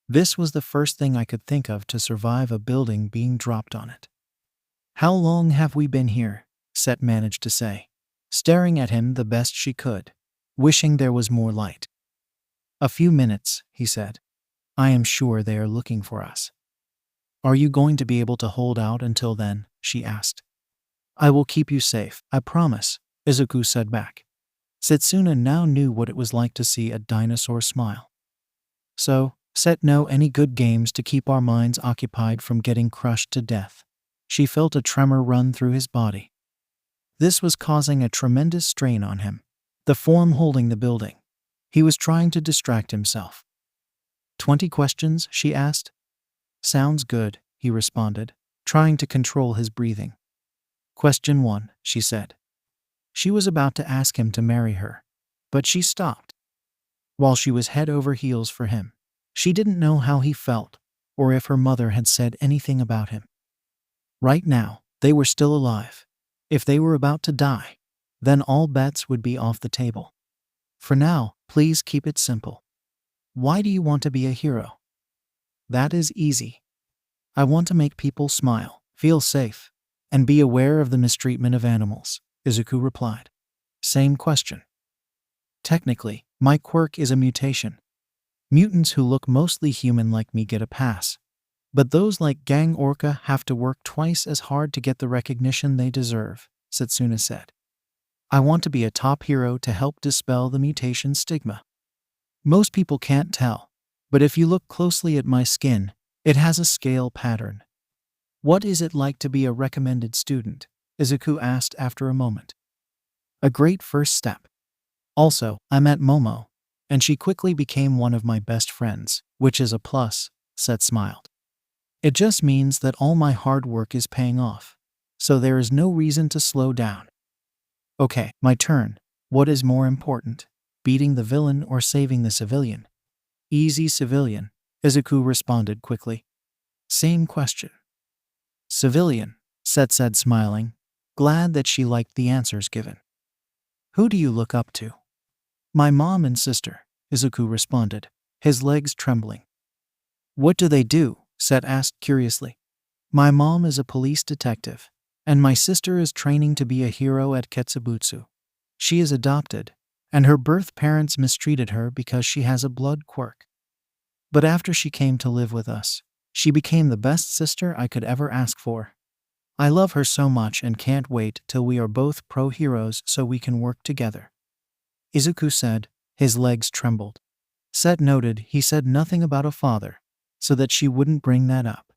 This was the first thing I could think of to survive a building being dropped on it. "How long have we been here?" Set managed to say, staring at him the best she could, wishing there was more light. "A few minutes," he said. "I am sure they are looking for us." "Are you going to be able to hold out until then?" she asked. "I will keep you safe, I promise," Izuku said back. Setsuna now knew what it was like to see a dinosaur smile. "So, Set know any good games to keep our minds occupied from getting crushed to death?" She felt a tremor run through his body. This was causing a tremendous strain on him, the form holding the building. He was trying to distract himself. 20 questions, she asked. "Sounds good," he responded, trying to control his breathing. "Question 1, she said. She was about to ask him to marry her, but she stopped. While she was head over heels for him, she didn't know how he felt, or if her mother had said anything about him. Right now, they were still alive. If they were about to die, then all bets would be off the table. For now, please keep it simple. Why do you want to be a hero?" "That is easy. I want to make people smile, feel safe, and be aware of the mistreatment of animals," Izuku replied. "Same question." "Technically, my quirk is a mutation. Mutants who look mostly human like me get a pass, but those like 𝐒𝐩𝐢𝐴 have to work twice as hard to get the recognition they deserve," Setsuna said. "I want to be a top hero to help dispel the mutation stigma. Most people can't tell, but if you look closely at my skin, it has a scale pattern." "What is it like to be a recommended student?" Izuku asked after a moment. "A great first step. Also, I met Momo, and she quickly became one of my best friends, which is a plus, Set smiled. It just means that all my hard work is paying off, so there is no reason to slow down. Okay, my turn. What is more important, beating the villain or saving the civilian? Easy civilian, Izuku responded quickly. Same question. Civilian, Set said smiling, glad that she liked the answers given. Who do you look up to? My mom and sister, Izuku responded, his legs trembling. What do they do? Set asked curiously. My mom is a police detective, and my sister is training to be a hero at Ketsubutsu. She is adopted, and her birth parents mistreated her because she has a blood quirk. But after she came to live with us, she became the best sister I could ever ask for. I love her so much and can't wait till we are both pro heroes so we can work together. Izuku said, his legs trembled. Set noted he said nothing about a father, so that she wouldn't bring that up.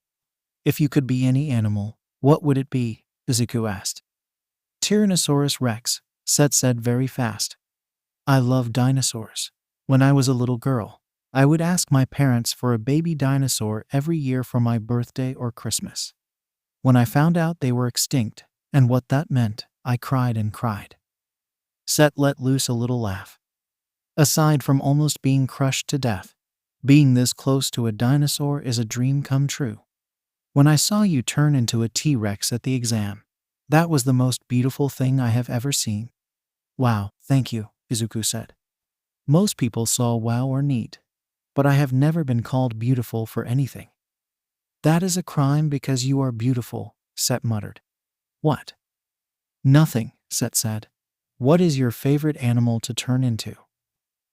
If you could be any animal, what would it be? Izuku asked. Tyrannosaurus Rex, Set said very fast. I love dinosaurs. When I was a little girl, I would ask my parents for a baby dinosaur every year for my birthday or Christmas. When I found out they were extinct, and what that meant, I cried and cried. Set let loose a little laugh. Aside from almost being crushed to death, being this close to a dinosaur is a dream come true. When I saw you turn into a T-Rex at the exam, that was the most beautiful thing I have ever seen. Wow, thank you, Izuku said. Most people saw wow or neat, but I have never been called beautiful for anything. That is a crime because you are beautiful, Set muttered. What? Nothing, Set said. What is your favorite animal to turn into?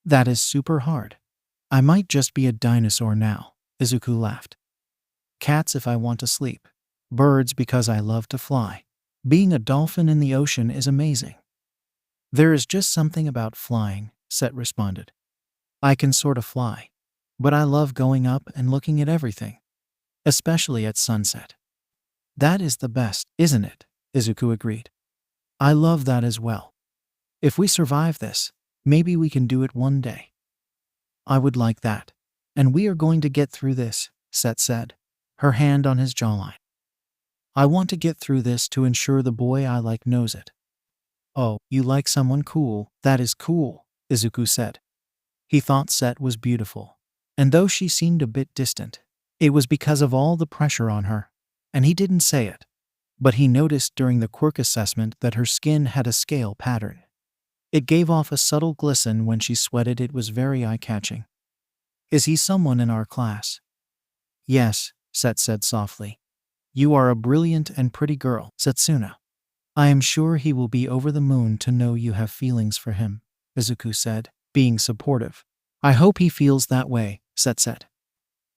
That is super hard. I might just be a dinosaur now, Izuku laughed. Cats if I want to sleep. Birds because I love to fly. Being a dolphin in the ocean is amazing. There is just something about flying, Set responded. I can sort of fly, but I love going up and looking at everything, especially at sunset. That is the best, isn't it? Izuku agreed. I love that as well. If we survive this, maybe we can do it one day. I would like that. And we are going to get through this, Set said, her hand on his jawline. I want to get through this to ensure the boy I like knows it. Oh, you like someone cool? That is cool, Izuku said. He thought Set was beautiful, and though she seemed a bit distant, it was because of all the pressure on her, and he didn't say it, but he noticed during the quirk assessment that her skin had a scale pattern. It gave off a subtle glisten when she sweated. It was very eye-catching. Is he someone in our class? Yes, Set said softly. You are a brilliant and pretty girl, Setsuna. I am sure he will be over the moon to know you have feelings for him, Izuku said, being supportive. I hope he feels that way, Set said.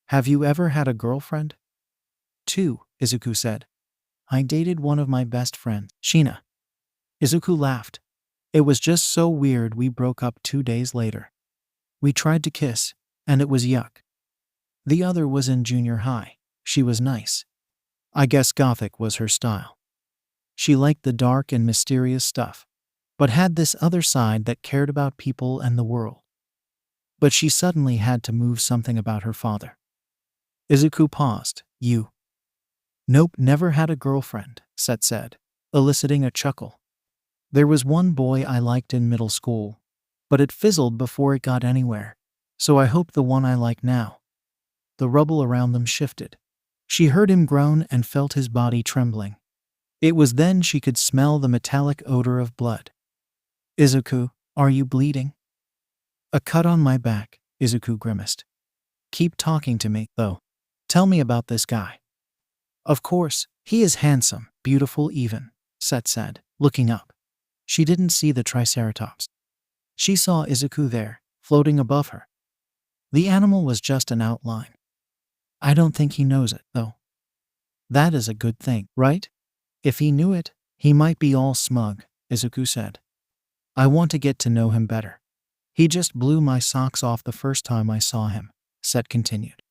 Have you ever had a girlfriend? 2, Izuku said. I dated one of my best friends, Sheena. Izuku laughed. It was just so weird we broke up 2 days later. We tried to kiss, and it was yuck. The other was in junior high. She was nice. I guess Gothic was her style. She liked the dark and mysterious stuff, but had this other side that cared about people and the world. But she suddenly had to move something about her father. Izuku paused. You? Nope, never had a girlfriend, Set said, eliciting a chuckle. There was one boy I liked in middle school, but it fizzled before it got anywhere, so I hope the one I like now. The rubble around them shifted. She heard him groan and felt his body trembling. It was then she could smell the metallic odor of blood. Izuku, are you bleeding? A cut on my back, Izuku grimaced. Keep talking to me, though. Tell me about this guy. Of course, he is handsome, beautiful even, Set said, looking up. She didn't see the Triceratops. She saw Izuku there, floating above her. The animal was just an outline. I don't think he knows it, though. That is a good thing, right? If he knew it, he might be all smug, Izuku said. I want to get to know him better. He just blew my socks off the first time I saw him, Set continued.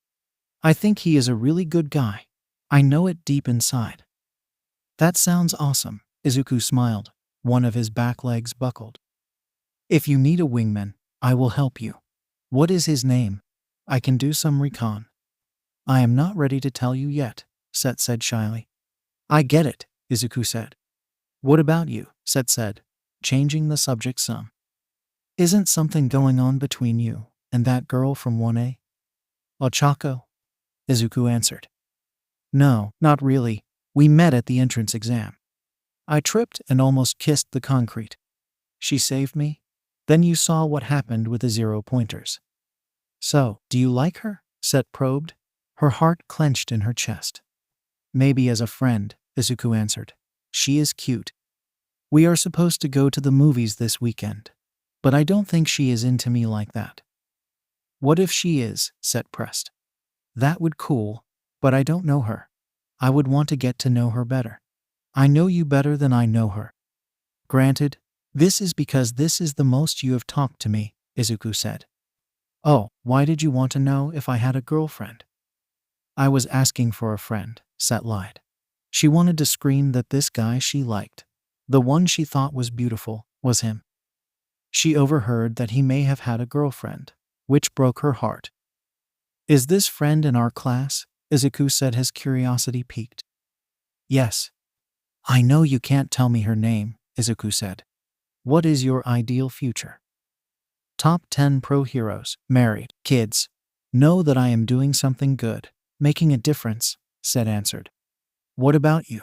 I think he is a really good guy. I know it deep inside. That sounds awesome, Izuku smiled. One of his back legs buckled. If you need a wingman, I will help you. What is his name? I can do some recon. I am not ready to tell you yet, Set said shyly. I get it, Izuku said. What about you? Set said, changing the subject some. Isn't something going on between you and that girl from 1A? Ochako? Izuku answered. No, not really. We met at the entrance exam. I tripped and almost kissed the concrete. She saved me. Then you saw what happened with the 0 pointers. So, do you like her? Set probed. Her heart clenched in her chest. Maybe as a friend, Izuku answered. She is cute. We are supposed to go to the movies this weekend, but I don't think she is into me like that. What if she is? Set pressed. That would cool, but I don't know her. I would want to get to know her better. I know you better than I know her. Granted, this is because this is the most you have talked to me, Izuku said. Oh, why did you want to know if I had a girlfriend? I was asking for a friend, Set lied. She wanted to scream that this guy she liked, the one she thought was beautiful, was him. She overheard that he may have had a girlfriend, which broke her heart. Is this friend in our class? Izuku said, his curiosity piqued. Yes. I know you can't tell me her name, Izuku said. What is your ideal future? Top 10 pro heroes, married, kids. Know that I am doing something good, making a difference, Set answered. What about you?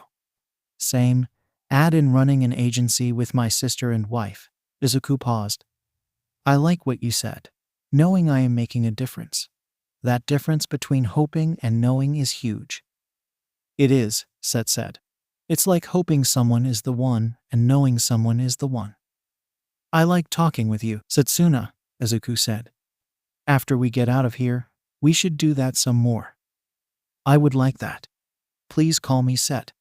Same. Add in running an agency with my sister and wife. Izuku paused. I like what you said. Knowing I am making a difference. That difference between hoping and knowing is huge. It is, Set said. It's like hoping someone is the one and knowing someone is the one. I like talking with you, Setsuna, Izuku said. After we get out of here, we should do that some more. I would like that. Please call me Set.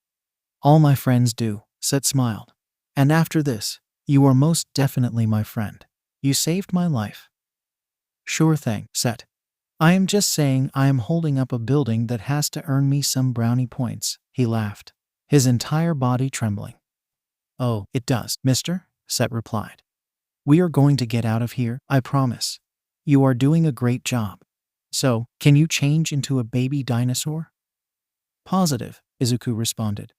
All my friends do, Set smiled. And after this, you are most definitely my friend. You saved my life. Sure thing, Set. I am just saying I am holding up a building that has to earn me some brownie points, he laughed, his entire body trembling. Oh, it does, mister, Set replied. We are going to get out of here, I promise. You are doing a great job. So, can you change into a baby dinosaur? Positive, Izuku responded.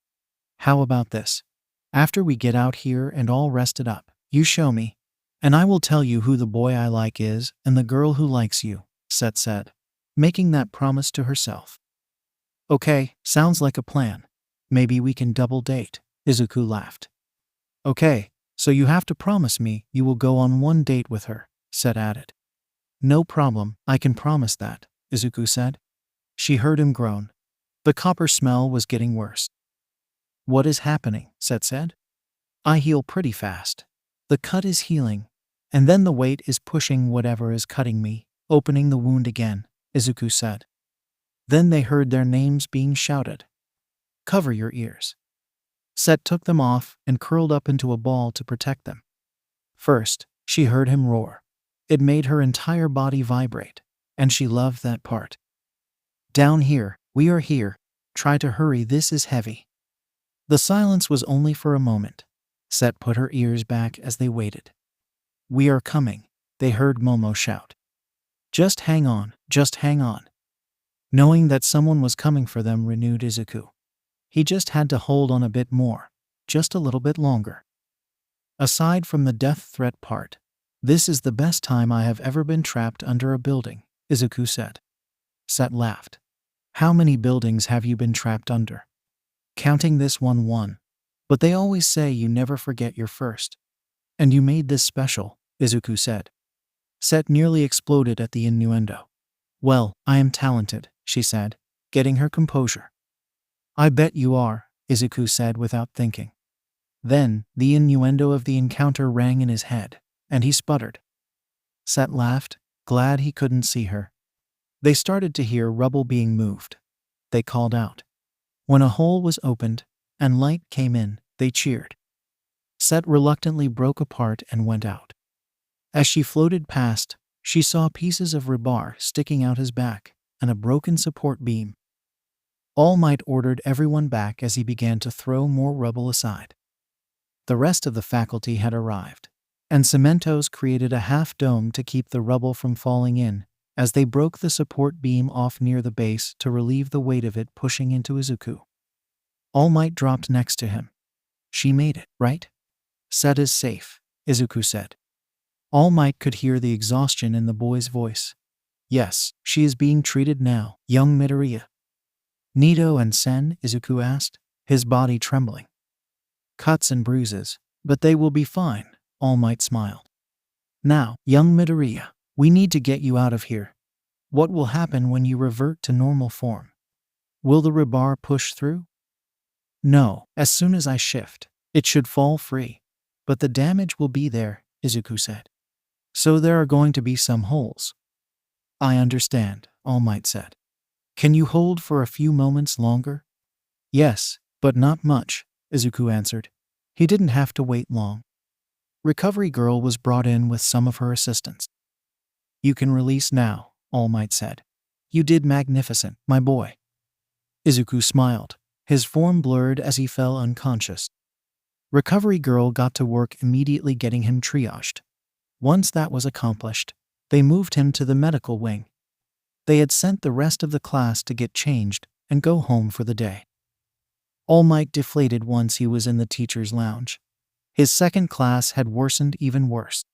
How about this? After we get out here and all rested up, you show me, and I will tell you who the boy I like is and the girl who likes you, Set said, making that promise to herself. Okay, sounds like a plan. Maybe we can double date, Izuku laughed. Okay, so you have to promise me you will go on one date with her, Set added. No problem, I can promise that, Izuku said. She heard him groan. The copper smell was getting worse. What is happening? Set said. I heal pretty fast. The cut is healing, and then the weight is pushing whatever is cutting me, opening the wound again, Izuku said. Then they heard their names being shouted. Cover your ears. Set took them off and curled up into a ball to protect them. First, she heard him roar. It made her entire body vibrate, and she loved that part. Down here, we are here. Try to hurry, this is heavy. The silence was only for a moment. Set put her ears back as they waited. We are coming, they heard Momo shout. Just hang on, just hang on. Knowing that someone was coming for them renewed Izuku. He just had to hold on a bit more, just a little bit longer. Aside from the death threat part, this is the best time I have ever been trapped under a building, Izuku said. Set laughed. How many buildings have you been trapped under? Counting this one. But they always say you never forget your first. And you made this special, Izuku said. Set nearly exploded at the innuendo. Well, I am talented, she said, getting her composure. I bet you are, Izuku said without thinking. Then, the innuendo of the encounter rang in his head, and he sputtered. Set laughed, glad he couldn't see her. They started to hear rubble being moved. They called out. When a hole was opened, and light came in, they cheered. Set reluctantly broke apart and went out. As she floated past, she saw pieces of rebar sticking out his back, and a broken support beam. All Might ordered everyone back as he began to throw more rubble aside. The rest of the faculty had arrived. and 𝗬𝗵𝗲s created a half-dome to keep the rubble from falling in, as they broke the support beam off near the base to relieve the weight of it pushing into Izuku. All Might dropped next to him. "She made it, right?" "Set is safe," Izuku said. All Might could hear the exhaustion in the boy's voice. "Yes, she is being treated now, young Midoriya." "Nito and Sen?" Izuku asked, his body trembling. "Cuts and bruises, but they will be fine," All Might smiled. "Now, young Midoriya, we need to get you out of here. What will happen when you revert to normal form? Will the 𝗵𝗃𝗺 push through?" "No, as soon as I shift, it should fall free. But the damage will be there," Izuku said. "So there are going to be some holes." "I understand," All Might said. "Can you hold for a few moments longer?" "Yes, but not much," Izuku answered. He didn't have to wait long. Recovery Girl was brought in with some of her assistants. "You can release now," All Might said. "You did magnificent, my boy." Izuku smiled, his form blurred as he fell unconscious. Recovery Girl got to work immediately getting him triaged. Once that was accomplished, they moved him to the medical wing. They had sent the rest of the class to get changed and go home for the day. All Might deflated once he was in the teacher's lounge. His second class had worsened even worse.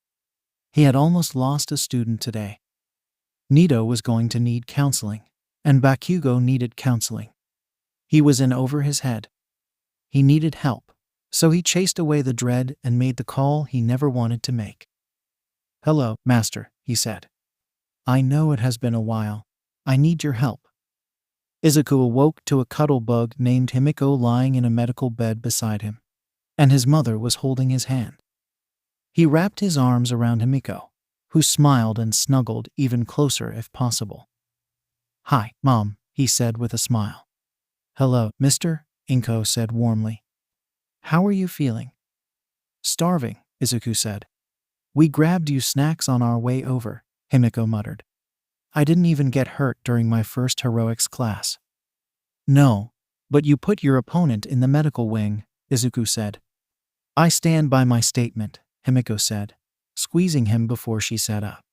He had almost lost a student today. Nito was going to need counseling, and Bakugo needed counseling. He was in over his head. He needed help, so he chased away the dread and made the call he never wanted to make. "Hello, Master," he said. "I know it has been a while. I need your help." Izuku awoke to a cuddle bug named Himiko lying in a medical bed beside him, and his mother was holding his hand. He wrapped his arms around Himiko, who smiled and snuggled even closer if possible. "Hi, Mom," he said with a smile. "Hello, Mr. Inko said warmly. "How are you feeling?" "Starving," Izuku said. "We grabbed you snacks on our way over," Himiko muttered. "I didn't even get hurt during my first heroics class." "No, but you put your opponent in the medical wing," Izuku said. "I stand by my statement," Himiko said, squeezing him before she sat up.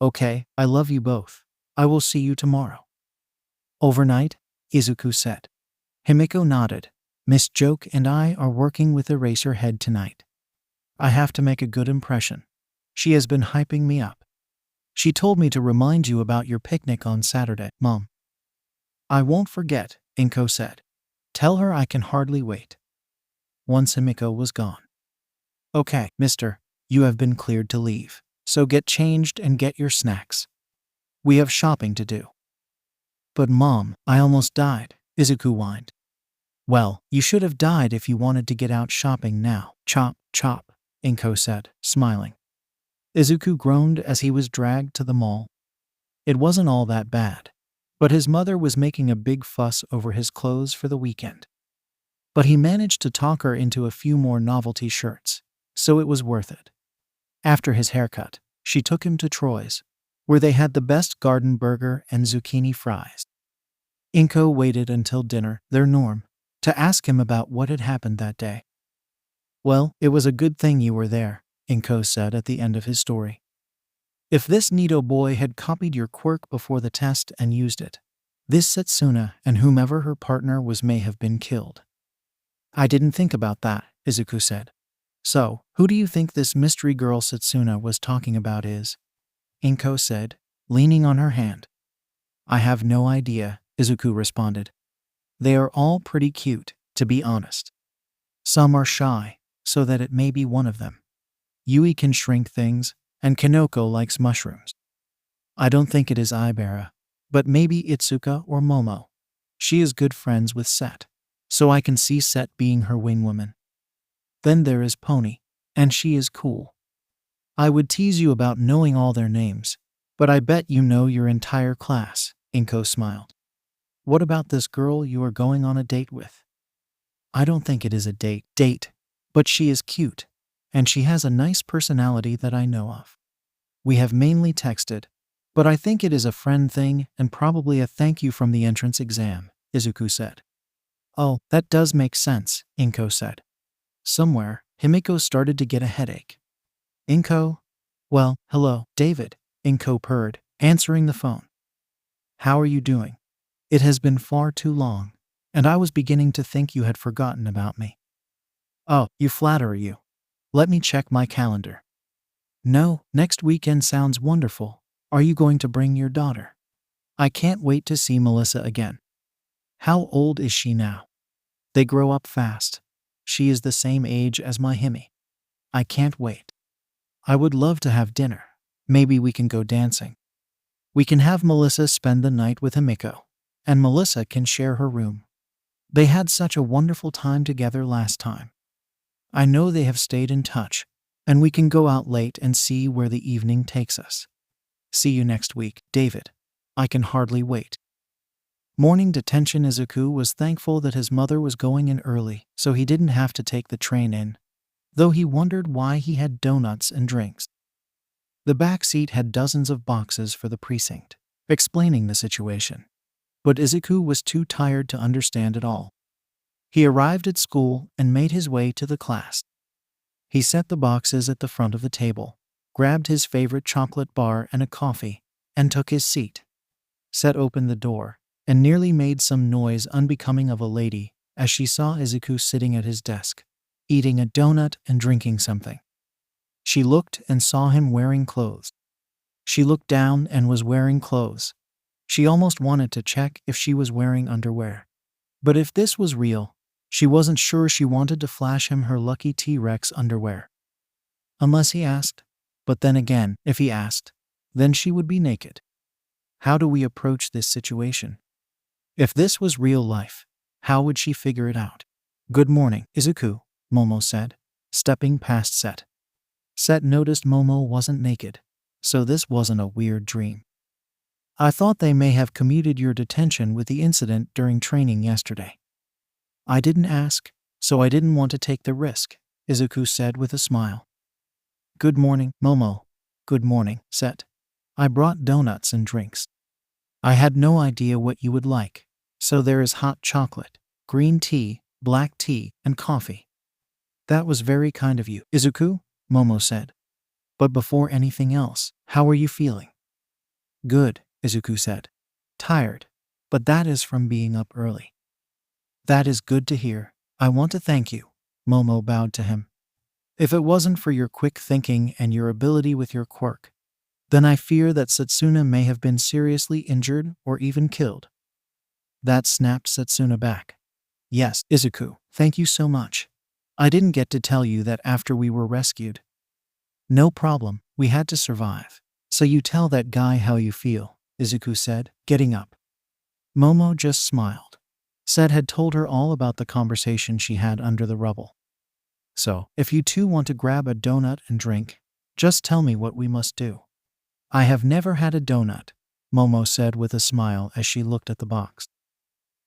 "Okay, I love you both. I will see you tomorrow." "Overnight?" Izuku said. Himiko nodded. "Miss Joke and I are working with Eraserhead tonight. I have to make a good impression. She has been hyping me up. She told me to remind you about your picnic on Saturday, Mom." "I won't forget," Inko said. "Tell her I can hardly wait." Once Himiko was gone. "Okay, mister, you have been cleared to leave, so get changed and get your snacks. We have shopping to do." "But Mom, I almost died," Izuku whined. "Well, you should have died if you wanted to get out shopping now. Chop, chop," Inko said, smiling. Izuku groaned as he was dragged to the mall. It wasn't all that bad, but his mother was making a big fuss over his clothes for the weekend. But he managed to talk her into a few more novelty shirts, so it was worth it. After his haircut, she took him to Troy's, where they had the best garden burger and zucchini fries. Inko waited until dinner, their norm, to ask him about what had happened that day. "Well, it was a good thing you were there," Inko said at the end of his story. "If this Nito boy had copied your quirk before the test and used it, this Setsuna and whomever her partner was may have been killed." "I didn't think about that," Izuku said. "So, who do you think this mystery girl Setsuna was talking about is?" Inko said, leaning on her hand. "I have no idea," Izuku responded. "They are all pretty cute, to be honest. Some are shy, so that it may be one of them. Yui can shrink things, and Kanoko likes mushrooms. I don't think it is Ibera, but maybe Itsuka or Momo. She is good friends with Set, so I can see Set being her wingwoman. Then there is Pony, and she is cool. I would tease you about knowing all their names, but I bet you know your entire class," Inko smiled. "What about this girl you are going on a date with?" "I don't think it is a date, but she is cute, and she has a nice personality that I know of. We have mainly texted, but I think it is a friend thing and probably a thank you from the entrance exam," Izuku said. "Oh, that does make sense," Inko said. Somewhere, Himiko started to get a headache. 𝐒𝐭? Well, hello, David, 𝗵𝐭 purred, answering the phone. How are you doing? It has been far too long, and I was beginning to think you had forgotten about me. Oh, you flatter you. Let me check my calendar. No, next weekend sounds wonderful. Are you going to bring your daughter? I can't wait to see Melissa again. How old is she now? They grow up fast. She is the same age as my 𝗵𝐵. I can't wait. I would love to have dinner. Maybe we can go dancing. We can have Melissa spend the night with 𝗵𝐭, and Melissa can share her room. They had such a wonderful time together last time. I know they have stayed in touch, and we can go out late and see where the evening takes us. See you next week, David. I can hardly wait. Morning detention. Izuku was thankful that his mother was going in early, so he didn't have to take the train in, though he wondered why he had donuts and drinks. The back seat had dozens of boxes for the precinct, explaining the situation. But Izuku was too tired to understand it all. He arrived at school and made his way to the class. He set the boxes at the front of the table, grabbed his favorite chocolate bar and a coffee, and took his seat. Set opened the door and nearly made some noise unbecoming of a lady as she saw Izuku sitting at his desk, eating a donut and drinking something. She looked and saw him wearing clothes. She looked down and was wearing clothes. She almost wanted to check if she was wearing underwear. But if this was real, she wasn't sure she wanted to flash him her lucky T-Rex underwear. Unless he asked. But then again, if he asked, then she would be naked. How do we approach this situation? If this was real life, how would she figure it out? Good morning, Izuku, Momo said, stepping past Set. Set noticed Momo wasn't naked, so this wasn't a weird dream. I thought they may have commuted your detention with the incident during training yesterday. I didn't ask, so I didn't want to take the risk, Izuku said with a smile. Good morning, Momo. Good morning, Set. I brought donuts and drinks. I had no idea what you would like, so there is hot chocolate, green tea, black tea, and coffee. That was very kind of you, Izuku, Momo said. But before anything else, how are you feeling? Good, Izuku said. Tired, but that is from being up early. That is good to hear. I want to thank you, Momo bowed to him. If it wasn't for your quick thinking and your ability with your quirk, then I fear that Setsuna may have been seriously injured or even killed. That snapped Setsuna back. Yes, Izuku, thank you so much. I didn't get to tell you that after we were rescued. No problem, we had to survive. So you tell that guy how you feel, Izuku said, getting up. Momo just smiled. Set had told her all about the conversation she had under the rubble. So, if you two want to grab a donut and drink, just tell me what we must do. I have never had a donut, Momo said with a smile as she looked at the box.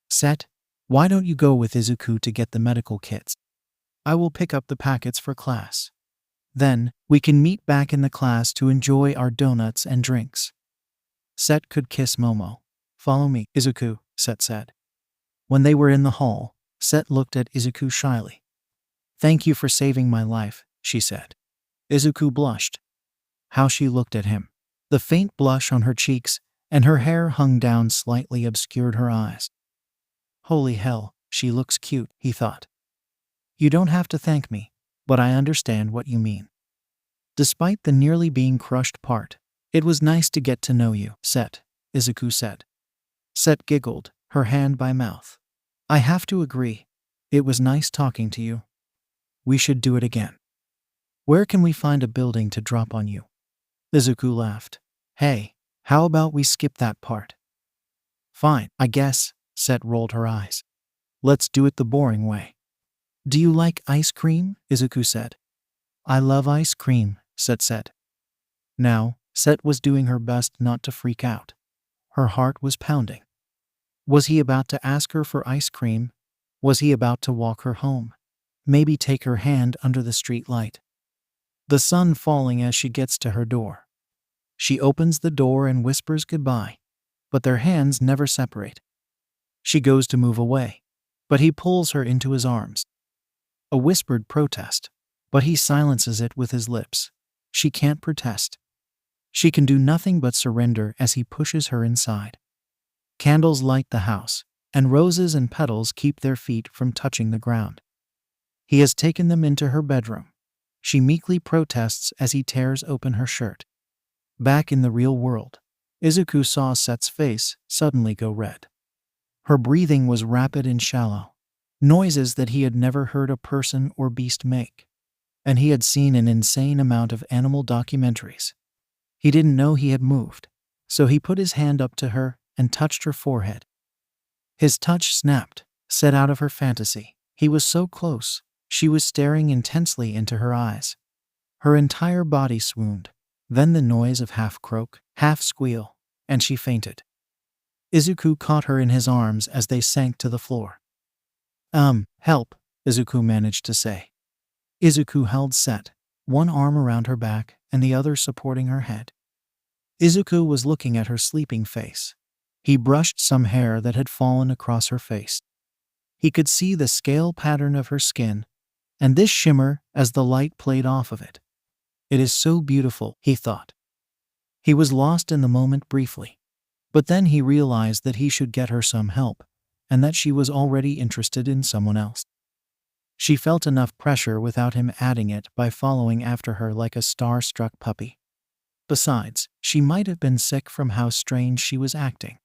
Set, why don't you go with Izuku to get the medical kits? I will pick up the packets for class. Then, we can meet back in the class to enjoy our donuts and drinks. Set could kiss Momo. Follow me, Izuku, Set said. When they were in the hall, Set looked at Izuku shyly. Thank you for saving my life, she said. Izuku blushed. How she looked at him. The faint blush on her cheeks and her hair hung down slightly obscured her eyes. Holy hell, she looks cute, he thought. You don't have to thank me, but I understand what you mean. Despite the nearly being crushed part, it was nice to get to know you, Set, Izuku said. Set giggled, her hand by mouth. I have to agree. It was nice talking to you. We should do it again. Where can we find a building to drop on you? Izuku laughed. Hey, how about we skip that part? Fine, I guess, Set rolled her eyes. Let's do it the boring way. Do you like ice cream? Izuku said. I love ice cream, Set said. Now, Set was doing her best not to freak out. Her heart was pounding. Was he about to ask her for ice cream? Was he about to walk her home? Maybe take her hand under the street light. The sun falling as she gets to her door. She opens the door and whispers goodbye, but their hands never separate. She goes to move away, but he pulls her into his arms. A whispered protest, but he silences it with his lips. she can't protest. She can do nothing but surrender as he pushes her inside. Candles light the house, and roses and petals keep their feet from touching the ground. He has taken them into her bedroom. She meekly protests as he tears open her shirt. Back in the real world, Izuku saw Set's face suddenly go red. Her breathing was rapid and shallow, noises that he had never heard a person or beast make. And he had seen an insane amount of animal documentaries. He didn't know he had moved, so he put his hand up to her and touched her forehead. His touch snapped, Set out of her fantasy. He was so close. She was staring intensely into her eyes. Her entire body swooned. Then the noise of half croak, half squeal, and she fainted. Izuku caught her in his arms as they sank to the floor. Help, Izuku managed to say. Izuku held Set, one arm around her back and the other supporting her head. Izuku was looking at her sleeping face. He brushed some hair that had fallen across her face. He could see the scale pattern of her skin, and this shimmer as the light played off of it. It is so beautiful, he thought. He was lost in the moment briefly, but then he realized that he should get her some help, and that she was already interested in someone else. She felt enough pressure without him adding it by following after her like a star-struck puppy. Besides, she might have been sick from how strange she was acting.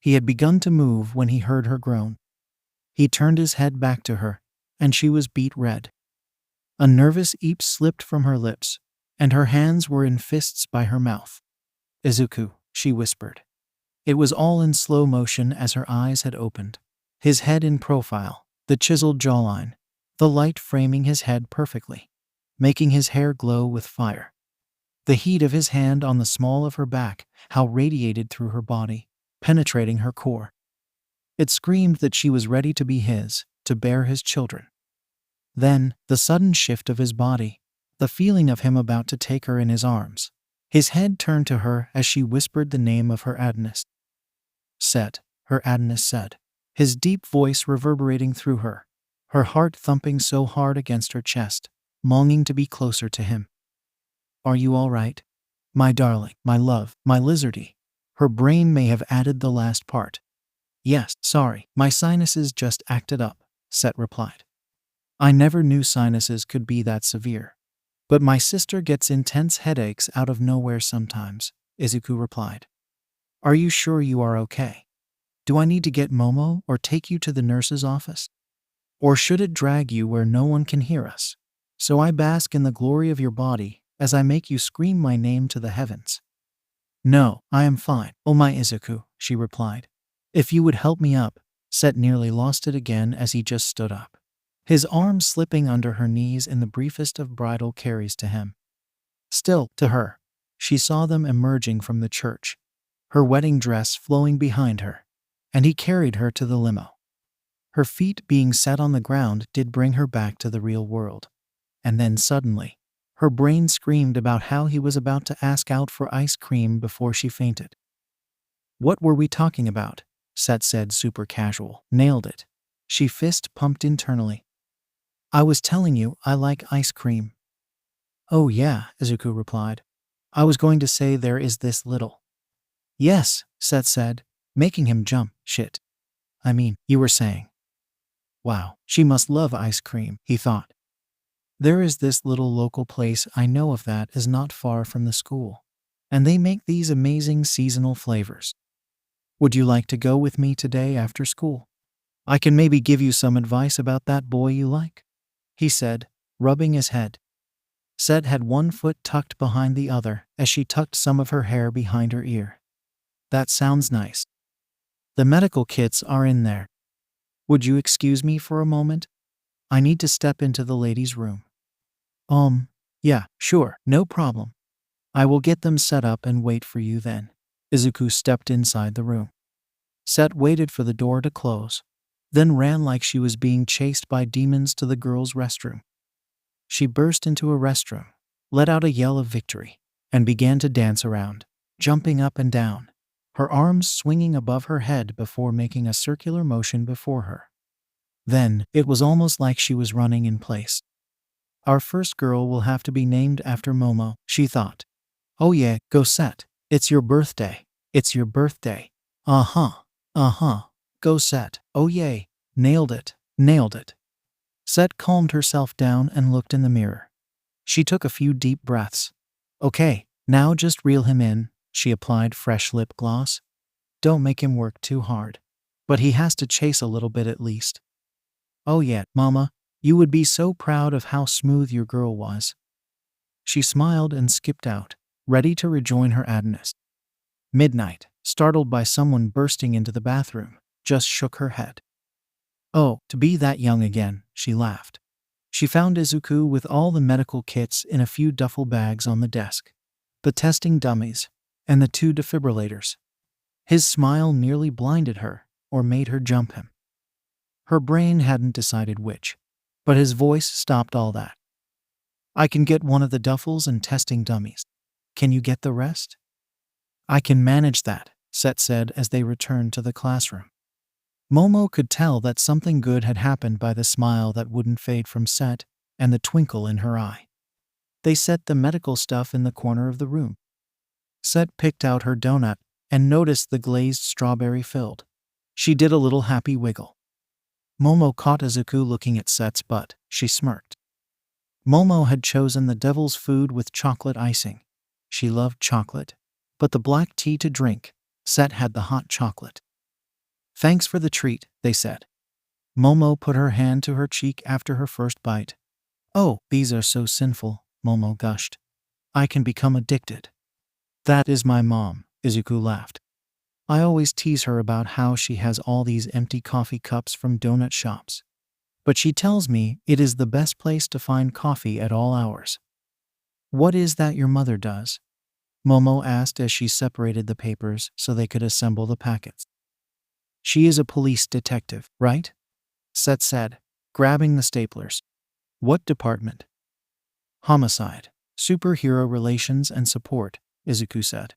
He had begun to move when he heard her groan. He turned his head back to her, and she was beet red. A nervous eep slipped from her lips, and her hands were in fists by her mouth. Izuku, she whispered. It was all in slow motion as her eyes had opened. His head in profile, the chiseled jawline, the light framing his head perfectly, making his hair glow with fire. The heat of his hand on the small of her back, how radiated through her body, penetrating her core. It screamed that she was ready to be his, to bear his children. Then, the sudden shift of his body, the feeling of him about to take her in his arms. His head turned to her as she whispered the name of her Adonis. Set, her Adonis said, his deep voice reverberating through her, her heart thumping so hard against her chest, longing to be closer to him. Are you all right? My darling, my love, my lizardy. Her brain may have added the last part. Yes, sorry, my sinuses just acted up, Set replied. I never knew sinuses could be that severe. But my sister gets intense headaches out of nowhere sometimes, Izuku replied. Are you sure you are okay? Do I need to get Momo or take you to the nurse's office? Or should it drag you where no one can hear us? So I bask in the glory of your body as I make you scream my name to the heavens. No, I am fine, oh my Izuku, she replied. If you would help me up. Set nearly lost it again as he just stood up, his arms slipping under her knees in the briefest of bridal carries to him. Still, to her, she saw them emerging from the church, her wedding dress flowing behind her, and he carried her to the limo. Her feet being set on the ground did bring her back to the real world. And then suddenly, her brain screamed about how he was about to ask out for ice cream before she fainted. What were we talking about? Set said super casual. Nailed it. She fist pumped internally. I was telling you I like ice cream. Oh yeah, Izuku replied. I was going to say there is this little. Yes, Set said, making him jump. Shit. I mean, you were saying. Wow, she must love ice cream, he thought. There is this little local place I know of that is not far from the school, and they make these amazing seasonal flavors. Would you like to go with me today after school? I can maybe give you some advice about that boy you like, he said, rubbing his head. Set had one foot tucked behind the other as she tucked some of her hair behind her ear. That sounds nice. The medical kits are in there. Would you excuse me for a moment? I need to step into the ladies' room. Yeah, sure, no problem. I will get them set up and wait for you then. Izuku stepped inside the room. Set waited for the door to close, then ran like she was being chased by demons to the girls' restroom. She burst into a restroom, let out a yell of victory, and began to dance around, jumping up and down, her arms swinging above her head before making a circular motion before her. Then, it was almost like she was running in place. Our first girl will have to be named after Momo, she thought. Oh yeah, go Set. It's your birthday. It's your birthday. Go Set. Oh yay. Nailed it. Nailed it. Set calmed herself down and looked in the mirror. She took a few deep breaths. Okay, now just reel him in, she applied fresh lip gloss. Don't make him work too hard. But he has to chase a little bit at least. Oh yeah, Mama, you would be so proud of how smooth your girl was. She smiled and skipped out, ready to rejoin her Adonis. Midnight, startled by someone bursting into the bathroom, just shook her head. Oh, to be that young again, she laughed. She found Izuku with all the medical kits in a few duffel bags on the desk, the testing dummies, and the 2 defibrillators. His smile nearly blinded her, or made her jump him. Her brain hadn't decided which, but his voice stopped all that. I can get one of the duffels and testing dummies. Can you get the rest? I can manage that, Set said as they returned to the classroom. Momo could tell that something good had happened by the smile that wouldn't fade from Set and the twinkle in her eye. They set the medical stuff in the corner of the room. Set picked out her donut and noticed the glazed strawberry filled. She did a little happy wiggle. Momo caught Izuku looking at Set's butt. She smirked. Momo had chosen the devil's food with chocolate icing. She loved chocolate, but the black tea to drink, Set had the hot chocolate. Thanks for the treat, they said. Momo put her hand to her cheek after her first bite. Oh, these are so sinful, Momo gushed. I can become addicted. That is my mom, Izuku laughed. I always tease her about how she has all these empty coffee cups from donut shops. But she tells me it is the best place to find coffee at all hours. What is that your mother does? Momo asked as she separated the papers so they could assemble the packets. She is a police detective, right? Set said, grabbing the staplers. What department? Homicide, superhero relations and support, Izuku said.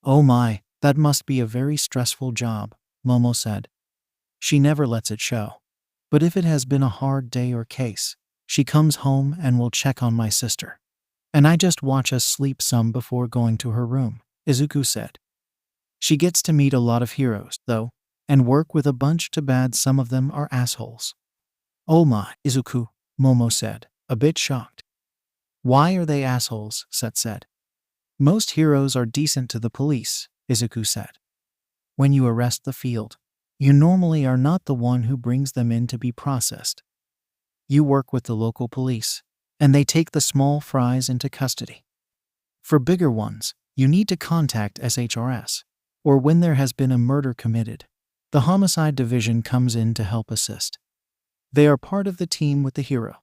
Oh my, that must be a very stressful job, Momo said. She never lets it show. But if it has been a hard day or case, she comes home and will check on my sister. And I just watch us sleep some before going to her room, Izuku said. She gets to meet a lot of heroes, though, and work with a bunch too bad some of them are assholes. Oh my, Izuku, Momo said, a bit shocked. Why are they assholes? Set said. Most heroes are decent to the police, Izuku said. When you arrest the field, you normally are not the one who brings them in to be processed. You work with the local police, and they take the small fries into custody. For bigger ones, you need to contact SHRS, or when there has been a murder committed, the homicide division comes in to help assist. They are part of the team with the hero.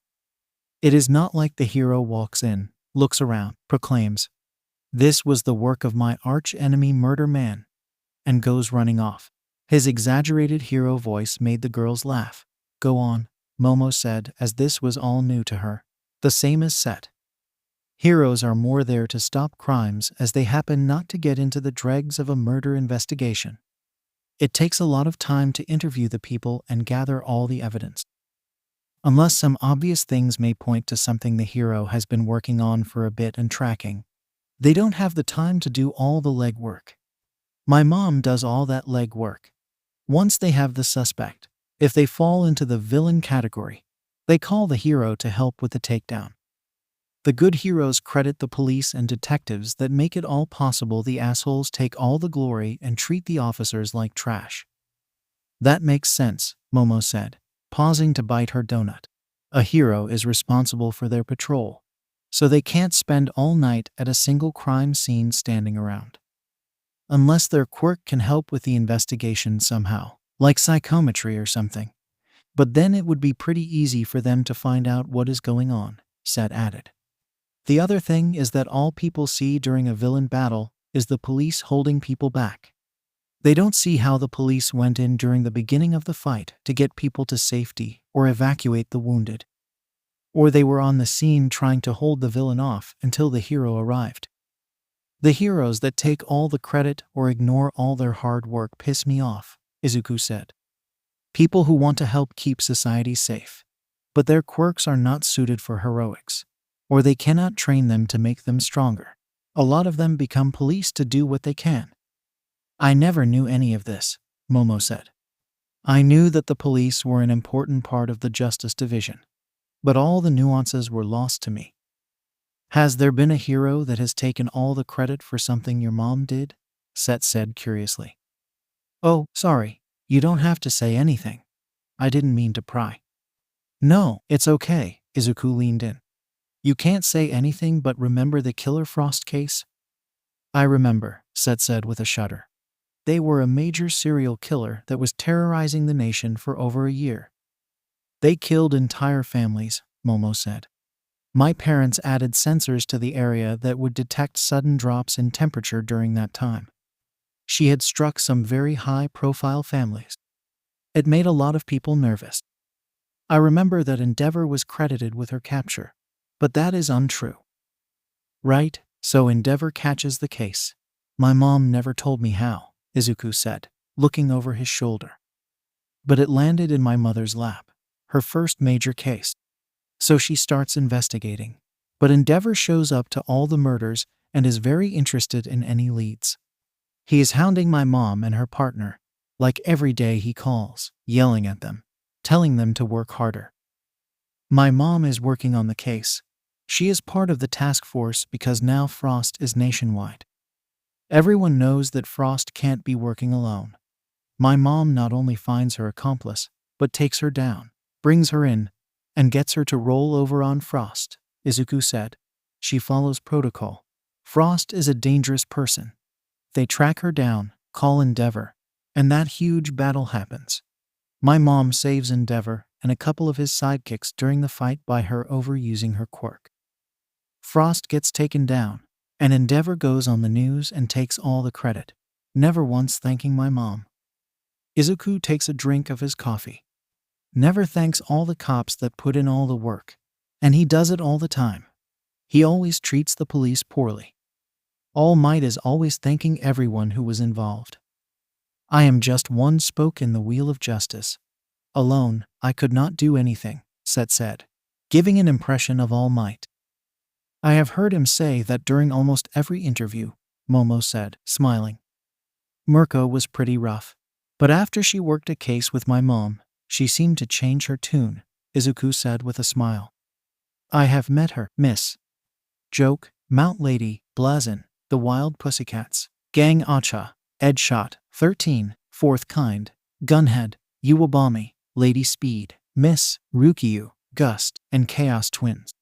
It is not like the hero walks in, looks around, proclaims, "This was the work of my arch-enemy murder man," and goes running off. His exaggerated hero voice made the girls laugh. Go on, Momo said, as this was all new to her. The same as Set. Heroes are more there to stop crimes as they happen not to get into the dregs of a murder investigation. It takes a lot of time to interview the people and gather all the evidence. Unless some obvious things may point to something the hero has been working on for a bit and tracking, they don't have the time to do all the legwork. My mom does all that legwork. Once they have the suspect, if they fall into the villain category, they call the hero to help with the takedown. The good heroes credit the police and detectives that make it all possible. The assholes take all the glory and treat the officers like trash. That makes sense, Momo said, pausing to bite her donut. A hero is responsible for their patrol, so they can't spend all night at a single crime scene standing around. Unless their quirk can help with the investigation somehow, like psychometry or something. But then it would be pretty easy for them to find out what is going on, Set added. The other thing is that all people see during a villain battle is the police holding people back. They don't see how the police went in during the beginning of the fight to get people to safety or evacuate the wounded. Or they were on the scene trying to hold the villain off until the hero arrived. The heroes that take all the credit or ignore all their hard work piss me off, Izuku said. People who want to help keep society safe. but their quirks are not suited for heroics, or they cannot train them to make them stronger. A lot of them become police to do what they can. I never knew any of this, Momo said. I knew that the police were an important part of the Justice Division, but all the nuances were lost to me. Has there been a hero that has taken all the credit for something your mom did? Set said curiously. Oh, sorry, you don't have to say anything. I didn't mean to pry. No, it's okay, Izuku leaned in. You can't say anything, but remember the Killer Frost case? I remember, Set said with a shudder. They were a major serial killer that was terrorizing the nation for over a year. They killed entire families, Momo said. My parents added sensors to the area that would detect sudden drops in temperature during that time. She had struck some very high-profile families. It made a lot of people nervous. I remember that 𝗵𝗲𝗏 was credited with her capture, but that is untrue. Right, so 𝗵𝗏𝗏 catches the case. My mom never told me how, Izuku said, looking over his shoulder. But it landed in my mother's lap, her first major case. So she starts investigating. But 𝗵𝗏𝗏 shows up to all the murders and is very interested in any leads. He is hounding my mom and her partner, like every day he calls, yelling at them, telling them to work harder. My mom is working on the case. She is part of the task force because now Frost is nationwide. Everyone knows that Frost can't be working alone. My mom not only finds her accomplice, but takes her down, brings her in, and gets her to roll over on Frost, Izuku said. She follows protocol. Frost is a dangerous person. They track her down, call 𝗵𝗏𝗏, and that huge battle happens. My mom saves 𝗵𝗏𝗏 and a couple of his sidekicks during the fight by her overusing her quirk. Frost gets taken down, and 𝗵𝗏𝗏 goes on the news and takes all the credit, never once thanking my mom. Izuku takes a drink of his coffee. Never thanks all the cops that put in all the work, and he does it all the time. He always treats the police poorly. All Might is always thanking everyone who was involved. I am just one spoke in the wheel of justice. Alone, I could not do anything, Set said, giving an impression of All Might. I have heard him say that during almost every interview, Momo said, smiling. 𝗵𝗏𝗏 was pretty rough, but after she worked a case with my mom, she seemed to change her tune, Izuku said with a smile. I have met her, Miss. Joke, Mount Lady, Blazon, the Wild Pussycats, Gang Acha, Ed Shot, 13, Fourth Kind, Gunhead, Uwabami, Lady Speed, Miss, Rukiyu, Gust, and Chaos Twins.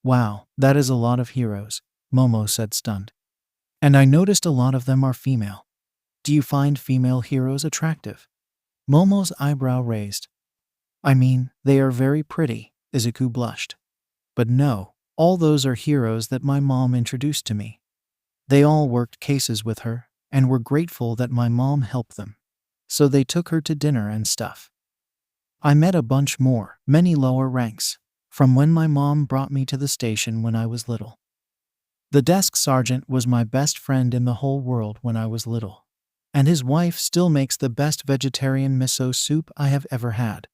Wow, that is a lot of heroes, Momo said stunned. And I noticed a lot of them are female. Do you find female heroes attractive? Momo's eyebrow raised. I mean, they are very pretty, Izuku blushed. But no, all those are heroes that my mom introduced to me. They all worked cases with her, and were grateful that my mom helped them. So they took her to dinner and stuff. I met a bunch more, many lower ranks, from when my mom brought me to the station when I was little. The desk sergeant was my best friend in the whole world when I was little. And his wife still makes the best vegetarian miso soup I have ever had.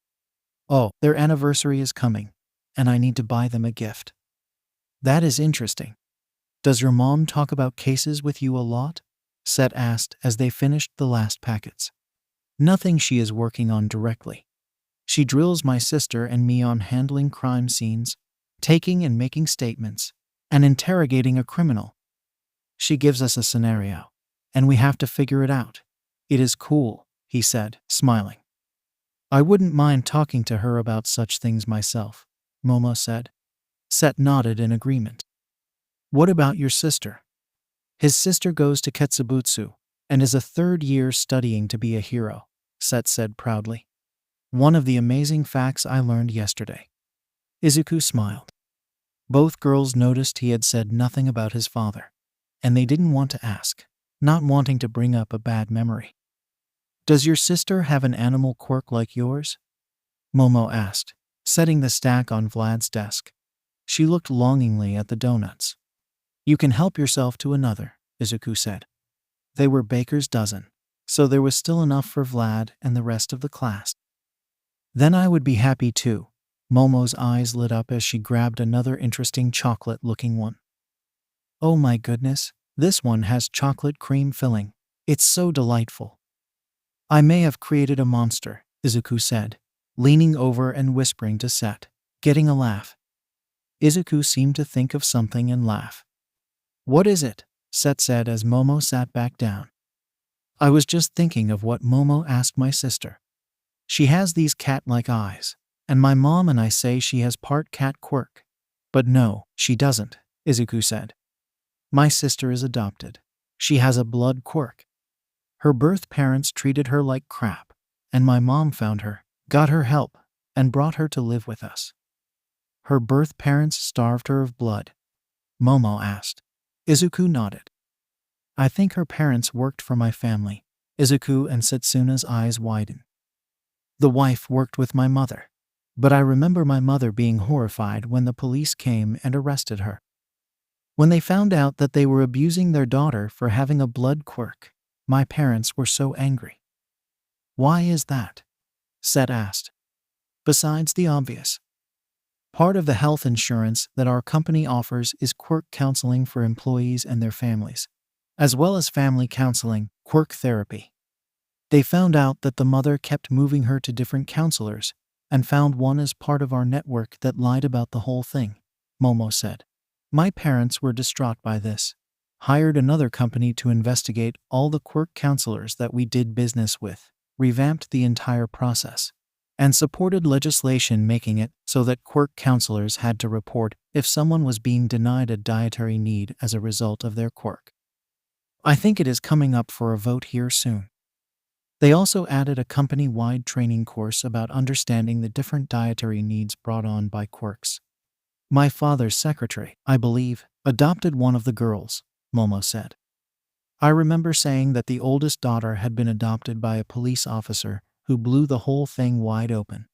Oh, their anniversary is coming, and I need to buy them a gift. That is interesting. Does your mom talk about cases with you a lot? Set asked as they finished the last packets. Nothing she is working on directly. She drills my sister and me on handling crime scenes, taking and making statements, and interrogating a criminal. She gives us a scenario, and we have to figure it out. It is cool, he said, smiling. I wouldn't mind talking to her about such things myself, Momo said. Set nodded in agreement. What about your sister? His sister goes to Ketsubutsu and is a third year studying to be a hero, Set said proudly. One of the amazing facts I learned yesterday. Izuku smiled. Both girls noticed he had said nothing about his father, and they didn't want to ask, not wanting to bring up a bad memory. Does your sister have an animal quirk like yours? Momo asked, setting the stack on Vlad's desk. She looked longingly at the donuts. You can help yourself to another, Izuku said. They were baker's dozen, so there was still enough for Vlad and the rest of the class. Then I would be happy too, Momo's eyes lit up as she grabbed another interesting chocolate-looking one. Oh my goodness, this one has chocolate cream filling. It's so delightful. I may have created a monster, Izuku said, leaning over and whispering to Set, getting a laugh. Izuku seemed to think of something and laugh. What is it? Set said as Momo sat back down. I was just thinking of what Momo asked my sister. She has these cat-like eyes, and my mom and I say she has part cat quirk. But no, she doesn't, Izuku said. My sister is adopted. She has a blood quirk. Her birth parents treated her like crap, and my mom found her, got her help, and brought her to live with us. Her birth parents starved her of blood? Momo asked. Izuku nodded. I think her parents worked for my family. Izuku and Setsuna's eyes widened. The wife worked with my mother, but I remember my mother being horrified when the police came and arrested her. When they found out that they were abusing their daughter for having a blood quirk, my parents were so angry. Why is that? Set asked. Besides the obvious. Part of the health insurance that our company offers is quirk counseling for employees and their families, as well as family counseling, quirk therapy. They found out that the mother kept moving her to different counselors and found one as part of our network that lied about the whole thing, Momo said. My parents were distraught by this, hired another company to investigate all the quirk counselors that we did business with, revamped the entire process, and supported legislation making it so that quirk counselors had to report if someone was being denied a dietary need as a result of their quirk. I think it is coming up for a vote here soon. They also added a company-wide training course about understanding the different dietary needs brought on by quirks. My father's secretary, I believe, adopted one of the girls, Momo said. I remember saying that the oldest daughter had been adopted by a police officer who blew the whole thing wide open.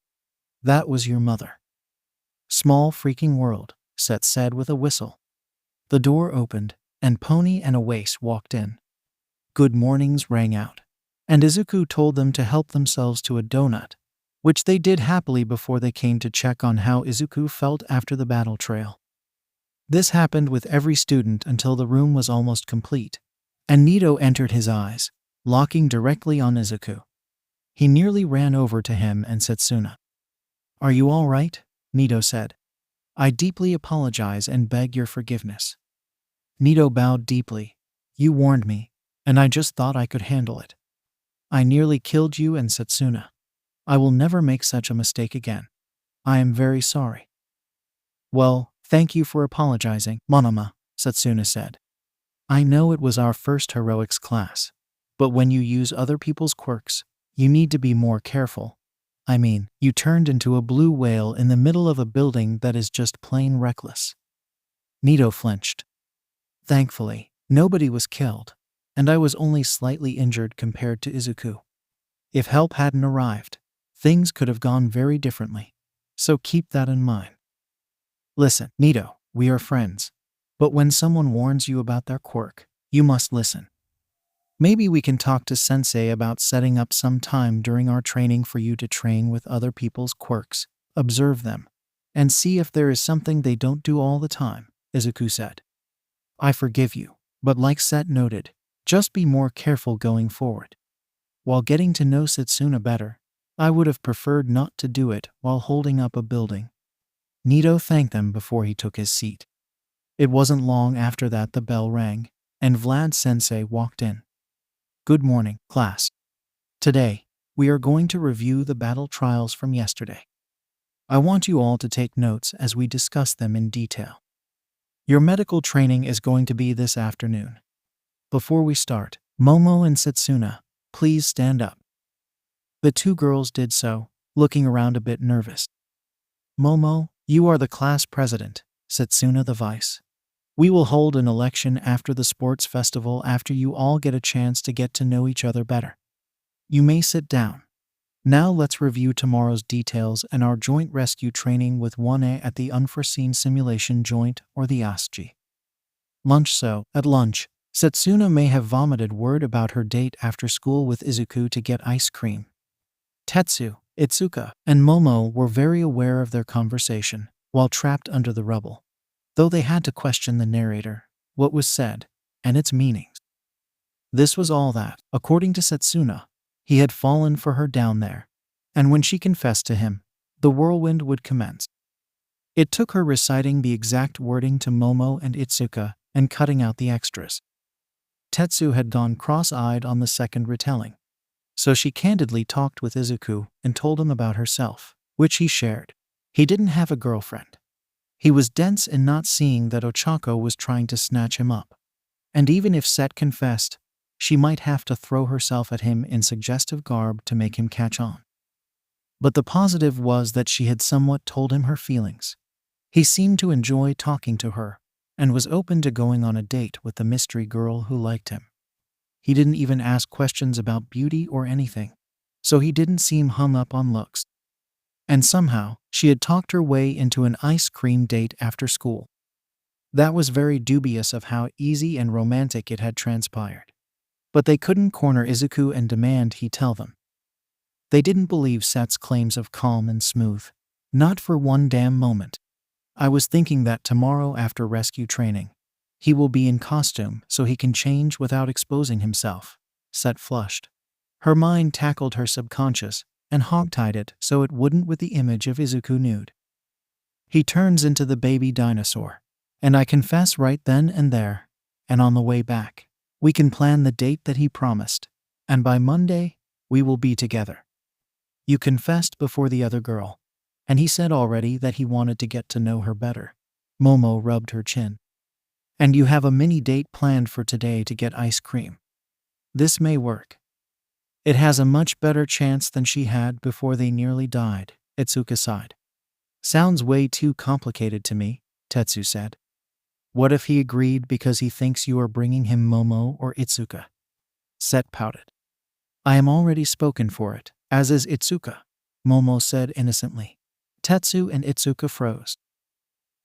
That was your mother. Small freaking world, Set said with a whistle. The door opened, and Pony and Awace walked in. Good mornings rang out, and Izuku told them to help themselves to a donut, which they did happily before they came to check on how Izuku felt after the battle trail. This happened with every student until the room was almost complete, and Nito entered his eyes, locking directly on Izuku. He nearly ran over to him and Setsuna. Are you all right? Nito said. I deeply apologize and beg your forgiveness. Nito bowed deeply. You warned me, and I just thought I could handle it. I nearly killed you and Setsuna. I will never make such a mistake again. I am very sorry. Well, thank you for apologizing, Monoma, Setsuna said. I know it was our first heroics class, but when you use other people's quirks, you need to be more careful. I mean, you turned into a blue whale in the middle of a building that is just plain reckless. Nito flinched. Thankfully, nobody was killed, and I was only slightly injured compared to Izuku. If help hadn't arrived, things could have gone very differently, so keep that in mind. Listen, Nito, we are friends, but when someone warns you about their quirk, you must listen. Maybe we can talk to Sensei about setting up some time during our training for you to train with other people's quirks, observe them, and see if there is something they don't do all the time, Izuku said. I forgive you, but like Set noted, just be more careful going forward. While getting to know Setsuna better, I would have preferred not to do it while holding up a building. Nito thanked them before he took his seat. It wasn't long after that the bell rang, and Vlad-sensei walked in. Good morning, class. Today, we are going to review the battle trials from yesterday. I want you all to take notes as we discuss them in detail. Your medical training is going to be this afternoon. Before we start, Momo and Setsuna, please stand up. The two girls did so, looking around a bit nervous. Momo, you are the class president, Setsuna the vice. We will hold an election after the sports festival after you all get a chance to get to know each other better. You may sit down. Now let's review tomorrow's details and our joint rescue training with 1A at the Unforeseen Simulation Joint or the 𝐴SG. Lunch. So, at lunch, Setsuna may have vomited word about her date after school with Izuku to get ice cream. Tetsu, Izuku and Momo were very aware of their conversation while trapped under the rubble, though they had to question the narrator, what was said, and its meanings. This was all that, according to Setsuna, he had fallen for her down there, and when she confessed to him, the whirlwind would commence. It took her reciting the exact wording to Momo and Izuku and cutting out the extras. Tetsu had gone cross-eyed on the second retelling, so she candidly talked with Izuku and told him about herself, which he shared. He didn't have a girlfriend. He was dense in not seeing that Ochako was trying to snatch him up. And even if Set confessed, she might have to throw herself at him in suggestive garb to make him catch on. But the positive was that she had somewhat told him her feelings. He seemed to enjoy talking to her and was open to going on a date with the mystery girl who liked him. He didn't even ask questions about beauty or anything, so he didn't seem hung up on looks. And somehow, she had talked her way into an ice cream date after school. That was very dubious of how easy and romantic it had transpired. But they couldn't corner Izuku and demand he tell them. They didn't believe Set's claims of calm and smooth. Not for one damn moment. I was thinking that tomorrow after rescue training, he will be in costume so he can change without exposing himself. Set flushed. Her mind tackled her subconscious and hogtied it so it wouldn't with the image of Izuku nude. He turns into the baby dinosaur, and I confess right then and there, and on the way back, we can plan the date that he promised, and by Monday, we will be together. You confessed before the other girl, and he said already that he wanted to get to know her better. Momo rubbed her chin. And you have a mini date planned for today to get ice cream. This may work. It has a much better chance than she had before they nearly died, Izuku sighed. Sounds way too complicated to me, Tetsu said. What if he agreed because he thinks you are bringing him Momo or Izuku? Set pouted. I am already spoken for it, as is Izuku, Momo said innocently. Tetsu and Izuku froze.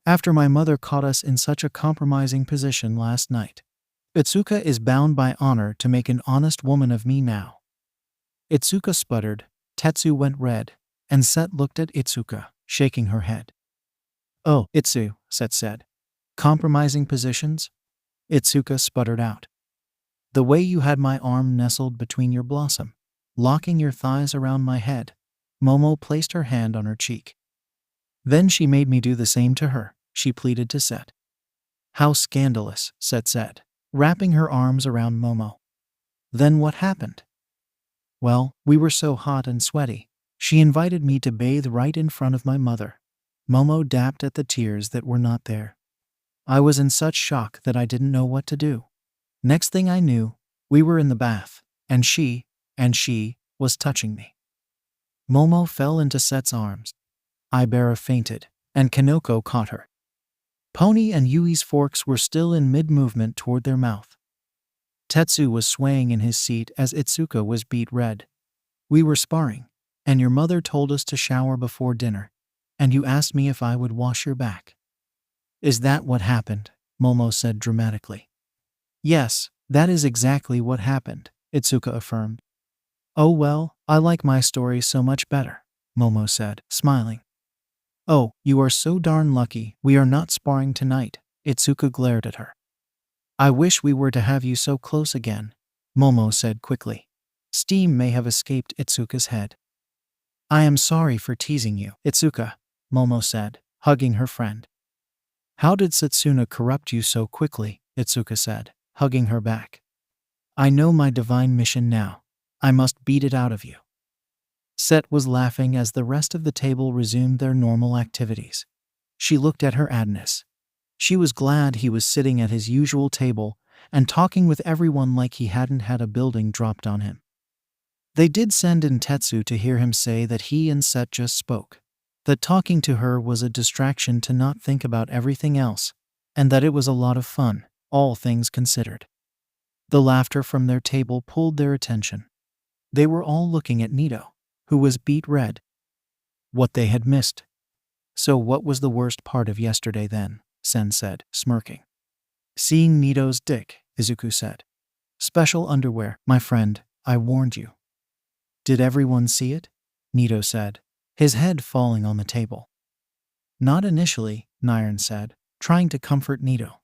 After my mother caught us in such a compromising position last night, Izuku is bound by honor to make an honest woman of me now. Izuku sputtered, Tetsu went red, and Set looked at Izuku, shaking her head. Oh, Itsu, Set said. Compromising positions? Izuku sputtered out. The way you had my arm nestled between your blossom, locking your thighs around my head. Momo placed her hand on her cheek. Then she made me do the same to her, she pleaded to Set. How scandalous, Set said, wrapping her arms around Momo. Then what happened? Well, we were so hot and sweaty. She invited me to bathe right in front of my mother. Momo dabbed at the tears that were not there. I was in such shock that I didn't know what to do. Next thing I knew, we were in the bath, and she was touching me. Momo fell into Set's arms. 𝐈𝐵𝗺𝗺 fainted, and Kanoko caught her. Pony and Yui's forks were still in mid-movement toward their mouth. Tetsu was swaying in his seat as Izuku was beet red. We were sparring, and your mother told us to shower before dinner, and you asked me if I would wash your back. Is that what happened? Momo said dramatically. Yes, that is exactly what happened, Izuku affirmed. Oh well, I like my story so much better, Momo said, smiling. Oh, you are so darn lucky we are not sparring tonight, Izuku glared at her. I wish we were to have you so close again, Momo said quickly. Steam may have escaped Itsuka's head. I am sorry for teasing you, Izuku, Momo said, hugging her friend. How did Setsuna corrupt you so quickly, Izuku said, hugging her back. I know my divine mission now. I must beat it out of you. Set was laughing as the rest of the table resumed their normal activities. She looked at her Adness. She was glad he was sitting at his usual table and talking with everyone like he hadn't had a building dropped on him. They did send in Tetsu to hear him say that he and Set just spoke, that talking to her was a distraction to not think about everything else, and that it was a lot of fun, all things considered. The laughter from their table pulled their attention. They were all looking at Nito, who was beet red. What they had missed. So what was the worst part of yesterday then? Sen said, smirking. Seeing Nito's dick, Izuku said. Special underwear, my friend, I warned you. Did everyone see it? Nito said, his head falling on the table. Not initially, Nirn said, trying to comfort Nito.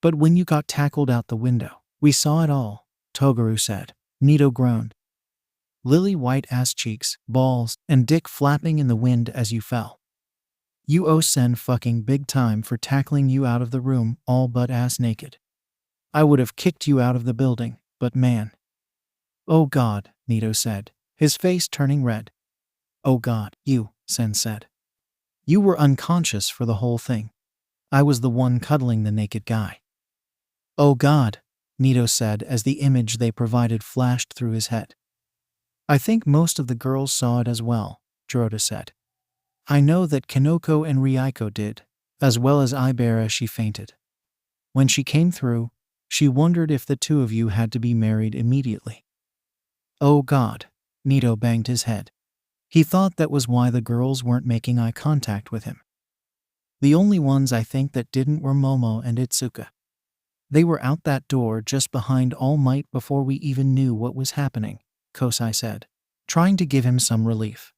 But when you got tackled out the window, we saw it all, Toguro said. Nito groaned. Lily white ass cheeks, balls, and dick flapping in the wind as you fell. You owe Sen fucking big time for tackling you out of the room all butt ass naked. I would have kicked you out of the building, but man. Oh God, Nito said, his face turning red. Oh God, you, Sen said. You were unconscious for the whole thing. I was the one cuddling the naked guy. Oh God, Nito said as the image they provided flashed through his head. I think most of the girls saw it as well, 𝗬𝗪 said. I know that Kanoko and Ryuko did, as well as Ibera. She fainted. When she came through, she wondered if the two of you had to be married immediately. Oh God, Nito banged his head. He thought that was why the girls weren't making eye contact with him. The only ones I think that didn't were Momo and Itsuka. They were out that door just behind All Might before we even knew what was happening, Kosai said, trying to give him some relief.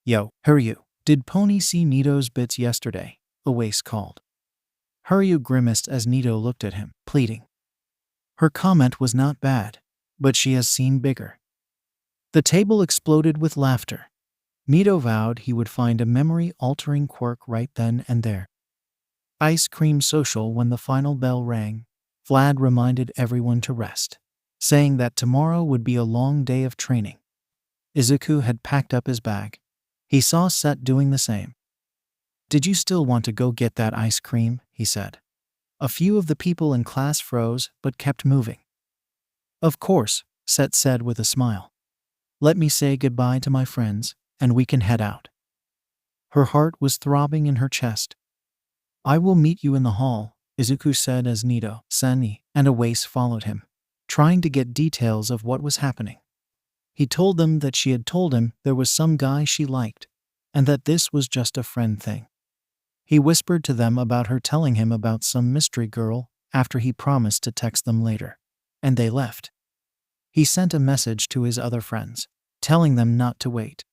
Yo, Hiryu, did Pony see Nito's bits yesterday? 𝐒𝐭𝐚𝐲 called. Hiryu grimaced as Nito looked at him, pleading. Her comment was not bad, but she has seen bigger. The table exploded with laughter. Nito vowed he would find a memory-altering quirk right then and there. Ice cream social. When the final bell rang, Vlad reminded everyone to rest, saying that tomorrow would be a long day of training. Izuku had packed up his bag. He saw Set doing the same. Did you still want to go get that ice cream? He said. A few of the people in class froze but kept moving. Of course, Set said with a smile. Let me say goodbye to my friends, and we can head out. Her heart was throbbing in her chest. I will meet you in the hall, Izuku said as Nito, Sani, and 𝗬𝐴CE followed him, trying to get details of what was happening. He told them that she had told him there was some guy she liked, and that this was just a friend thing. He whispered to them about her telling him about some mystery girl after he promised to text them later, and they left. He sent a message to his other friends, telling them not to wait.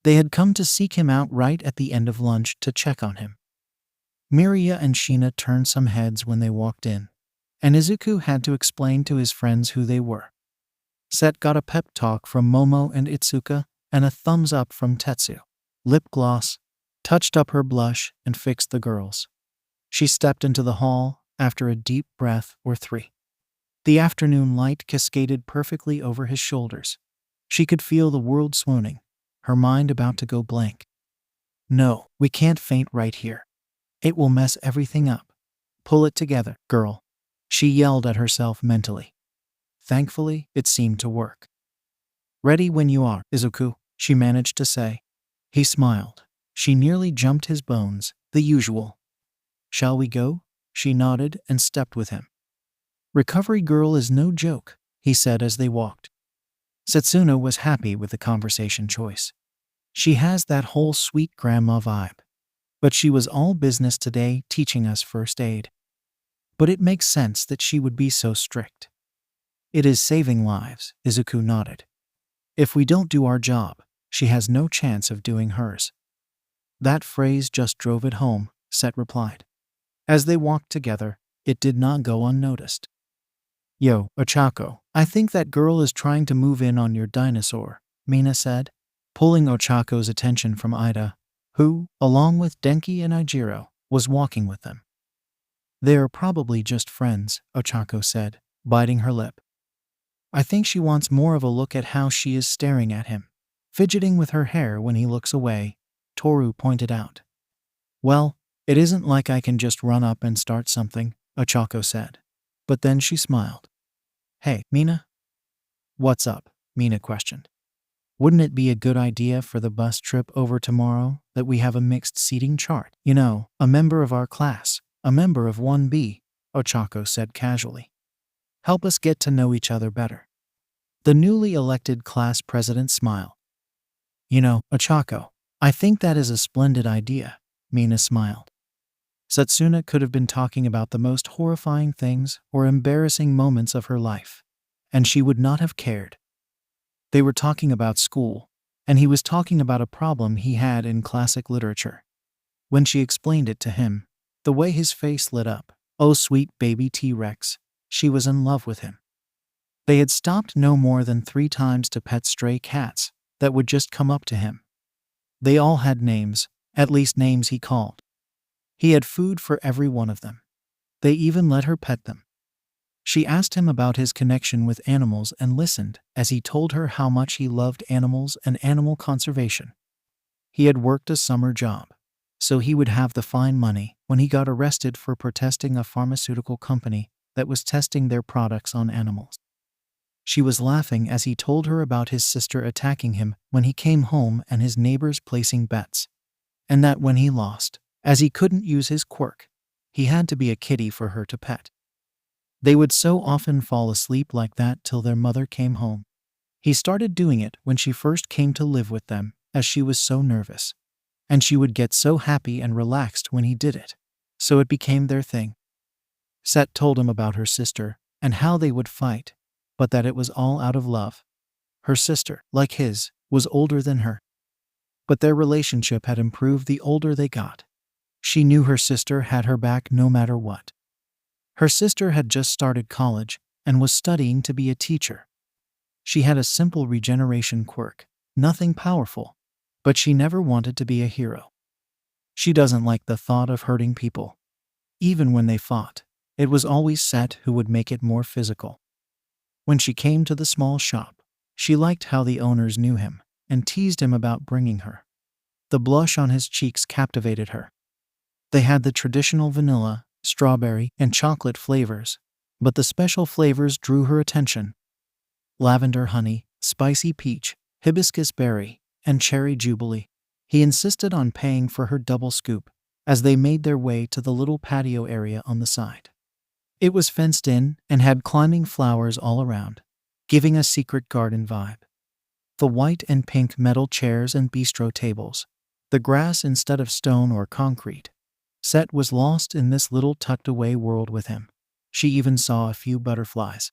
They had come to seek him out right at the end of lunch to check on him. Miria and Sheena turned some heads when they walked in, and Izuku had to explain to his friends who they were. Set got a pep talk from Momo and Itsuka and a thumbs up from Tetsu. Lip gloss, touched up her blush, and fixed the girls. She stepped into the hall after a deep breath or three. The afternoon light cascaded perfectly over his shoulders. She could feel the world swooning, her mind about to go blank. No, we can't faint right here. It will mess everything up. Pull it together, girl. She yelled at herself mentally. Thankfully, it seemed to work. Ready when you are, Izuku, she managed to say. He smiled. She nearly jumped his bones, the usual. Shall we go? She nodded and stepped with him. Recovery girl is no joke, he said as they walked. Setsuna was happy with the conversation choice. She has that whole sweet grandma vibe. But she was all business today, teaching us first aid. But it makes sense that she would be so strict. It is saving lives, Izuku nodded. If we don't do our job, she has no chance of doing hers. That phrase just drove it home, Set replied. As they walked together, it did not go unnoticed. Yo, Ochako, I think that girl is trying to move in on your dinosaur, Mina said, pulling Ochako's attention from Ida, who, along with Denki and Ijiro, was walking with them. They are probably just friends, Ochako said, biting her lip. I think she wants more of a look at how she is staring at him, fidgeting with her hair when he looks away, Toru pointed out. Well, it isn't like I can just run up and start something, Ochako said. But then she smiled. Hey, Mina? What's up? Mina questioned. Wouldn't it be a good idea for the bus trip over tomorrow that we have a mixed seating chart? You know, a member of our class, a member of 1B, Ochako said casually. Help us get to know each other better. The newly elected class president smiled. You know, Ochako, I think that is a splendid idea, Mina smiled. Setsuna could have been talking about the most horrifying things or embarrassing moments of her life, and she would not have cared. They were talking about school, and he was talking about a problem he had in classic literature. When she explained it to him, the way his face lit up, oh sweet baby T-Rex, she was in love with him. They had stopped no more than 3 times to pet stray cats that would just come up to him. They all had names, at least names he called. He had food for every one of them. They even let her pet them. She asked him about his connection with animals and listened as he told her how much he loved animals and animal conservation. He had worked a summer job, so he would have the fine money when he got arrested for protesting a pharmaceutical company that was testing their products on animals. She was laughing as he told her about his sister attacking him when he came home and his neighbors placing bets, and that when he lost, as he couldn't use his quirk, he had to be a kitty for her to pet. They would so often fall asleep like that till their mother came home. He started doing it when she first came to live with them, as she was so nervous. And she would get so happy and relaxed when he did it. So it became their thing. Set told him about her sister and how they would fight, but that it was all out of love. Her sister, like his, was older than her. But their relationship had improved the older they got. She knew her sister had her back no matter what. Her sister had just started college and was studying to be a teacher. She had a simple regeneration quirk, nothing powerful, but she never wanted to be a hero. She doesn't like the thought of hurting people. Even when they fought, it was always Set who would make it more physical. When she came to the small shop, she liked how the owners knew him and teased him about bringing her. The blush on his cheeks captivated her. They had the traditional vanilla, strawberry, and chocolate flavors, but the special flavors drew her attention. Lavender honey, spicy peach, hibiscus berry, and cherry jubilee. He insisted on paying for her double scoop as they made their way to the little patio area on the side. It was fenced in and had climbing flowers all around, giving a secret garden vibe. The white and pink metal chairs and bistro tables, the grass instead of stone or concrete. Set was lost in this little tucked-away world with him. She even saw a few butterflies.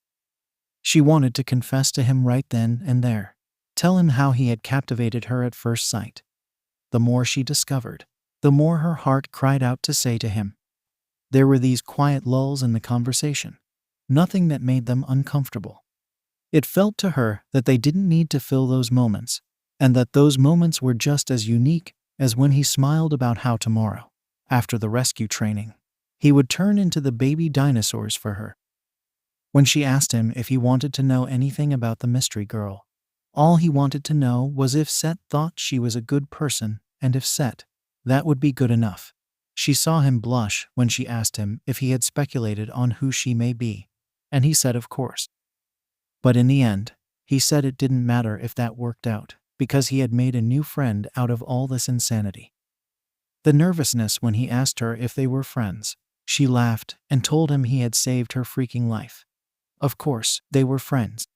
She wanted to confess to him right then and there, tell him how he had captivated her at first sight. The more she discovered, the more her heart cried out to say to him. There were these quiet lulls in the conversation, nothing that made them uncomfortable. It felt to her that they didn't need to fill those moments, and that those moments were just as unique as when he smiled about how tomorrow, after the rescue training, he would turn into the baby dinosaurs for her. When she asked him if he wanted to know anything about the mystery girl, all he wanted to know was if Set thought she was a good person, and if Set, that would be good enough. She saw him blush when she asked him if he had speculated on who she may be, and he said of course. But in the end, he said it didn't matter if that worked out, because he had made a new friend out of all this insanity. The nervousness when he asked her if they were friends, she laughed and told him he had saved her freaking life. Of course, they were friends.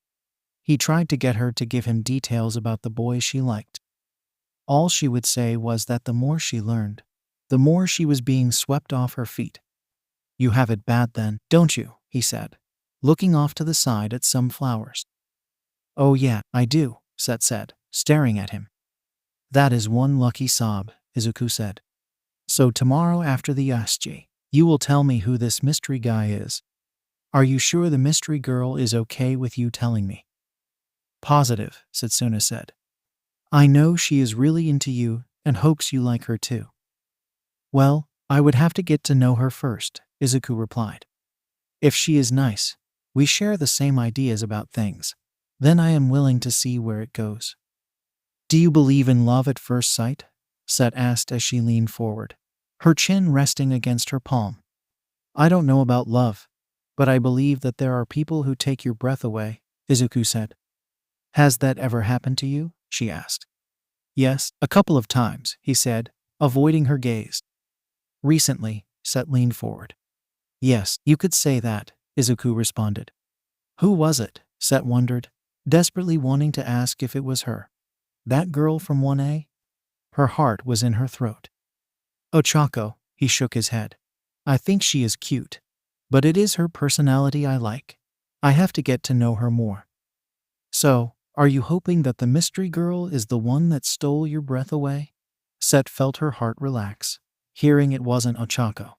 He tried to get her to give him details about the boys she liked. All she would say was that the more she learned, the more she was being swept off her feet. You have it bad then, don't you? He said, looking off to the side at some flowers. Oh yeah, I do, Set said, staring at him. That is one lucky sob, Izuku said. So tomorrow after the 𝐒𝐻𝐵, you will tell me who this mystery guy is. Are you sure the mystery girl is okay with you telling me? Positive, Setsuna said. I know she is really into you and hopes you like her too. Well, I would have to get to know her first, Izuku replied. If she is nice, we share the same ideas about things, then I am willing to see where it goes. Do you believe in love at first sight? Set asked as she leaned forward, her chin resting against her palm. I don't know about love, but I believe that there are people who take your breath away, Izuku said. Has that ever happened to you? She asked. Yes, a couple of times, he said, avoiding her gaze. Recently, Set leaned forward. Yes, you could say that, Izuku responded. Who was it? Set wondered, desperately wanting to ask if it was her. That girl from 1A? Her heart was in her throat. Ochako, he shook his head. I think she is cute, but it is her personality I like. I have to get to know her more. So, Are you hoping that the mystery girl is the one that stole your breath away? Set felt her heart relax, hearing it wasn't Ochako.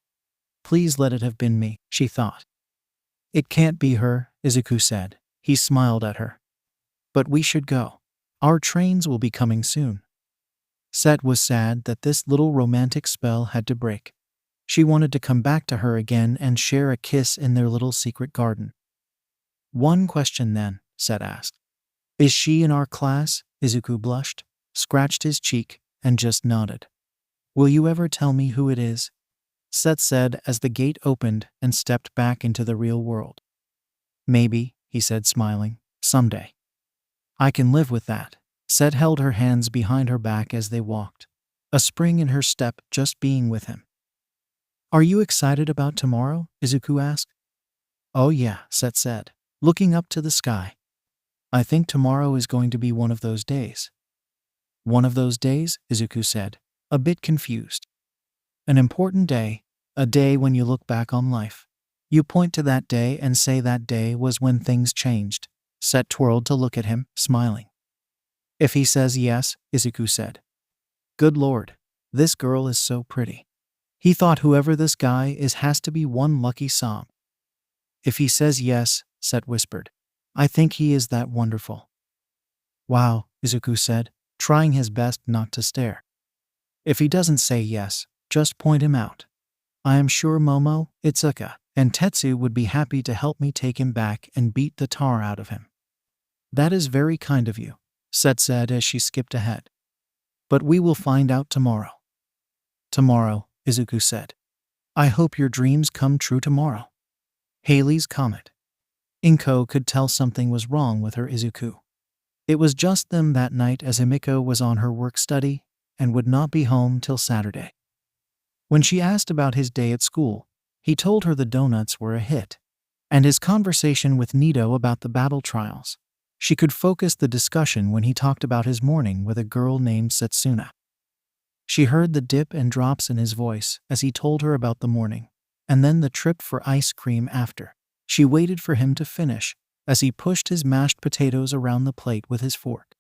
Please let it have been me, she thought. It can't be her, Izuku said. He smiled at her. But we should go. Our trains will be coming soon. Set was sad that this little romantic spell had to break. She wanted to come back to her again and share a kiss in their little secret garden. One question then, Set asked. Is she in our class? Izuku blushed, scratched his cheek, and just nodded. Will you ever tell me who it is? Set said as the gate opened and stepped back into the real world. Maybe, he said smiling, someday. I can live with that. Set held her hands behind her back as they walked, a spring in her step just being with him. Are you excited about tomorrow? Izuku asked. Oh yeah, Set said, looking up to the sky. I think tomorrow is going to be one of those days. One of those days, Izuku said, a bit confused. An important day, a day when you look back on life. You point to that day and say that day was when things changed. Set twirled to look at him, smiling. If he says yes, Izuku said. Good Lord, this girl is so pretty. He thought whoever this guy is has to be one lucky 𝗬𝗵𝗲. If he says yes, Set whispered. I think he is that wonderful. Wow, Izuku said, trying his best not to stare. If he doesn't say yes, just point him out. I am sure Momo, Itsuka, and Tetsu would be happy to help me take him back and beat the tar out of him. That is very kind of you, Set said as she skipped ahead. But we will find out tomorrow. Tomorrow, Izuku said. I hope your dreams come true tomorrow. Haley's Comet. Inko could tell something was wrong with her Izuku. It was just them that night as Himiko was on her work study and would not be home till Saturday. When she asked about his day at school, he told her the donuts were a hit, and his conversation with Nito about the battle trials. She could focus the discussion when he talked about his morning with a girl named Setsuna. She heard the dip and drops in his voice as he told her about the morning, and then the trip for ice cream after. She waited for him to finish as he pushed his mashed potatoes around the plate with his fork.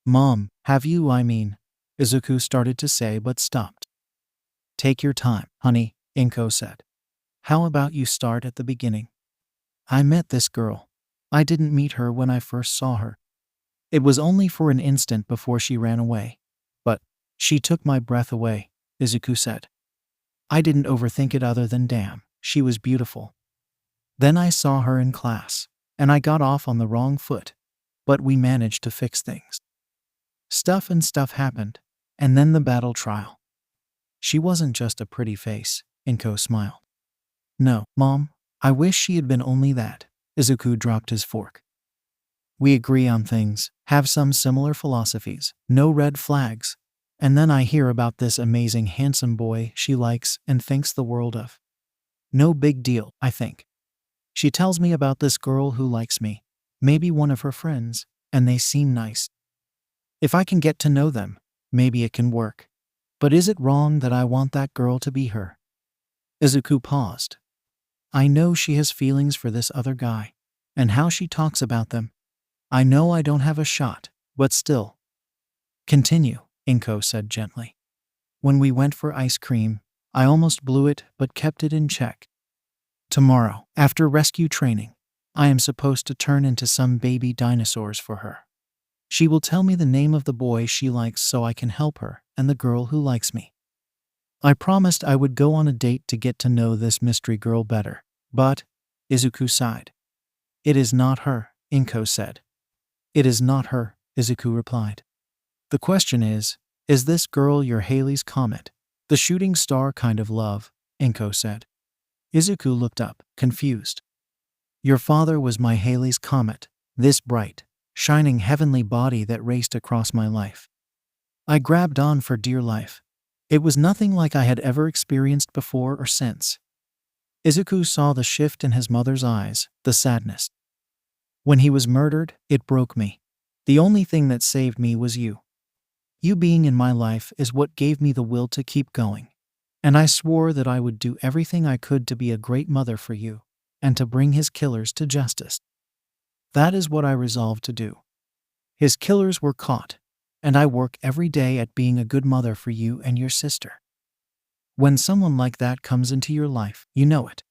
Mom, have you, Izuku started to say but stopped. Take your time, honey, Inko said. How about you start at the beginning? I met this girl. I didn't meet her when I first saw her. It was only for an instant before she ran away. But she took my breath away, Izuku said. I didn't overthink it other than damn, she was beautiful. Then I saw her in class, and I got off on the wrong foot, but we managed to fix things. Stuff happened, and then the battle trial. She wasn't just a pretty face, Inko smiled. No, Mom, I wish she had been only that. Izuku dropped his fork. We agree on things, have some similar philosophies, no red flags, and then I hear about this amazing handsome boy she likes and thinks the world of. No big deal, I think. She tells me about this girl who likes me, maybe one of her friends, and they seem nice. If I can get to know them, maybe it can work. But is it wrong that I want that girl to be her? Izuku paused. I know she has feelings for this other guy, and how she talks about them. I know I don't have a shot, but still. Continue, Inko said gently. When we went for ice cream, I almost blew it but kept it in check. Tomorrow, after rescue training, I am supposed to turn into some baby dinosaurs for her. She will tell me the name of the boy she likes so I can help her and the girl who likes me. I promised I would go on a date to get to know this mystery girl better, but, Izuku sighed. It is not her, Inko said. It is not her, Izuku replied. The question is this girl your Halley's Comet, the shooting star kind of love, Inko said. Izuku looked up, confused. Your father was my Halley's Comet, this bright, shining heavenly body that raced across my life. I grabbed on for dear life. It was nothing like I had ever experienced before or since. Izuku saw the shift in his mother's eyes, the sadness. When he was murdered, it broke me. The only thing that saved me was you. You being in my life is what gave me the will to keep going. And I swore that I would do everything I could to be a great mother for you, and to bring his killers to justice. That is what I resolved to do. His killers were caught, and I work every day at being a good mother for you and your sister. When someone like that comes into your life, you know it.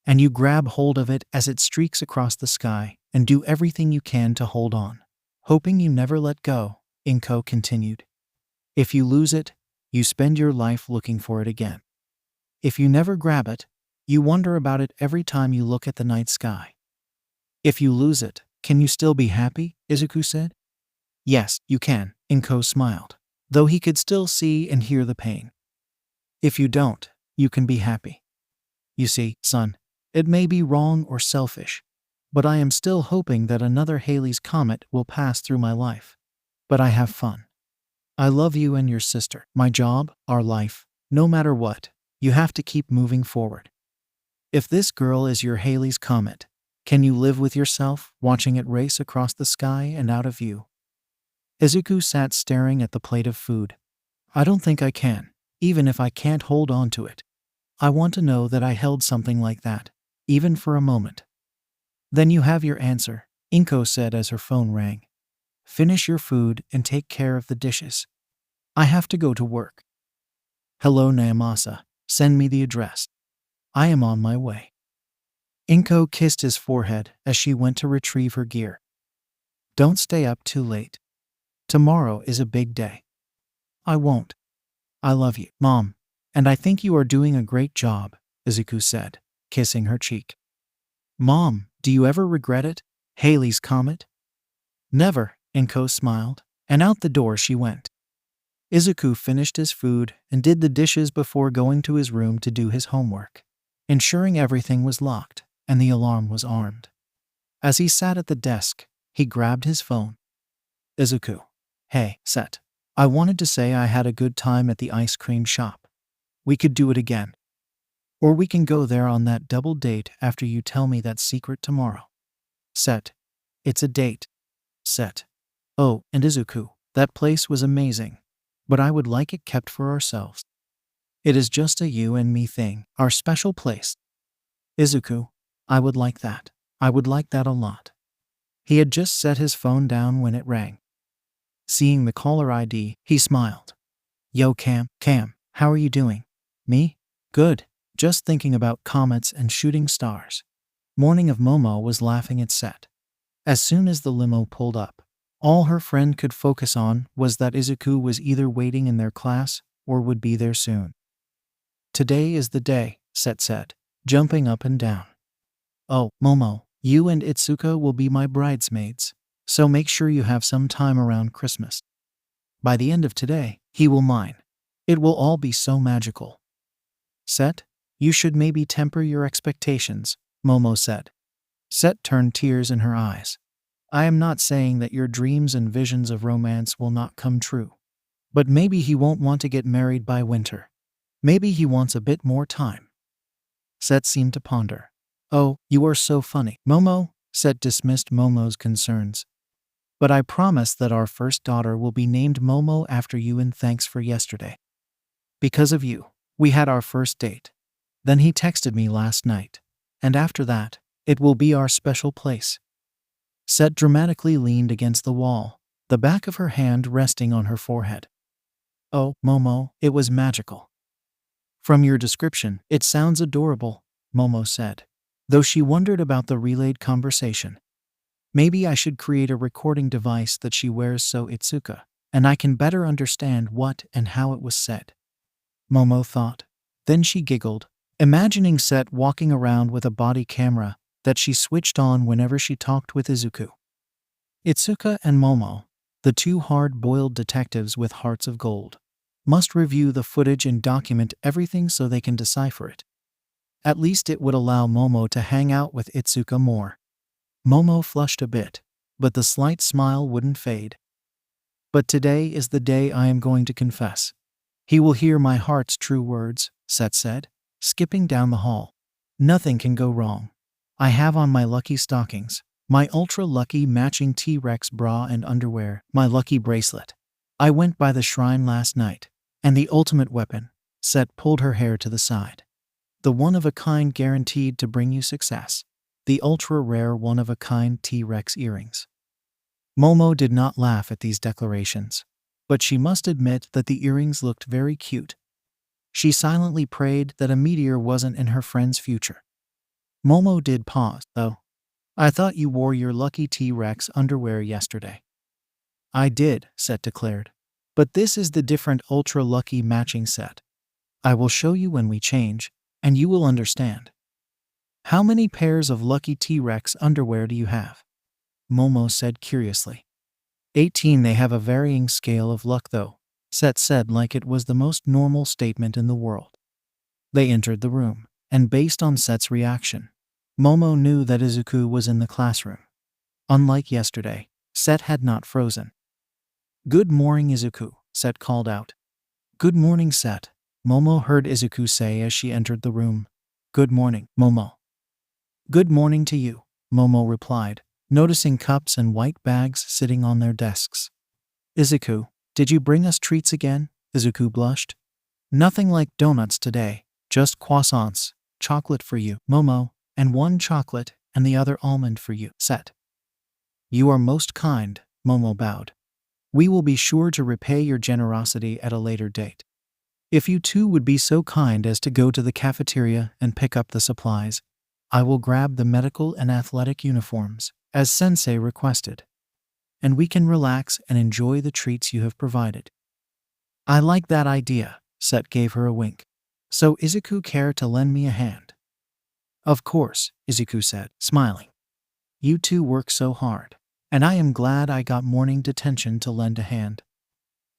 And you grab hold of it as it streaks across the sky and do everything you can to hold on, hoping you never let go, 𝐒𝐭𝐻 continued. If you lose it, you spend your life looking for it again. If you never grab it, you wonder about it every time you look at the night sky. If you lose it, can you still be happy? Izuku said. Yes, you can, 𝐒𝐭𝐻 smiled, though he could still see and hear the pain. If you don't, you can be happy. You see, son, it may be wrong or selfish, but I am still hoping that another Halley's Comet will pass through my life. But I have fun. I love you and your sister, my job, our life. No matter what, you have to keep moving forward. If this girl is your Halley's Comet, can you live with yourself, watching it race across the sky and out of view? Izuku sat staring at the plate of food. I don't think I can, even if I can't hold on to it. I want to know that I held something like that, even for a moment. Then you have your answer, 𝐒𝐭𝐻 said as her phone rang. Finish your food and take care of the dishes. I have to go to work. Hello 𝗵𝗲𝗄, send me the address. I am on my way. 𝐒𝐭𝐻 kissed his forehead as she went to retrieve her gear. Don't stay up too late. Tomorrow is a big day. I won't. I love you, Mom, and I think you are doing a great job, Izuku said, kissing her cheek. Mom, do you ever regret it? Halley's Comet? Never, 𝐒𝐭𝐻 smiled, and out the door she went. Izuku finished his food and did the dishes before going to his room to do his homework, ensuring everything was locked and the alarm was armed. As he sat at the desk, he grabbed his phone. Izuku. Hey, Set. I wanted to say I had a good time at the ice cream shop. We could do it again. Or we can go there on that double date after you tell me that secret tomorrow. Set. It's a date. Set. Oh, and Izuku, that place was amazing, but I would like it kept for ourselves. It is just a you and me thing, our special place. Izuku, I would like that. I would like that a lot. He had just set his phone down when it rang. Seeing the caller ID, he smiled. Yo Cam, how are you doing? Me? Good. Just thinking about comets and shooting stars. Morning of Momo was laughing at Set. As soon as the limo pulled up, all her friend could focus on was that Izuku was either waiting in their class or would be there soon. Today is the day, Set said, jumping up and down. Oh, Momo, you and Itsuka will be my bridesmaids, so make sure you have some time around Christmas. By the end of today, he will mine. It will all be so magical. Set, you should maybe temper your expectations, Momo said. Set turned tears in her eyes. I am not saying that your dreams and visions of romance will not come true. But maybe he won't want to get married by winter. Maybe he wants a bit more time. Set seemed to ponder. Oh, you are so funny, Momo, Set dismissed Momo's concerns. But I promise that our first daughter will be named Momo after you in thanks for yesterday. Because of you, we had our first date. Then he texted me last night. And after that, it will be our special place. Set dramatically leaned against the wall, the back of her hand resting on her forehead. Oh, Momo, it was magical. From your description, it sounds adorable, Momo said, though she wondered about the relayed conversation. Maybe I should create a recording device that she wears so Itsuka, and I can better understand what and how it was said. Momo thought. Then she giggled, imagining Set walking around with a body camera that she switched on whenever she talked with Izuku. Itsuka and Momo, the two hard-boiled detectives with hearts of gold, must review the footage and document everything so they can decipher it. At least it would allow Momo to hang out with Itsuka more. Momo flushed a bit, but the slight smile wouldn't fade. But today is the day I am going to confess. He will hear my heart's true words, Set said, skipping down the hall. Nothing can go wrong. I have on my lucky stockings, my ultra-lucky matching T-Rex bra and underwear, my lucky bracelet. I went by the shrine last night, and the ultimate weapon, Set pulled her hair to the side. The one-of-a-kind guaranteed to bring you success. The ultra-rare one-of-a-kind T-Rex earrings. Momo did not laugh at these declarations, but she must admit that the earrings looked very cute. She silently prayed that a meteor wasn't in her friend's future. Momo did pause, though. I thought you wore your lucky T-Rex underwear yesterday. I did, Set declared. But this is the different ultra-lucky matching set. I will show you when we change, and you will understand. How many pairs of lucky T-Rex underwear do you have? Momo said curiously. 18. They have a varying scale of luck though, Set said like it was the most normal statement in the world. They entered the room, and based on Set's reaction, Momo knew that Izuku was in the classroom. Unlike yesterday, Set had not frozen. Good morning, Izuku, Set called out. Good morning, Set, Momo heard Izuku say as she entered the room. Good morning, Momo. Good morning to you, Momo replied, noticing cups and white bags sitting on their desks. Izuku, did you bring us treats again? Izuku blushed. Nothing like donuts today, just croissants, chocolate for you, Momo, and one chocolate and the other almond for you, Set. You are most kind, Momo bowed. We will be sure to repay your generosity at a later date. If you two would be so kind as to go to the cafeteria and pick up the supplies, I will grab the medical and athletic uniforms, as Sensei requested. And we can relax and enjoy the treats you have provided. I like that idea, Set gave her a wink. So Izuku care to lend me a hand? Of course, Izuku said, smiling. You two work so hard, and I am glad I got morning detention to lend a hand.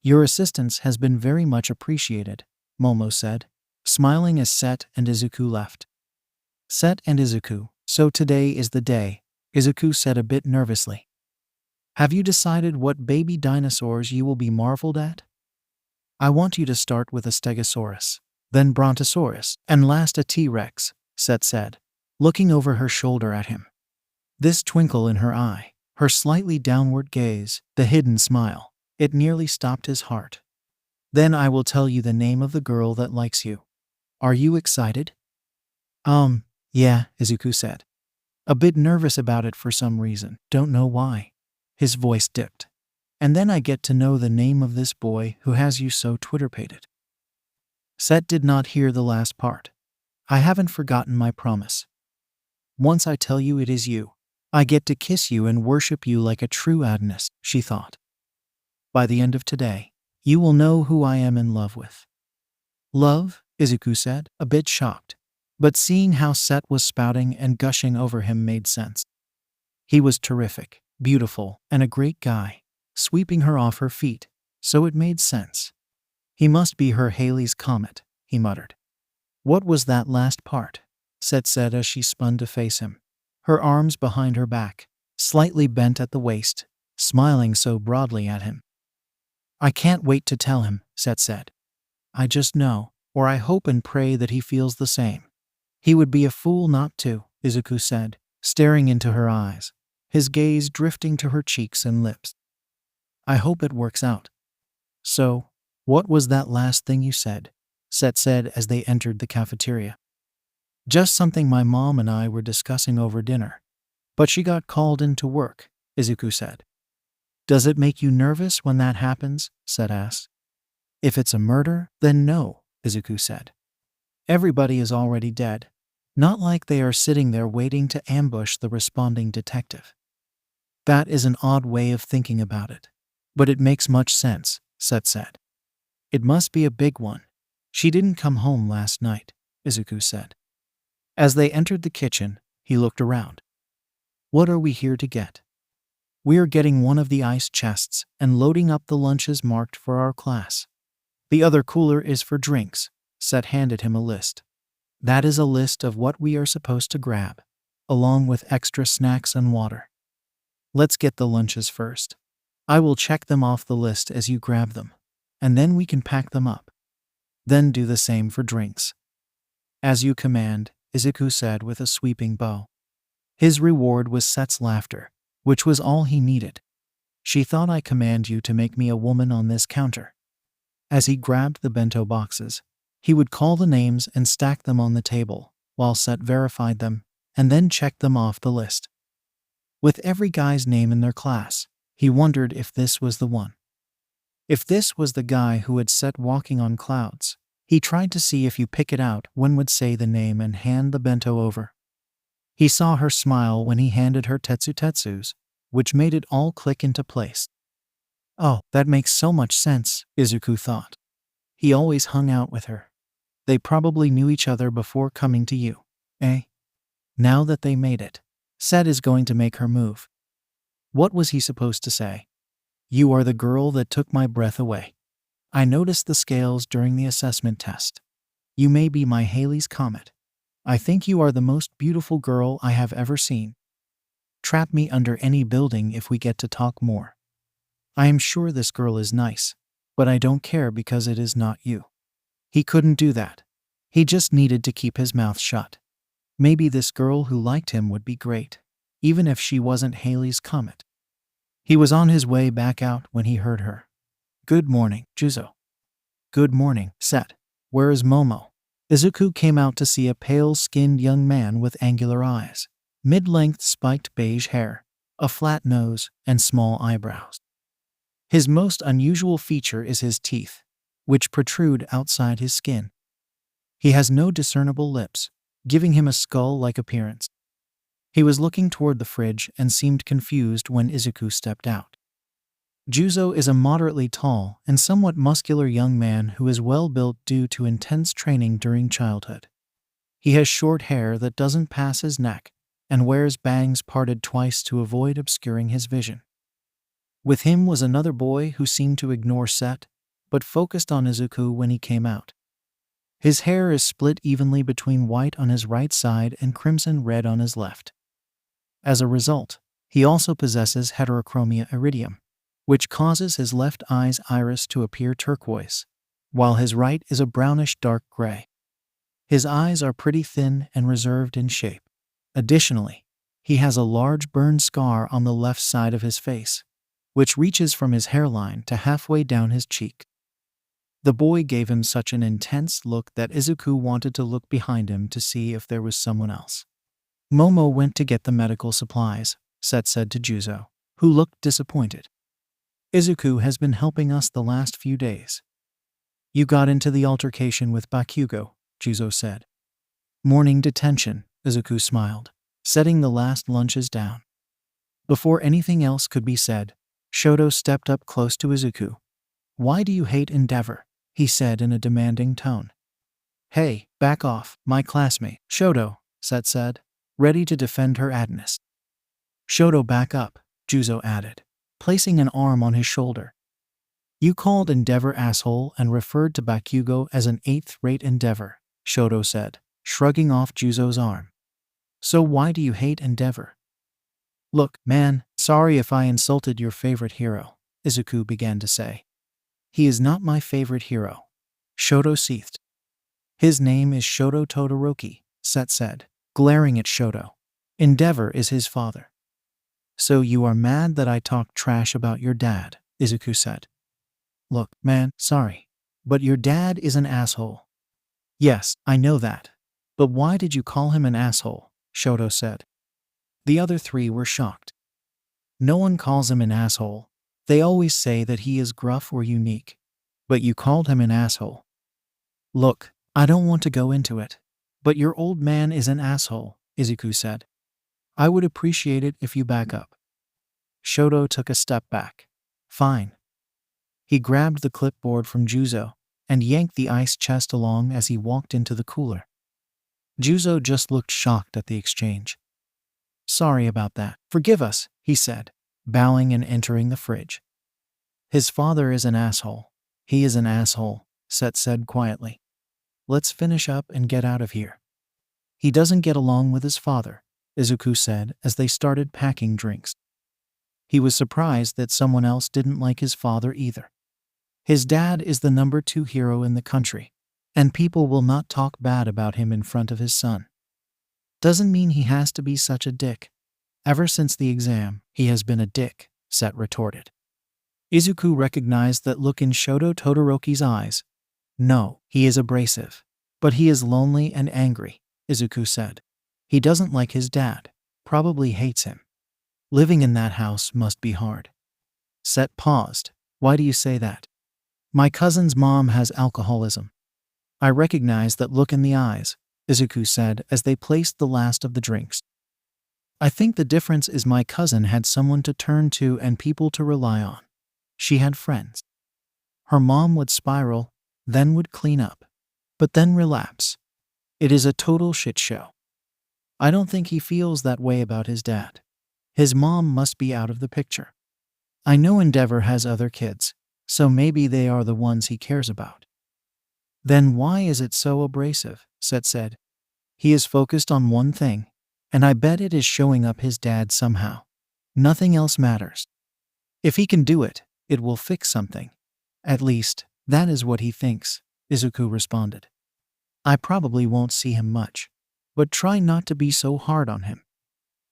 Your assistance has been very much appreciated, Momo said, smiling as Set and Izuku left. Set and Izuku, so today is the day, Izuku said a bit nervously. Have you decided what baby dinosaurs you will be marveled at? I want you to start with a Stegosaurus, then Brontosaurus, and last a T-Rex, Set said, looking over her shoulder at him. This twinkle in her eye, her slightly downward gaze, the hidden smile, it nearly stopped his heart. Then I will tell you the name of the girl that likes you. Are you excited? Yeah, Izuku said. A bit nervous about it for some reason, don't know why. His voice dipped. And then I get to know the name of this boy who has you so twitterpated. Set did not hear the last part. I haven't forgotten my promise. Once I tell you it is you, I get to kiss you and worship you like a true Adonis, she thought. By the end of today, you will know who I am in love with. Love? Izuku said, a bit shocked. But seeing how Set was spouting and gushing over him made sense. He was terrific, beautiful, and a great guy, sweeping her off her feet, so it made sense. He must be her Halley's Comet, he muttered. What was that last part? Set said as she spun to face him, her arms behind her back, slightly bent at the waist, smiling so broadly at him. I can't wait to tell him, Set said. I just know, or I hope and pray that he feels the same. He would be a fool not to, Izuku said, staring into her eyes, his gaze drifting to her cheeks and lips. I hope it works out. So, what was that last thing you said? Set said as they entered the cafeteria. Just something my mom and I were discussing over dinner. But she got called in to work, Izuku said. Does it make you nervous when that happens? Set asked. If it's a murder, then no, Izuku said. Everybody is already dead. Not like they are sitting there waiting to ambush the responding detective. That is an odd way of thinking about it. But it makes much sense, Set said. It must be a big one. She didn't come home last night, Izuku said. As they entered the kitchen, he looked around. What are we here to get? We are getting one of the ice chests and loading up the lunches marked for our class. The other cooler is for drinks. Set handed him a list. That is a list of what we are supposed to grab, along with extra snacks and water. Let's get the lunches first. I will check them off the list as you grab them, and then we can pack them up. Then do the same for drinks. As you command, Izuku said with a sweeping bow. His reward was Set's laughter, which was all he needed. She thought I command you to make me a woman on this counter. As he grabbed the bento boxes, he would call the names and stack them on the table, while Set verified them, and then checked them off the list. With every guy's name in their class, He wondered if this was the one. If this was the guy who had set walking on clouds. He tried to see if you pick it out when would say the name and hand the bento over. He saw her smile when he handed her tetsu-tetsus, which made it all click into place. Oh, that makes so much sense, Izuku thought. He always hung out with her. They probably knew each other before coming to you, eh? Now that they made it, Set is going to make her move. What was he supposed to say? You are the girl that took my breath away. I noticed the scales during the assessment test. You may be my Halley's Comet. I think you are the most beautiful girl I have ever seen. Trap me under any building if we get to talk more. I am sure this girl is nice, but I don't care because it is not you. He couldn't do that. He just needed to keep his mouth shut. Maybe this girl who liked him would be great, even if she wasn't Halley's Comet. He was on his way back out when he heard her. Good morning, Juzo. Good morning, Set. Where is Momo? Izuku came out to see a pale-skinned young man with angular eyes, mid-length spiked beige hair, a flat nose, and small eyebrows. His most unusual feature is his teeth, which protrude outside his skin. He has no discernible lips, giving him a skull-like appearance. He was looking toward the fridge and seemed confused when Izuku stepped out. Juzo is a moderately tall and somewhat muscular young man who is well-built due to intense training during childhood. He has short hair that doesn't pass his neck and wears bangs parted twice to avoid obscuring his vision. With him was another boy who seemed to ignore Set, but focused on Izuku when he came out. His hair is split evenly between white on his right side and crimson-red on his left. As a result, he also possesses heterochromia iridium, which causes his left eye's iris to appear turquoise, while his right is a brownish dark gray. His eyes are pretty thin and reserved in shape. Additionally, he has a large burn scar on the left side of his face, which reaches from his hairline to halfway down his cheek. The boy gave him such an intense look that Izuku wanted to look behind him to see if there was someone else. Momo went to get the medical supplies, Set said to Juzo, who looked disappointed. Izuku has been helping us the last few days. You got into the altercation with Bakugo, Juzo said. Morning detention, Izuku smiled, setting the last lunches down. Before anything else could be said, Shoto stepped up close to Izuku. Why do you hate Endeavor? He said in a demanding tone. Hey, back off, my classmate, Shoto, Set said, ready to defend her adness. Shoto, back up, Juzo added, placing an arm on his shoulder. You called Endeavor asshole and referred to Bakugo as an 8th-rate Endeavor, Shoto said, shrugging off Juzo's arm. So why do you hate Endeavor? Look, man, sorry if I insulted your favorite hero, Izuku began to say. He is not my favorite hero, Shoto seethed. His name is Shoto Todoroki, Set said, glaring at Shoto. Endeavor is his father. So you are mad that I talked trash about your dad, Izuku said. Look, man, sorry, but your dad is an asshole. Yes, I know that. But why did you call him an asshole? Shoto said. The other three were shocked. No one calls him an asshole. They always say that he is gruff or unique. But you called him an asshole. Look, I don't want to go into it, but your old man is an asshole, Izuku said. I would appreciate it if you back up. Shoto took a step back. Fine. He grabbed the clipboard from Juzo and yanked the ice chest along as he walked into the cooler. Juzo just looked shocked at the exchange. Sorry about that. Forgive us, he said, bowing and entering the fridge. His father is an asshole. He is an asshole, Set said quietly. Let's finish up and get out of here. He doesn't get along with his father, Izuku said as they started packing drinks. He was surprised that someone else didn't like his father either. His dad is the number 2 hero in the country, and people will not talk bad about him in front of his son. Doesn't mean he has to be such a dick. Ever since the exam, he has been a dick, Set retorted. Izuku recognized that look in Shoto Todoroki's eyes. No, he is abrasive. But he is lonely and angry, Izuku said. He doesn't like his dad, probably hates him. Living in that house must be hard. Set paused. Why do you say that? My cousin's mom has alcoholism. I recognize that look in the eyes, Izuku said as they placed the last of the drinks. I think the difference is my cousin had someone to turn to and people to rely on. She had friends. Her mom would spiral, then would clean up, but then relapse. It is a total shit show. I don't think he feels that way about his dad. His mom must be out of the picture. I know Endeavor has other kids, so maybe they are the ones he cares about. Then why is it so abrasive? Set said. He is focused on one thing, and I bet it is showing up his dad somehow. Nothing else matters. If he can do it, it will fix something. At least, that is what he thinks, Izuku responded. I probably won't see him much, but try not to be so hard on him.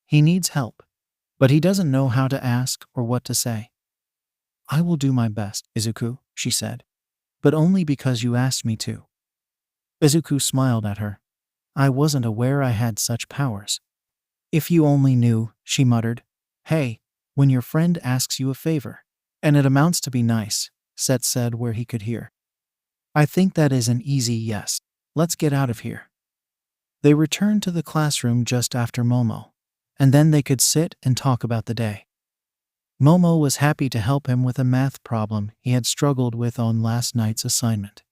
He needs help, but he doesn't know how to ask or what to say. I will do my best, Izuku, she said, but only because you asked me to. Izuku smiled at her. I wasn't aware I had such powers. If you only knew, she muttered. Hey, when your friend asks you a favor, and it amounts to be nice, Set said where he could hear. I think that is an easy yes. Let's get out of here. They returned to the classroom just after Momo, and then they could sit and talk about the day. Momo was happy to help him with a math problem he had struggled with on last night's assignment.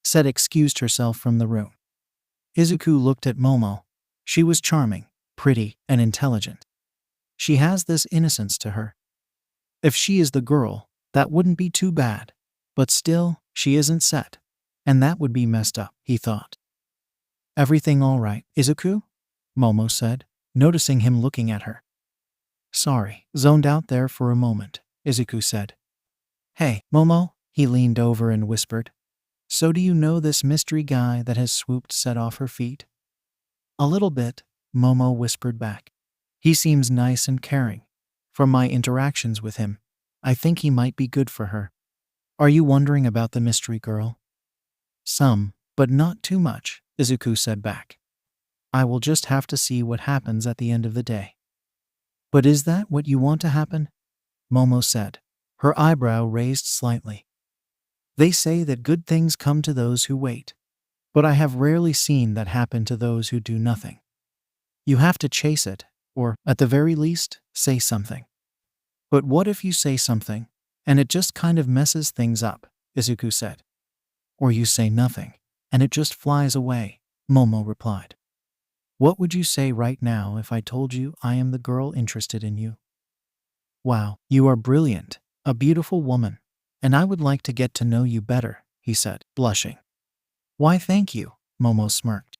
Set excused herself from the room. Izuku looked at Momo. She was charming, pretty, and intelligent. She has this innocence to her. If she is the girl, that wouldn't be too bad, but still, she isn't Set, and that would be messed up, he thought. Everything all right, Izuku? Momo said, noticing him looking at her. Sorry, zoned out there for a moment, Izuku said. Hey, Momo, he leaned over and whispered. So do you know this mystery guy that has swooped Set off her feet? A little bit, Momo whispered back. He seems nice and caring. From my interactions with him, I think he might be good for her. Are you wondering about the mystery girl? Some, but not too much, Izuku said back. I will just have to see what happens at the end of the day. But is that what you want to happen? Momo said, her eyebrow raised slightly. They say that good things come to those who wait, but I have rarely seen that happen to those who do nothing. You have to chase it, or, at the very least, say something. But what if you say something, and it just kind of messes things up, Izuku said. Or you say nothing, and it just flies away, Momo replied. What would you say right now if I told you I am the girl interested in you? Wow, you are brilliant, a beautiful woman, and I would like to get to know you better, he said, blushing. Why thank you, Momo smirked.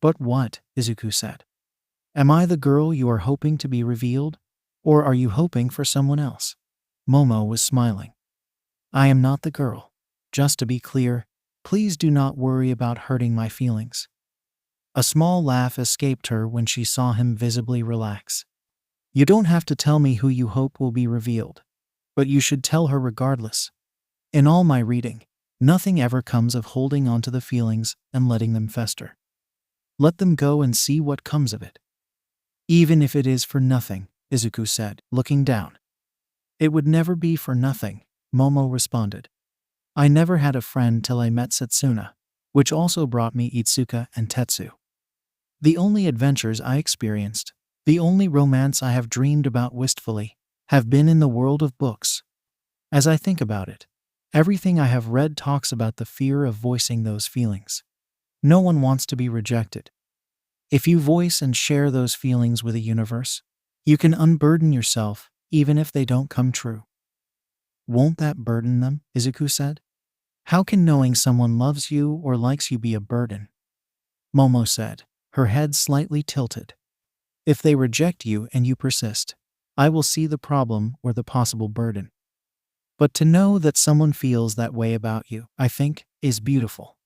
But what, Izuku said. Am I the girl you are hoping to be revealed, or are you hoping for someone else? Momo was smiling. I am not the girl. Just to be clear, please do not worry about hurting my feelings. A small laugh escaped her when she saw him visibly relax. You don't have to tell me who you hope will be revealed, but you should tell her regardless. In all my reading, nothing ever comes of holding on to the feelings and letting them fester. Let them go and see what comes of it. Even if it is for nothing, Izuku said, looking down. It would never be for nothing, Momo responded. I never had a friend till I met Setsuna, which also brought me Itsuka and Tetsu. The only adventures I experienced, the only romance I have dreamed about wistfully, have been in the world of books. As I think about it, everything I have read talks about the fear of voicing those feelings. No one wants to be rejected. If you voice and share those feelings with the universe, you can unburden yourself even if they don't come true. Won't that burden them? Izuku said. How can knowing someone loves you or likes you be a burden? Momo said, her head slightly tilted. If they reject you and you persist, I will see the problem or the possible burden. But to know that someone feels that way about you, I think, is beautiful.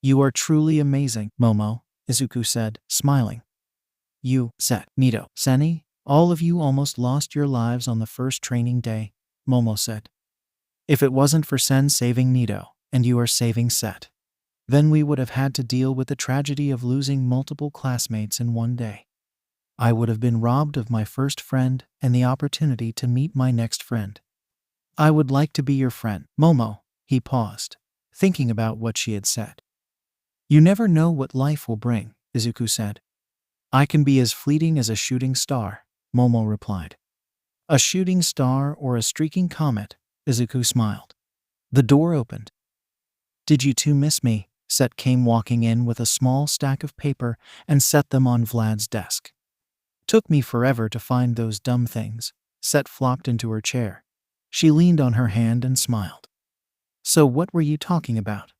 You are truly amazing, Momo, Izuku said, smiling. You, Set, Nito, Seni, all of you almost lost your lives on the first training day, Momo said. If it wasn't for Sen saving Nito, and you are saving Set, then we would have had to deal with the tragedy of losing multiple classmates in one day. I would have been robbed of my first friend and the opportunity to meet my next friend. I would like to be your friend, Momo. He paused, thinking about what she had said. You never know what life will bring, Izuku said. I can be as fleeting as a shooting star, Momo replied. A shooting star or a streaking comet, Izuku smiled. The door opened. Did you two miss me? Set came walking in with a small stack of paper and set them on Vlad's desk. Took me forever to find those dumb things. Set flopped into her chair. She leaned on her hand and smiled. So what were you talking about?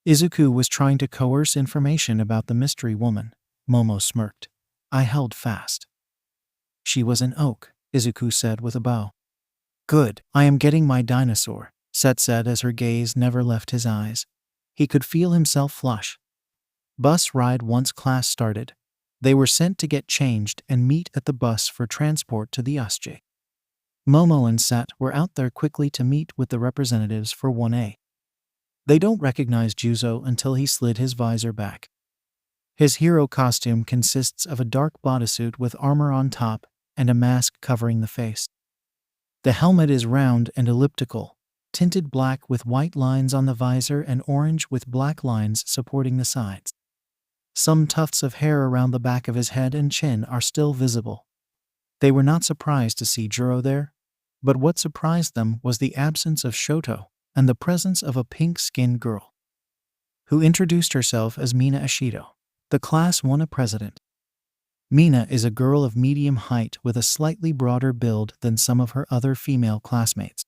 Izuku was trying to coerce information about the mystery woman. Momo smirked. I held fast. She was an oak, Izuku said with a bow. Good, I am getting my dinosaur, Set said as her gaze never left his eyes. He could feel himself flush. Bus ride once class started. They were sent to get changed and meet at the bus for transport to the 𝐎𝐩𝐽. Momo and Set were out there quickly to meet with the representatives for 1A. They don't recognize Juzo until he slid his visor back. His hero costume consists of a dark bodysuit with armor on top and a mask covering the face. The helmet is round and elliptical, tinted black with white lines on the visor and orange with black lines supporting the sides. Some tufts of hair around the back of his head and chin are still visible. They were not surprised to see Juro there, but what surprised them was the absence of Shoto and the presence of a pink-skinned girl, who introduced herself as Mina Ashido, the Class 1A president. Mina is a girl of medium height with a slightly broader build than some of her other female classmates.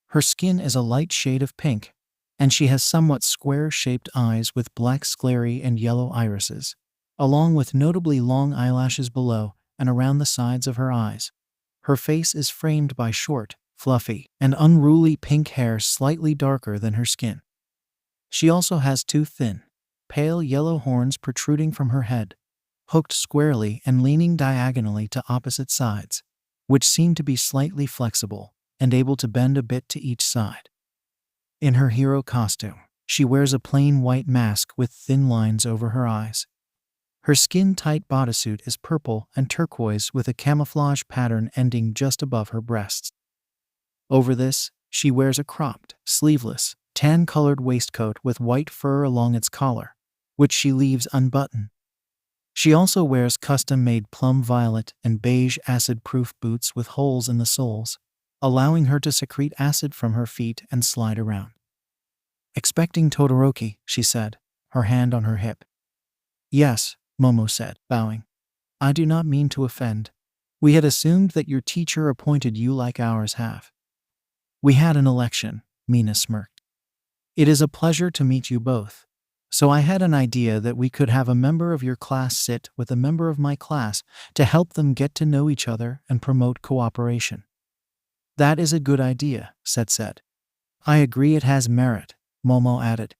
Her skin is a light shade of pink, and she has somewhat square-shaped eyes with black sclerae and yellow irises, along with notably long eyelashes below and around the sides of her eyes. Her face is framed by short, fluffy, and unruly pink hair slightly darker than her skin. She also has two thin, pale yellow horns protruding from her head, hooked squarely and leaning diagonally to opposite sides, which seem to be slightly flexible and able to bend a bit to each side. In her hero costume, she wears a plain white mask with thin lines over her eyes. Her skin-tight bodysuit is purple and turquoise with a camouflage pattern ending just above her breasts. Over this, she wears a cropped, sleeveless, tan-colored waistcoat with white fur along its collar, which she leaves unbuttoned. She also wears custom-made plum violet and beige acid-proof boots with holes in the soles, allowing her to secrete acid from her feet and slide around. Expecting Todoroki, she said, her hand on her hip. Yes, Momo said, bowing. I do not mean to offend. We had assumed that your teacher appointed you like ours have. We had an election, Mina smirked. It is a pleasure to meet you both. So I had an idea that we could have a member of your class sit with a member of my class to help them get to know each other and promote cooperation. That is a good idea, Set said. I agree it has merit, Momo added.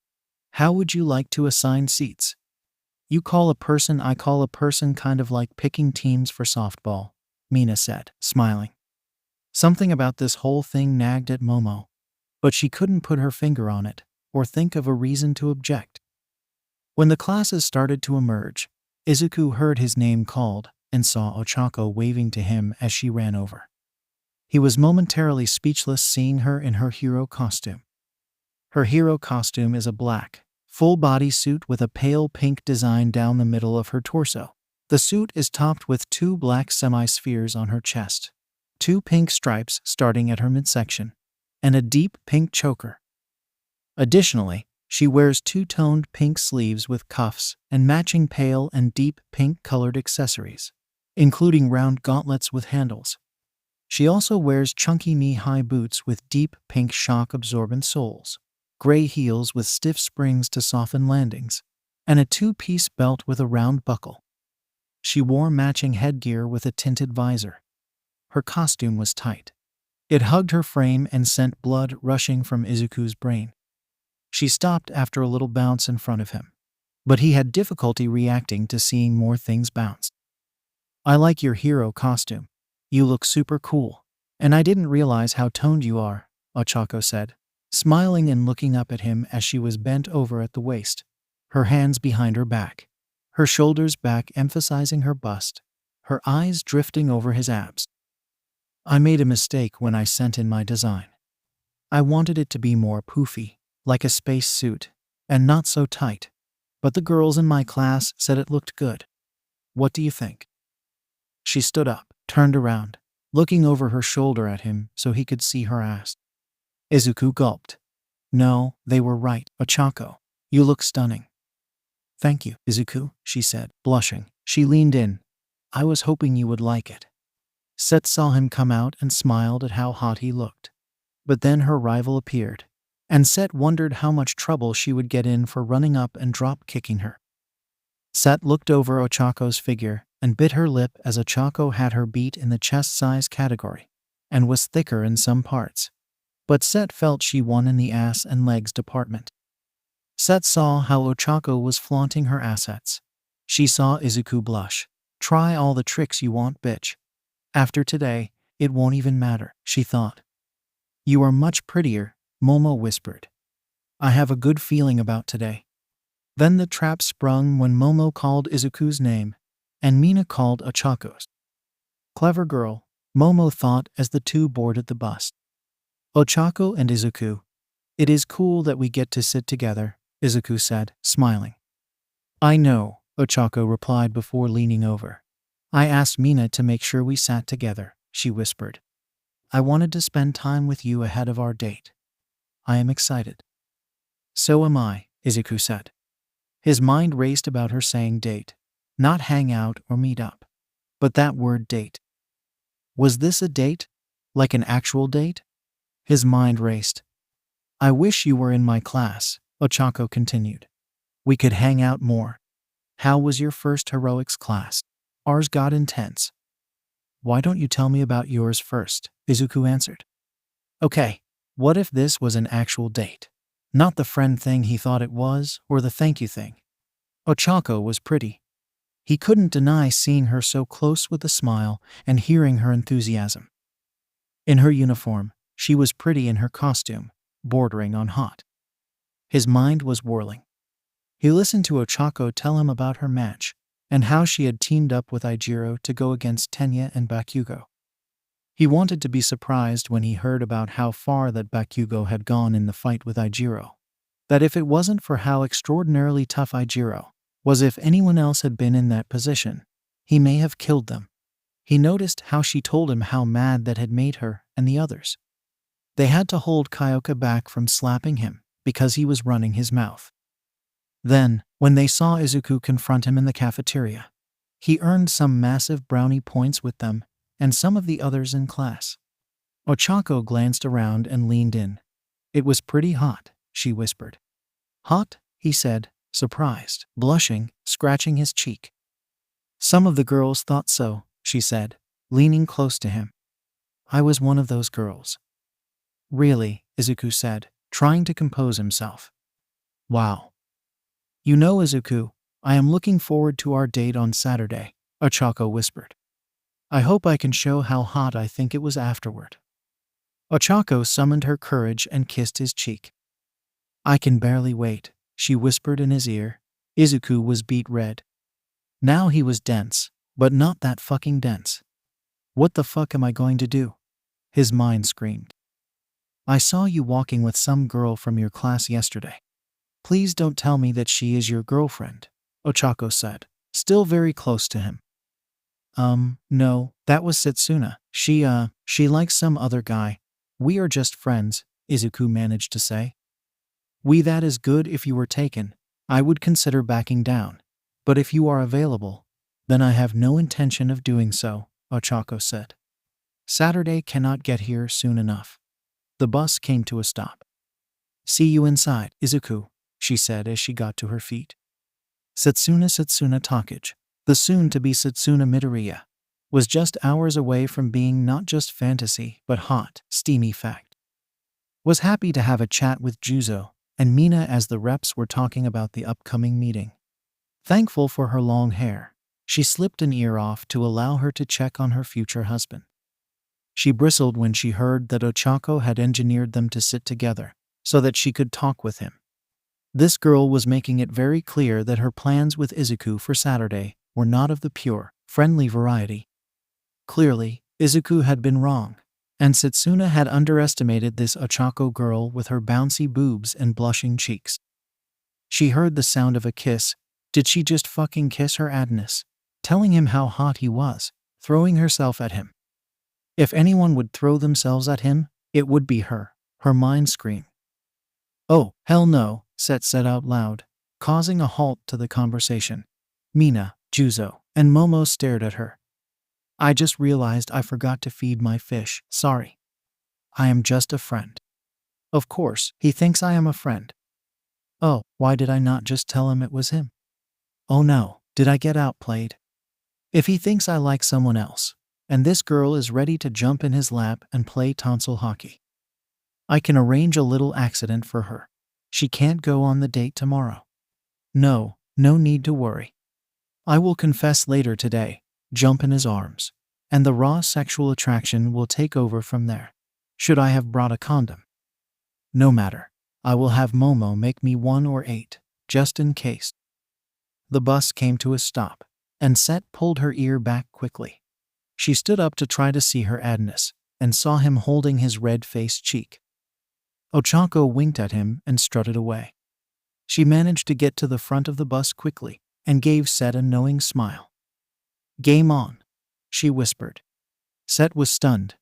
How would you like to assign seats? You call a person, I call a person, kind of like picking teams for softball, Mina said, smiling. Something about this whole thing nagged at Momo, but she couldn't put her finger on it or think of a reason to object. When the classes started to emerge, Izuku heard his name called and saw Ochako waving to him as she ran over. He was momentarily speechless seeing her in her hero costume. Her hero costume is a black, full-body suit with a pale pink design down the middle of her torso. The suit is topped with two black semi-spheres on her chest, two pink stripes starting at her midsection, and a deep pink choker. Additionally, she wears two-toned pink sleeves with cuffs and matching pale and deep pink-colored accessories, including round gauntlets with handles. She also wears chunky knee-high boots with deep pink shock-absorbent soles, gray heels with stiff springs to soften landings, and a two-piece belt with a round buckle. She wore matching headgear with a tinted visor. Her costume was tight. It hugged her frame and sent blood rushing from Izuku's brain. She stopped after a little bounce in front of him, but he had difficulty reacting to seeing more things bounce. I like your hero costume. You look super cool, and I didn't realize how toned you are, Ochako said, smiling and looking up at him as she was bent over at the waist, her hands behind her back, her shoulders back emphasizing her bust, her eyes drifting over his abs. "I made a mistake when I sent in my design. I wanted it to be more poofy, like a space suit, and not so tight. But the girls in my class said it looked good. What do you think?" She stood up, turned around, looking over her shoulder at him so he could see her ass. Izuku gulped. "No, they were right, 𝗧𝗏𝗄. You look stunning." "Thank you, Izuku," she said, blushing. She leaned in. "I was hoping you would like it." Set saw him come out and smiled at how hot he looked. But then her rival appeared, and Set wondered how much trouble she would get in for running up and drop-kicking her. Set looked over 𝗧𝗏𝗄's figure and bit her lip as 𝗧𝗏𝗄 had her beat in the chest size category, and was thicker in some parts. But Set felt she won in the ass and legs department. Set saw how 𝗧𝗏𝗄 was flaunting her assets. She saw Izuku blush. "Try all the tricks you want, bitch. After today, it won't even matter," she thought. "You are much prettier," Momo whispered. "I have a good feeling about today." Then the trap sprung when Momo called Izuku's name, and Mina called 𝗧𝗏𝗄's. "Clever girl," Momo thought as the two boarded the bus. "𝗧𝗏𝗄 and Izuku. It is cool that we get to sit together," Izuku said, smiling. "I know," 𝗧𝗏𝗄 replied before leaning over. "I asked Mina to make sure we sat together," she whispered. "I wanted to spend time with you ahead of our date. I am excited." "So am I," Izuku said. His mind raced about her saying date, not hang out or meet up. But that word date. Was this a date? Like an actual date? His mind raced. "I wish you were in my class," 𝗧𝗏𝗄 continued. "We could hang out more. How was your first heroics class?" "Ours got intense." "Why don't you tell me about yours first?" Izuku answered. "Okay, what if this was an actual date? Not the friend thing he thought it was, or the thank you thing." 𝗧𝗏𝗄 was pretty. He couldn't deny seeing her so close with a smile and hearing her enthusiasm. In her uniform, she was pretty in her costume, bordering on hot. His mind was whirling. He listened to 𝗧𝗏𝗄 tell him about her match, and how she had teamed up with 𝐒𝐩𝐢 to go against Tenya and Bakugo. He wanted to be surprised when he heard about how far that Bakugo had gone in the fight with 𝐒𝐩𝐢. That if it wasn't for how extraordinarily tough 𝐒𝐩𝐢 was, if anyone else had been in that position, he may have killed them. He noticed how she told him how mad that had made her and the others. They had to hold Kyoka back from slapping him because he was running his mouth. Then, when they saw Izuku confront him in the cafeteria, he earned some massive brownie points with them and some of the others in class. 𝗧𝗏𝗄 glanced around and leaned in. "It was pretty hot," she whispered. "Hot?" he said, surprised, blushing, scratching his cheek. "Some of the girls thought so," she said, leaning close to him. "I was one of those girls." "Really?" Izuku said, trying to compose himself. "Wow. You know, Izuku, I am looking forward to our date on Saturday," 𝗧𝗏𝗄 whispered. "I hope I can show how hot I think it was afterward." 𝗧𝗏𝗄 summoned her courage and kissed his cheek. "I can barely wait," she whispered in his ear. Izuku was beet red. Now he was dense, but not that fucking dense. "What the fuck am I going to do?" his mind screamed. "I saw you walking with some girl from your class yesterday. Please don't tell me that she is your girlfriend," 𝗧𝗏𝗄 said, still very close to him. No, that was Setsuna. She likes some other guy. We are just friends," Izuku managed to say. That is good if you were taken. I would consider backing down. But if you are available, then I have no intention of doing so," 𝗧𝗏𝗄 said. "Saturday cannot get here soon enough." The bus came to a stop. "See you inside, Izuku," she said as she got to her feet. Setsuna Tokage, the soon-to-be Setsuna Midoriya, was just hours away from being not just fantasy but hot, steamy fact. Was happy to have a chat with Juzo and Mina as the reps were talking about the upcoming meeting. Thankful for her long hair, she slipped an ear off to allow her to check on her future husband. She bristled when she heard that 𝗧𝗏𝗄 had engineered them to sit together so that she could talk with him. This girl was making it very clear that her plans with Izuku for Saturday were not of the pure, friendly variety. Clearly, Izuku had been wrong, and Setsuna had underestimated this Ochako girl with her bouncy boobs and blushing cheeks. She heard the sound of a kiss. Did she just fucking kiss her Adness? Telling him how hot he was, throwing herself at him. If anyone would throw themselves at him, it would be her. Her mind screamed. "Oh, hell no," Set said out loud, causing a halt to the conversation. Mina, Juzo, and Momo stared at her. "I just realized I forgot to feed my fish. Sorry. I am just a friend." "Of course, he thinks I am a friend." "Oh, why did I not just tell him it was him? Oh no, did I get outplayed? If he thinks I like someone else, and this girl is ready to jump in his lap and play tonsil hockey, I can arrange a little accident for her. She can't go on the date tomorrow. No need to worry. I will confess later today, jump in his arms, and the raw sexual attraction will take over from there. Should I have brought a condom? No matter. I will have Momo make me 1 or 8, just in case." The bus came to a stop, and Set pulled her ear back quickly. She stood up to try to see her Adness, and saw him holding his red-faced cheek. Ochako winked at him and strutted away. She managed to get to the front of the bus quickly, and gave Set a knowing smile. "Game on," she whispered. Set was stunned.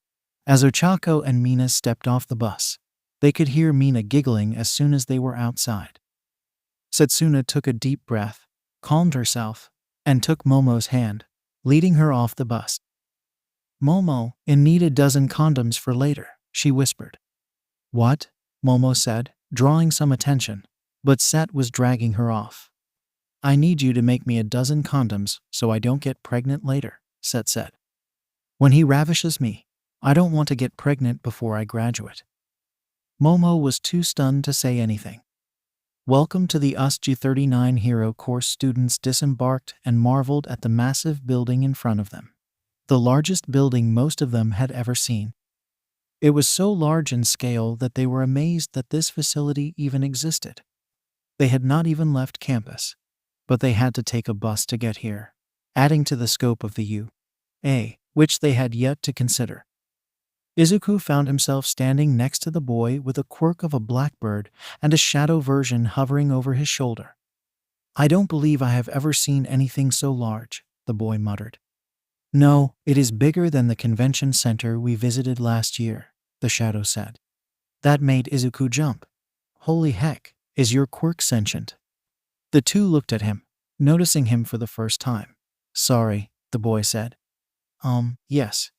As Ochako and Mina stepped off the bus, they could hear Mina giggling as soon as they were outside. Setsuna took a deep breath, calmed herself, and took Momo's hand, leading her off the bus. "Momo, in need a dozen condoms for later," she whispered. "What?" Momo said, drawing some attention, but Set was dragging her off. "I need you to make me a dozen condoms so I don't get pregnant later," Set said. "When he ravishes me, I don't want to get pregnant before I graduate." Momo was too stunned to say anything. Welcome to the 𝐒𝐻𝐵 Hero course. Students disembarked and marveled at the massive building in front of them. The largest building most of them had ever seen. It was so large in scale that they were amazed that this facility even existed. They had not even left campus, but they had to take a bus to get here, adding to the scope of the UA, which they had yet to consider. Izuku found himself standing next to the boy with a quirk of a blackbird and a shadow version hovering over his shoulder. "I don't believe I have ever seen anything so large," the boy muttered. "No, it is bigger than the convention center we visited last year," the shadow said. That made Izuku jump. "Holy heck, is your quirk sentient?" The two looked at him, noticing him for the first time. "Sorry," the boy said. Yes.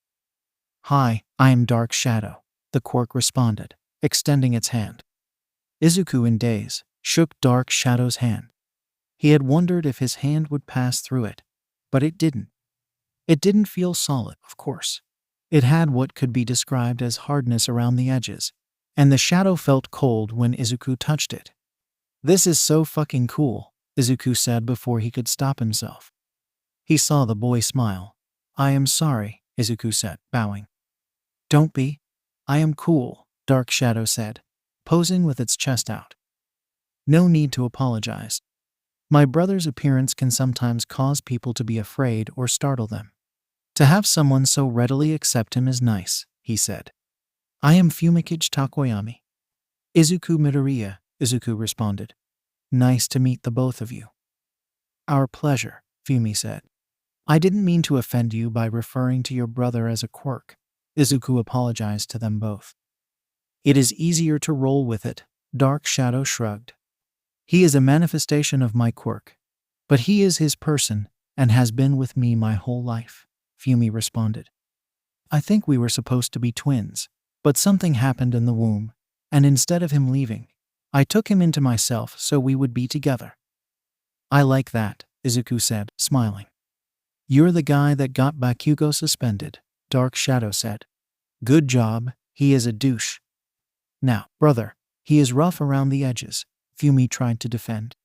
"Hi, I am Dark Shadow," the quirk responded, extending its hand. Izuku, in daze, shook Dark Shadow's hand. He had wondered if his hand would pass through it, but it didn't. It didn't feel solid, of course. It had what could be described as hardness around the edges, and the shadow felt cold when Izuku touched it. "This is so fucking cool," Izuku said before he could stop himself. He saw the boy smile. "I am sorry," Izuku said, bowing. "Don't be. I am cool," Dark Shadow said, posing with its chest out. "No need to apologize. My brother's appearance can sometimes cause people to be afraid or startle them. To have someone so readily accept him is nice," he said. "I am 𝗵𝗃𝗄𝐻 Takoyami." "Izuku Midoriya," Izuku responded. "Nice to meet the both of you." "Our pleasure," Fumi said. "I didn't mean to offend you by referring to your brother as a quirk." Izuku apologized to them both. "It is easier to roll with it," Dark Shadow shrugged. "He is a manifestation of my quirk, but he is his person and has been with me my whole life," Fumi responded. "I think we were supposed to be twins, but something happened in the womb, and instead of him leaving, I took him into myself so we would be together." "I like that," Izuku said, smiling. "You're the guy that got Bakugo suspended," Dark Shadow said. "Good job, he is a douche." "Now, brother, he is rough around the edges," Fumi tried to defend.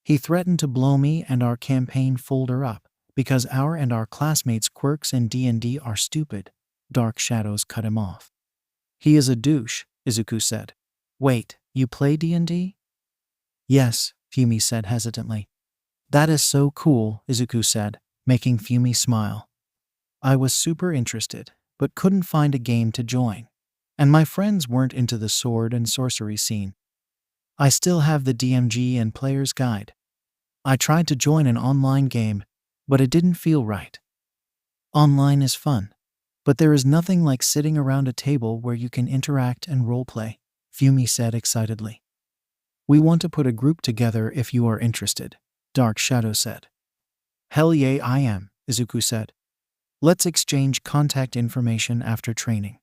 "He threatened to blow me and our campaign folder up because our classmates' quirks in D&D are stupid," Dark Shadows cut him off. "He is a douche," Izuku said. "Wait, you play D&D?" "Yes," Fumi said hesitantly. "That is so cool," Izuku said, making 𝗵𝗲 smile. I was super interested, but couldn't find a game to join. And my friends weren't into the sword and sorcery scene. I still have the DMG and player's guide. I tried to join an online game, but it didn't feel right. Online is fun, but there is nothing like sitting around a table where you can interact and roleplay, 𝗵𝗲 said excitedly. We want to put a group together if you are interested, Dark Shadow said. Hell yeah, I am, Izuku said. Let's exchange contact information after training.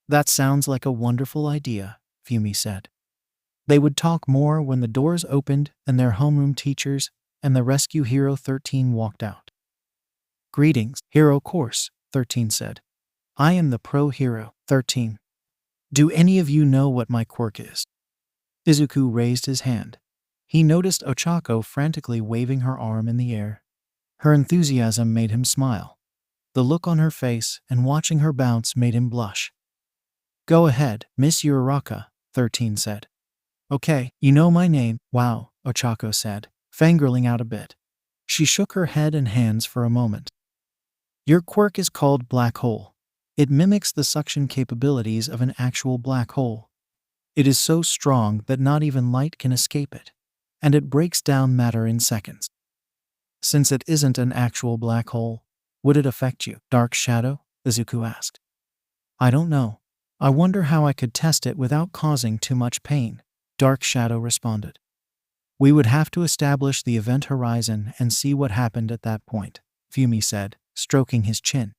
That sounds like a wonderful idea, 𝗵𝗲 said. They would talk more when the doors opened and their homeroom teachers and the rescue hero 13 walked out. Greetings, hero course, 13 said. I am the pro hero, 13. Do any of you know what my quirk is? Izuku raised his hand. He noticed Ochako frantically waving her arm in the air. Her enthusiasm made him smile. The look on her face and watching her bounce made him blush. Go ahead, Miss Uraraka, 13 said. Okay, you know my name, wow, Ochako said, fangirling out a bit. She shook her head and hands for a moment. Your quirk is called Black Hole. It mimics the suction capabilities of an actual black hole. It is so strong that not even light can escape it, and it breaks down matter in seconds. Since it isn't an actual black hole, would it affect you, Dark Shadow? Izuku asked. I don't know. I wonder how I could test it without causing too much pain, Dark Shadow responded. We would have to establish the event horizon and see what happened at that point, 𝗵𝗲 said, stroking his chin.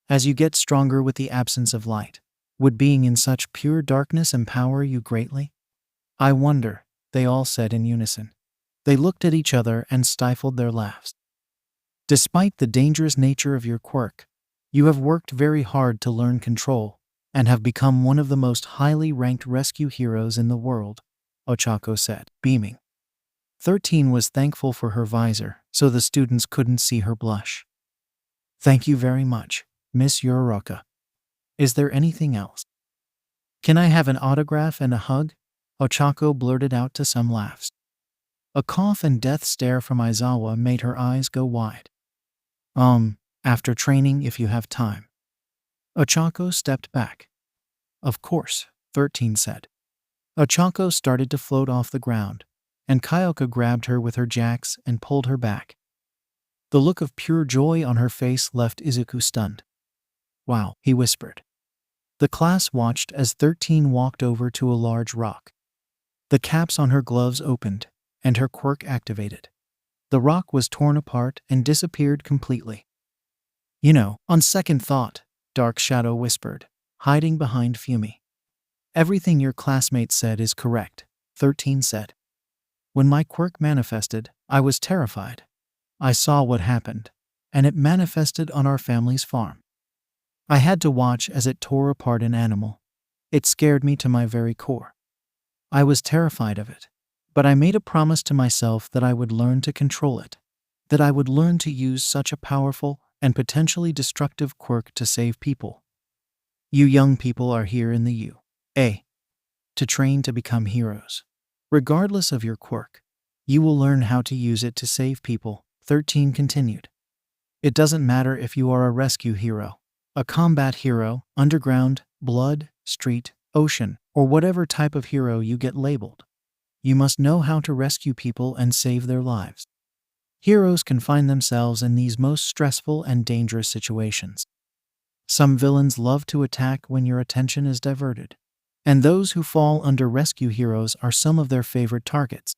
As you get stronger with the absence of light, would being in such pure darkness empower you greatly? I wonder, they all said in unison. They looked at each other and stifled their laughs. Despite the dangerous nature of your quirk, you have worked very hard to learn control and have become one of the most highly ranked rescue heroes in the world, Ochako said, beaming. 13 was thankful for her visor, so the students couldn't see her blush. Thank you very much, Miss Uraraka. Is there anything else? Can I have an autograph and a hug? Ochako blurted out to some laughs. A cough and death stare from Aizawa made her eyes go wide. After training if you have time. Ochako stepped back. Of course, 13 said. Ochako started to float off the ground, and Kyoka grabbed her with her jacks and pulled her back. The look of pure joy on her face left Izuku stunned. Wow, he whispered. The class watched as 13 walked over to a large rock. The caps on her gloves opened, and her quirk activated. The rock was torn apart and disappeared completely. You know, on second thought, Dark Shadow whispered, hiding behind 𝗵𝗲. Everything your classmate said is correct, 13 said. When my quirk manifested, I was terrified. I saw what happened, and it manifested on our family's farm. I had to watch as it tore apart an animal. It scared me to my very core. I was terrified of it, but I made a promise to myself that I would learn to control it, that I would learn to use such a powerful and potentially destructive quirk to save people. You young people are here in the UA to train to become heroes. Regardless of your quirk, you will learn how to use it to save people, 13 continued. It doesn't matter if you are a rescue hero, a combat hero, underground, blood, street, ocean, or whatever type of hero you get labeled. You must know how to rescue people and save their lives. Heroes can find themselves in these most stressful and dangerous situations. Some villains love to attack when your attention is diverted, and those who fall under rescue heroes are some of their favorite targets.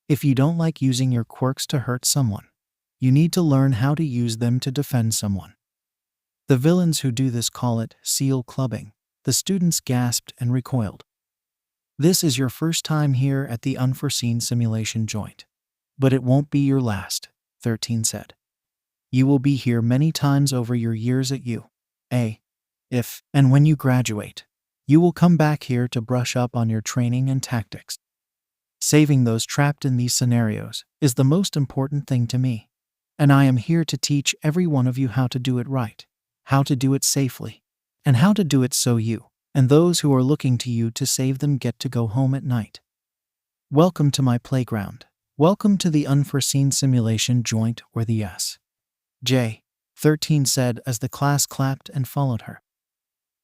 If you don't like using your quirks to hurt someone, you need to learn how to use them to defend someone. The villains who do this call it seal clubbing. The students gasped and recoiled. This is your first time here at the unforeseen simulation joint. But it won't be your last, 13 said. You will be here many times over your years at UA. If and when you graduate, you will come back here to brush up on your training and tactics. Saving those trapped in these scenarios is the most important thing to me, and I am here to teach every one of you how to do it right, how to do it safely, and how to do it so you and those who are looking to you to save them get to go home at night. Welcome to my playground. Welcome to the unforeseen simulation joint or the 𝗧𝗵𝗲 said as the class clapped and followed her.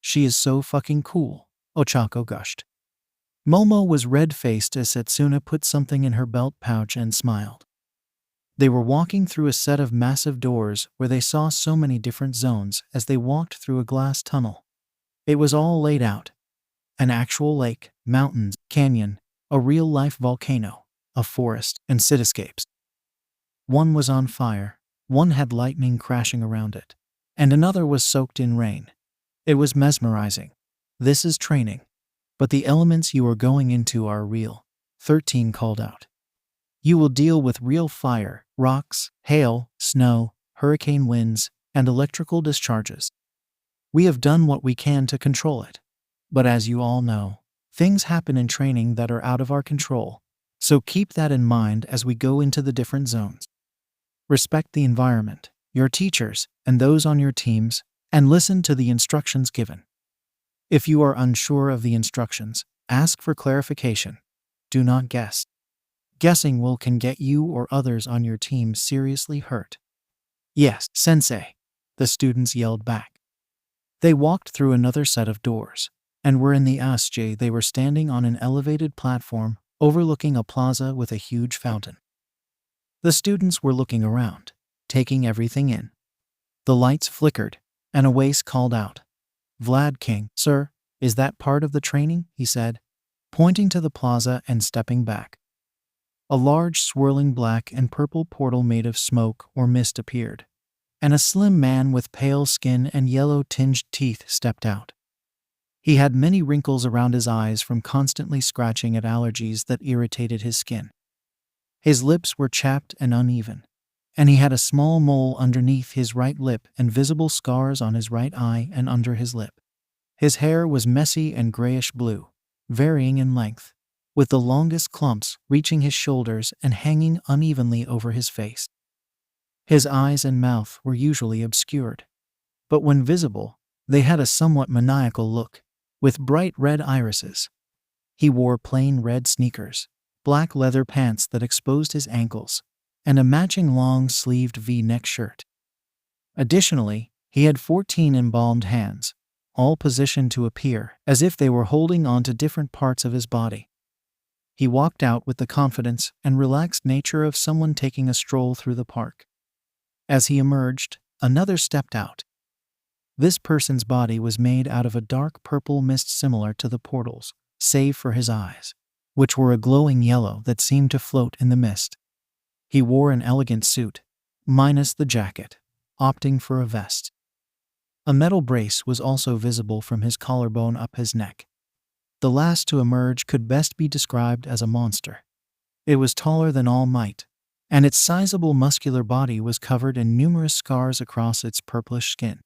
She is so fucking cool, Ochako gushed. Momo was red-faced as Setsuna put something in her belt pouch and smiled. They were walking through a set of massive doors where they saw so many different zones as they walked through a glass tunnel. It was all laid out. An actual lake, mountains, canyon, a real-life volcano, a forest, and cityscapes. One was on fire, one had lightning crashing around it, and another was soaked in rain. It was mesmerizing. This is training. But the elements you are going into are real, �13 called out. You will deal with real fire, rocks, hail, snow, hurricane winds, and electrical discharges. We have done what we can to control it. But as you all know, things happen in training that are out of our control, so keep that in mind as we go into the different zones. Respect the environment, your teachers, and those on your teams, and listen to the instructions given. If you are unsure of the instructions, ask for clarification. Do not guess. Guessing can get you or others on your team seriously hurt. Yes, sensei, the students yelled back. They walked through another set of doors, and were in the 𝐒𝐻𝐸. They were standing on an elevated platform overlooking a plaza with a huge fountain. The students were looking around, taking everything in. The lights flickered, and a voice called out. Vlad King, sir, is that part of the training? He said, pointing to the plaza and stepping back. A large swirling black and purple portal made of smoke or mist appeared, and a slim man with pale skin and yellow-tinged teeth stepped out. He had many wrinkles around his eyes from constantly scratching at allergies that irritated his skin. His lips were chapped and uneven, and he had a small mole underneath his right lip and visible scars on his right eye and under his lip. His hair was messy and grayish-blue, varying in length, with the longest clumps reaching his shoulders and hanging unevenly over his face. His eyes and mouth were usually obscured, but when visible, they had a somewhat maniacal look, with bright red irises. He wore plain red sneakers, black leather pants that exposed his ankles, and a matching long-sleeved V-neck shirt. Additionally, he had 14 embalmed hands, all positioned to appear as if they were holding on to different parts of his body. He walked out with the confidence and relaxed nature of someone taking a stroll through the park. As he emerged, another stepped out. This person's body was made out of a dark purple mist similar to the portals, save for his eyes, which were a glowing yellow that seemed to float in the mist. He wore an elegant suit, minus the jacket, opting for a vest. A metal brace was also visible from his collarbone up his neck. The last to emerge could best be described as a monster. It was taller than All Might, and its sizable muscular body was covered in numerous scars across its purplish skin.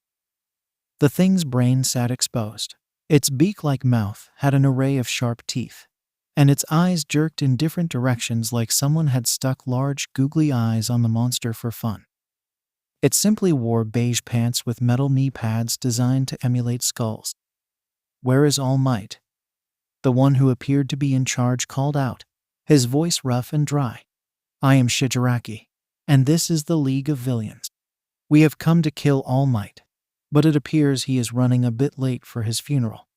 The thing's brain sat exposed. Its beak-like mouth had an array of sharp teeth, and its eyes jerked in different directions like someone had stuck large, googly eyes on the monster for fun. It simply wore beige pants with metal knee pads designed to emulate skulls. Where is All Might? The one who appeared to be in charge called out, his voice rough and dry. I am Shigaraki, and this is the League of Villains. We have come to kill All Might, but it appears he is running a bit late for his funeral.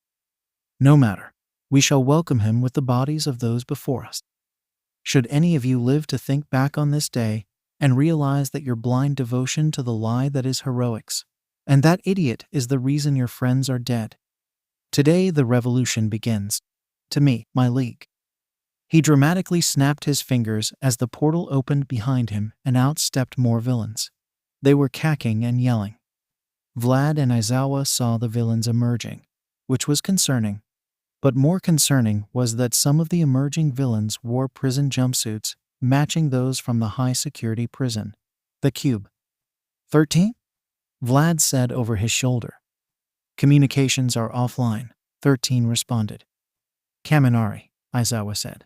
No matter, we shall welcome him with the bodies of those before us. Should any of you live to think back on this day and realize that your blind devotion to the lie that is heroics, and that idiot is the reason your friends are dead, today the revolution begins. To me, my league. He dramatically snapped his fingers as the portal opened behind him and out stepped more villains. They were cacking and yelling. Vlad and Aizawa saw the villains emerging, which was concerning. But more concerning was that some of the emerging villains wore prison jumpsuits, matching those from the high-security prison. The Cube. 13? Vlad said over his shoulder. Communications are offline, 13 responded. Kaminari, Aizawa said.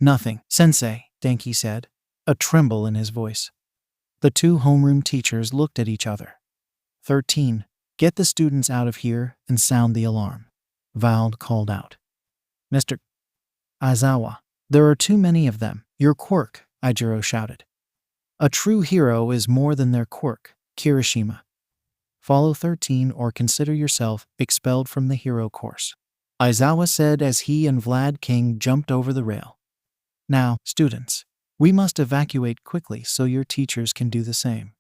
Nothing, sensei, Denki said, a tremble in his voice. The two homeroom teachers looked at each other. 13, get the students out of here and sound the alarm, Vald called out. Mr. Aizawa, there are too many of them. Your quirk, Ijiro shouted. A true hero is more than their quirk, Kirishima. Follow 13 or consider yourself expelled from the hero course, Aizawa said as he and Vlad King jumped over the rail. Now, students, we must evacuate quickly so your teachers can do the same.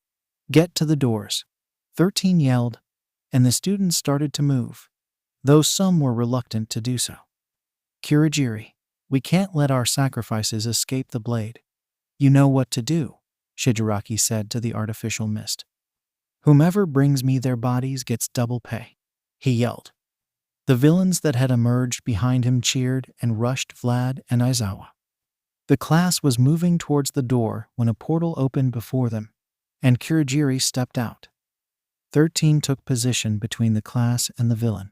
Get to the doors, 13 yelled, and the students started to move, though some were reluctant to do so. Kurogiri, we can't let our sacrifices escape the blade. You know what to do, Shigaraki said to the artificial mist. Whomever brings me their bodies gets double pay, he yelled. The villains that had emerged behind him cheered and rushed Vlad and Aizawa. The class was moving towards the door when a portal opened before them, and Kurogiri stepped out. 13 took position between the class and the villain.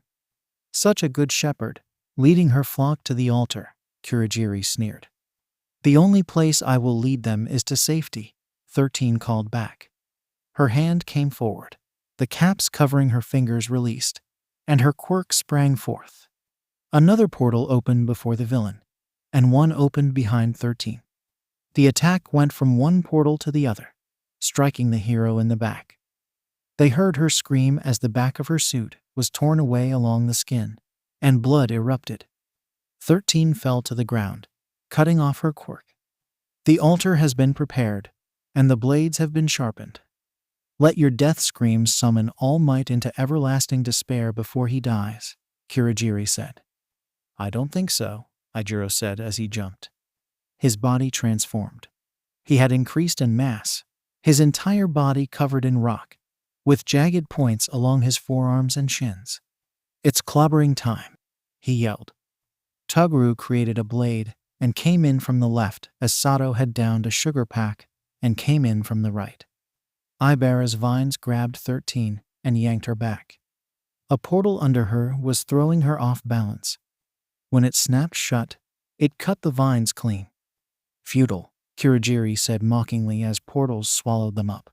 Such a good shepherd, leading her flock to the altar, Kurogiri sneered. The only place I will lead them is to safety, 13 called back. Her hand came forward, the caps covering her fingers released, and her quirk sprang forth. Another portal opened before the villain, and one opened behind 13. The attack went from one portal to the other, striking the hero in the back. They heard her scream as the back of her suit was torn away along the skin, and blood erupted. 13 fell to the ground, cutting off her quirk. The altar has been prepared, and the blades have been sharpened. Let your death screams summon All Might into everlasting despair before he dies, Kurogiri said. I don't think so, Ijiro said as he jumped. His body transformed. He had increased in mass, his entire body covered in rock, with jagged points along his forearms and shins. It's clobbering time, he yelled. Toguro created a blade and came in from the left as Sato had downed a sugar pack and came in from the right. Ibara's vines grabbed 13 and yanked her back. A portal under her was throwing her off balance. When it snapped shut, it cut the vines clean. Futile, Kurogiri said mockingly as portals swallowed them up.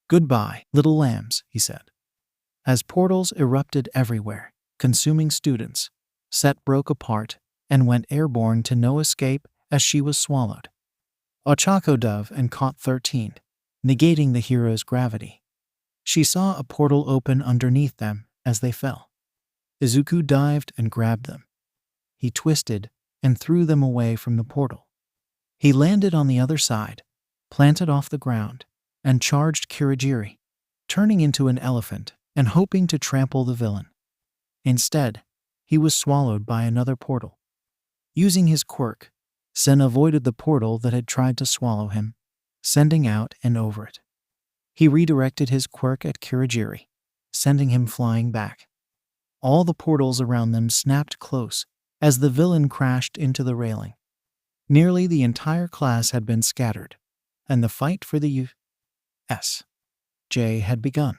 Goodbye, little lambs, he said. As portals erupted everywhere, consuming students, Set broke apart and went airborne to no escape as she was swallowed. Ochako dove and caught 13, negating the hero's gravity. She saw a portal open underneath them as they fell. Izuku dived and grabbed them. He twisted and threw them away from the portal. He landed on the other side, planted off the ground, and charged Kurogiri, turning into an elephant and hoping to trample the villain. Instead, he was swallowed by another portal. Using his quirk, Sen avoided the portal that had tried to swallow him, sending out and over it. He redirected his quirk at Kurogiri, sending him flying back. All the portals around them snapped close as the villain crashed into the railing. Nearly the entire class had been scattered, and the fight for the 𝐒𝐻𝐸𝐾 had begun.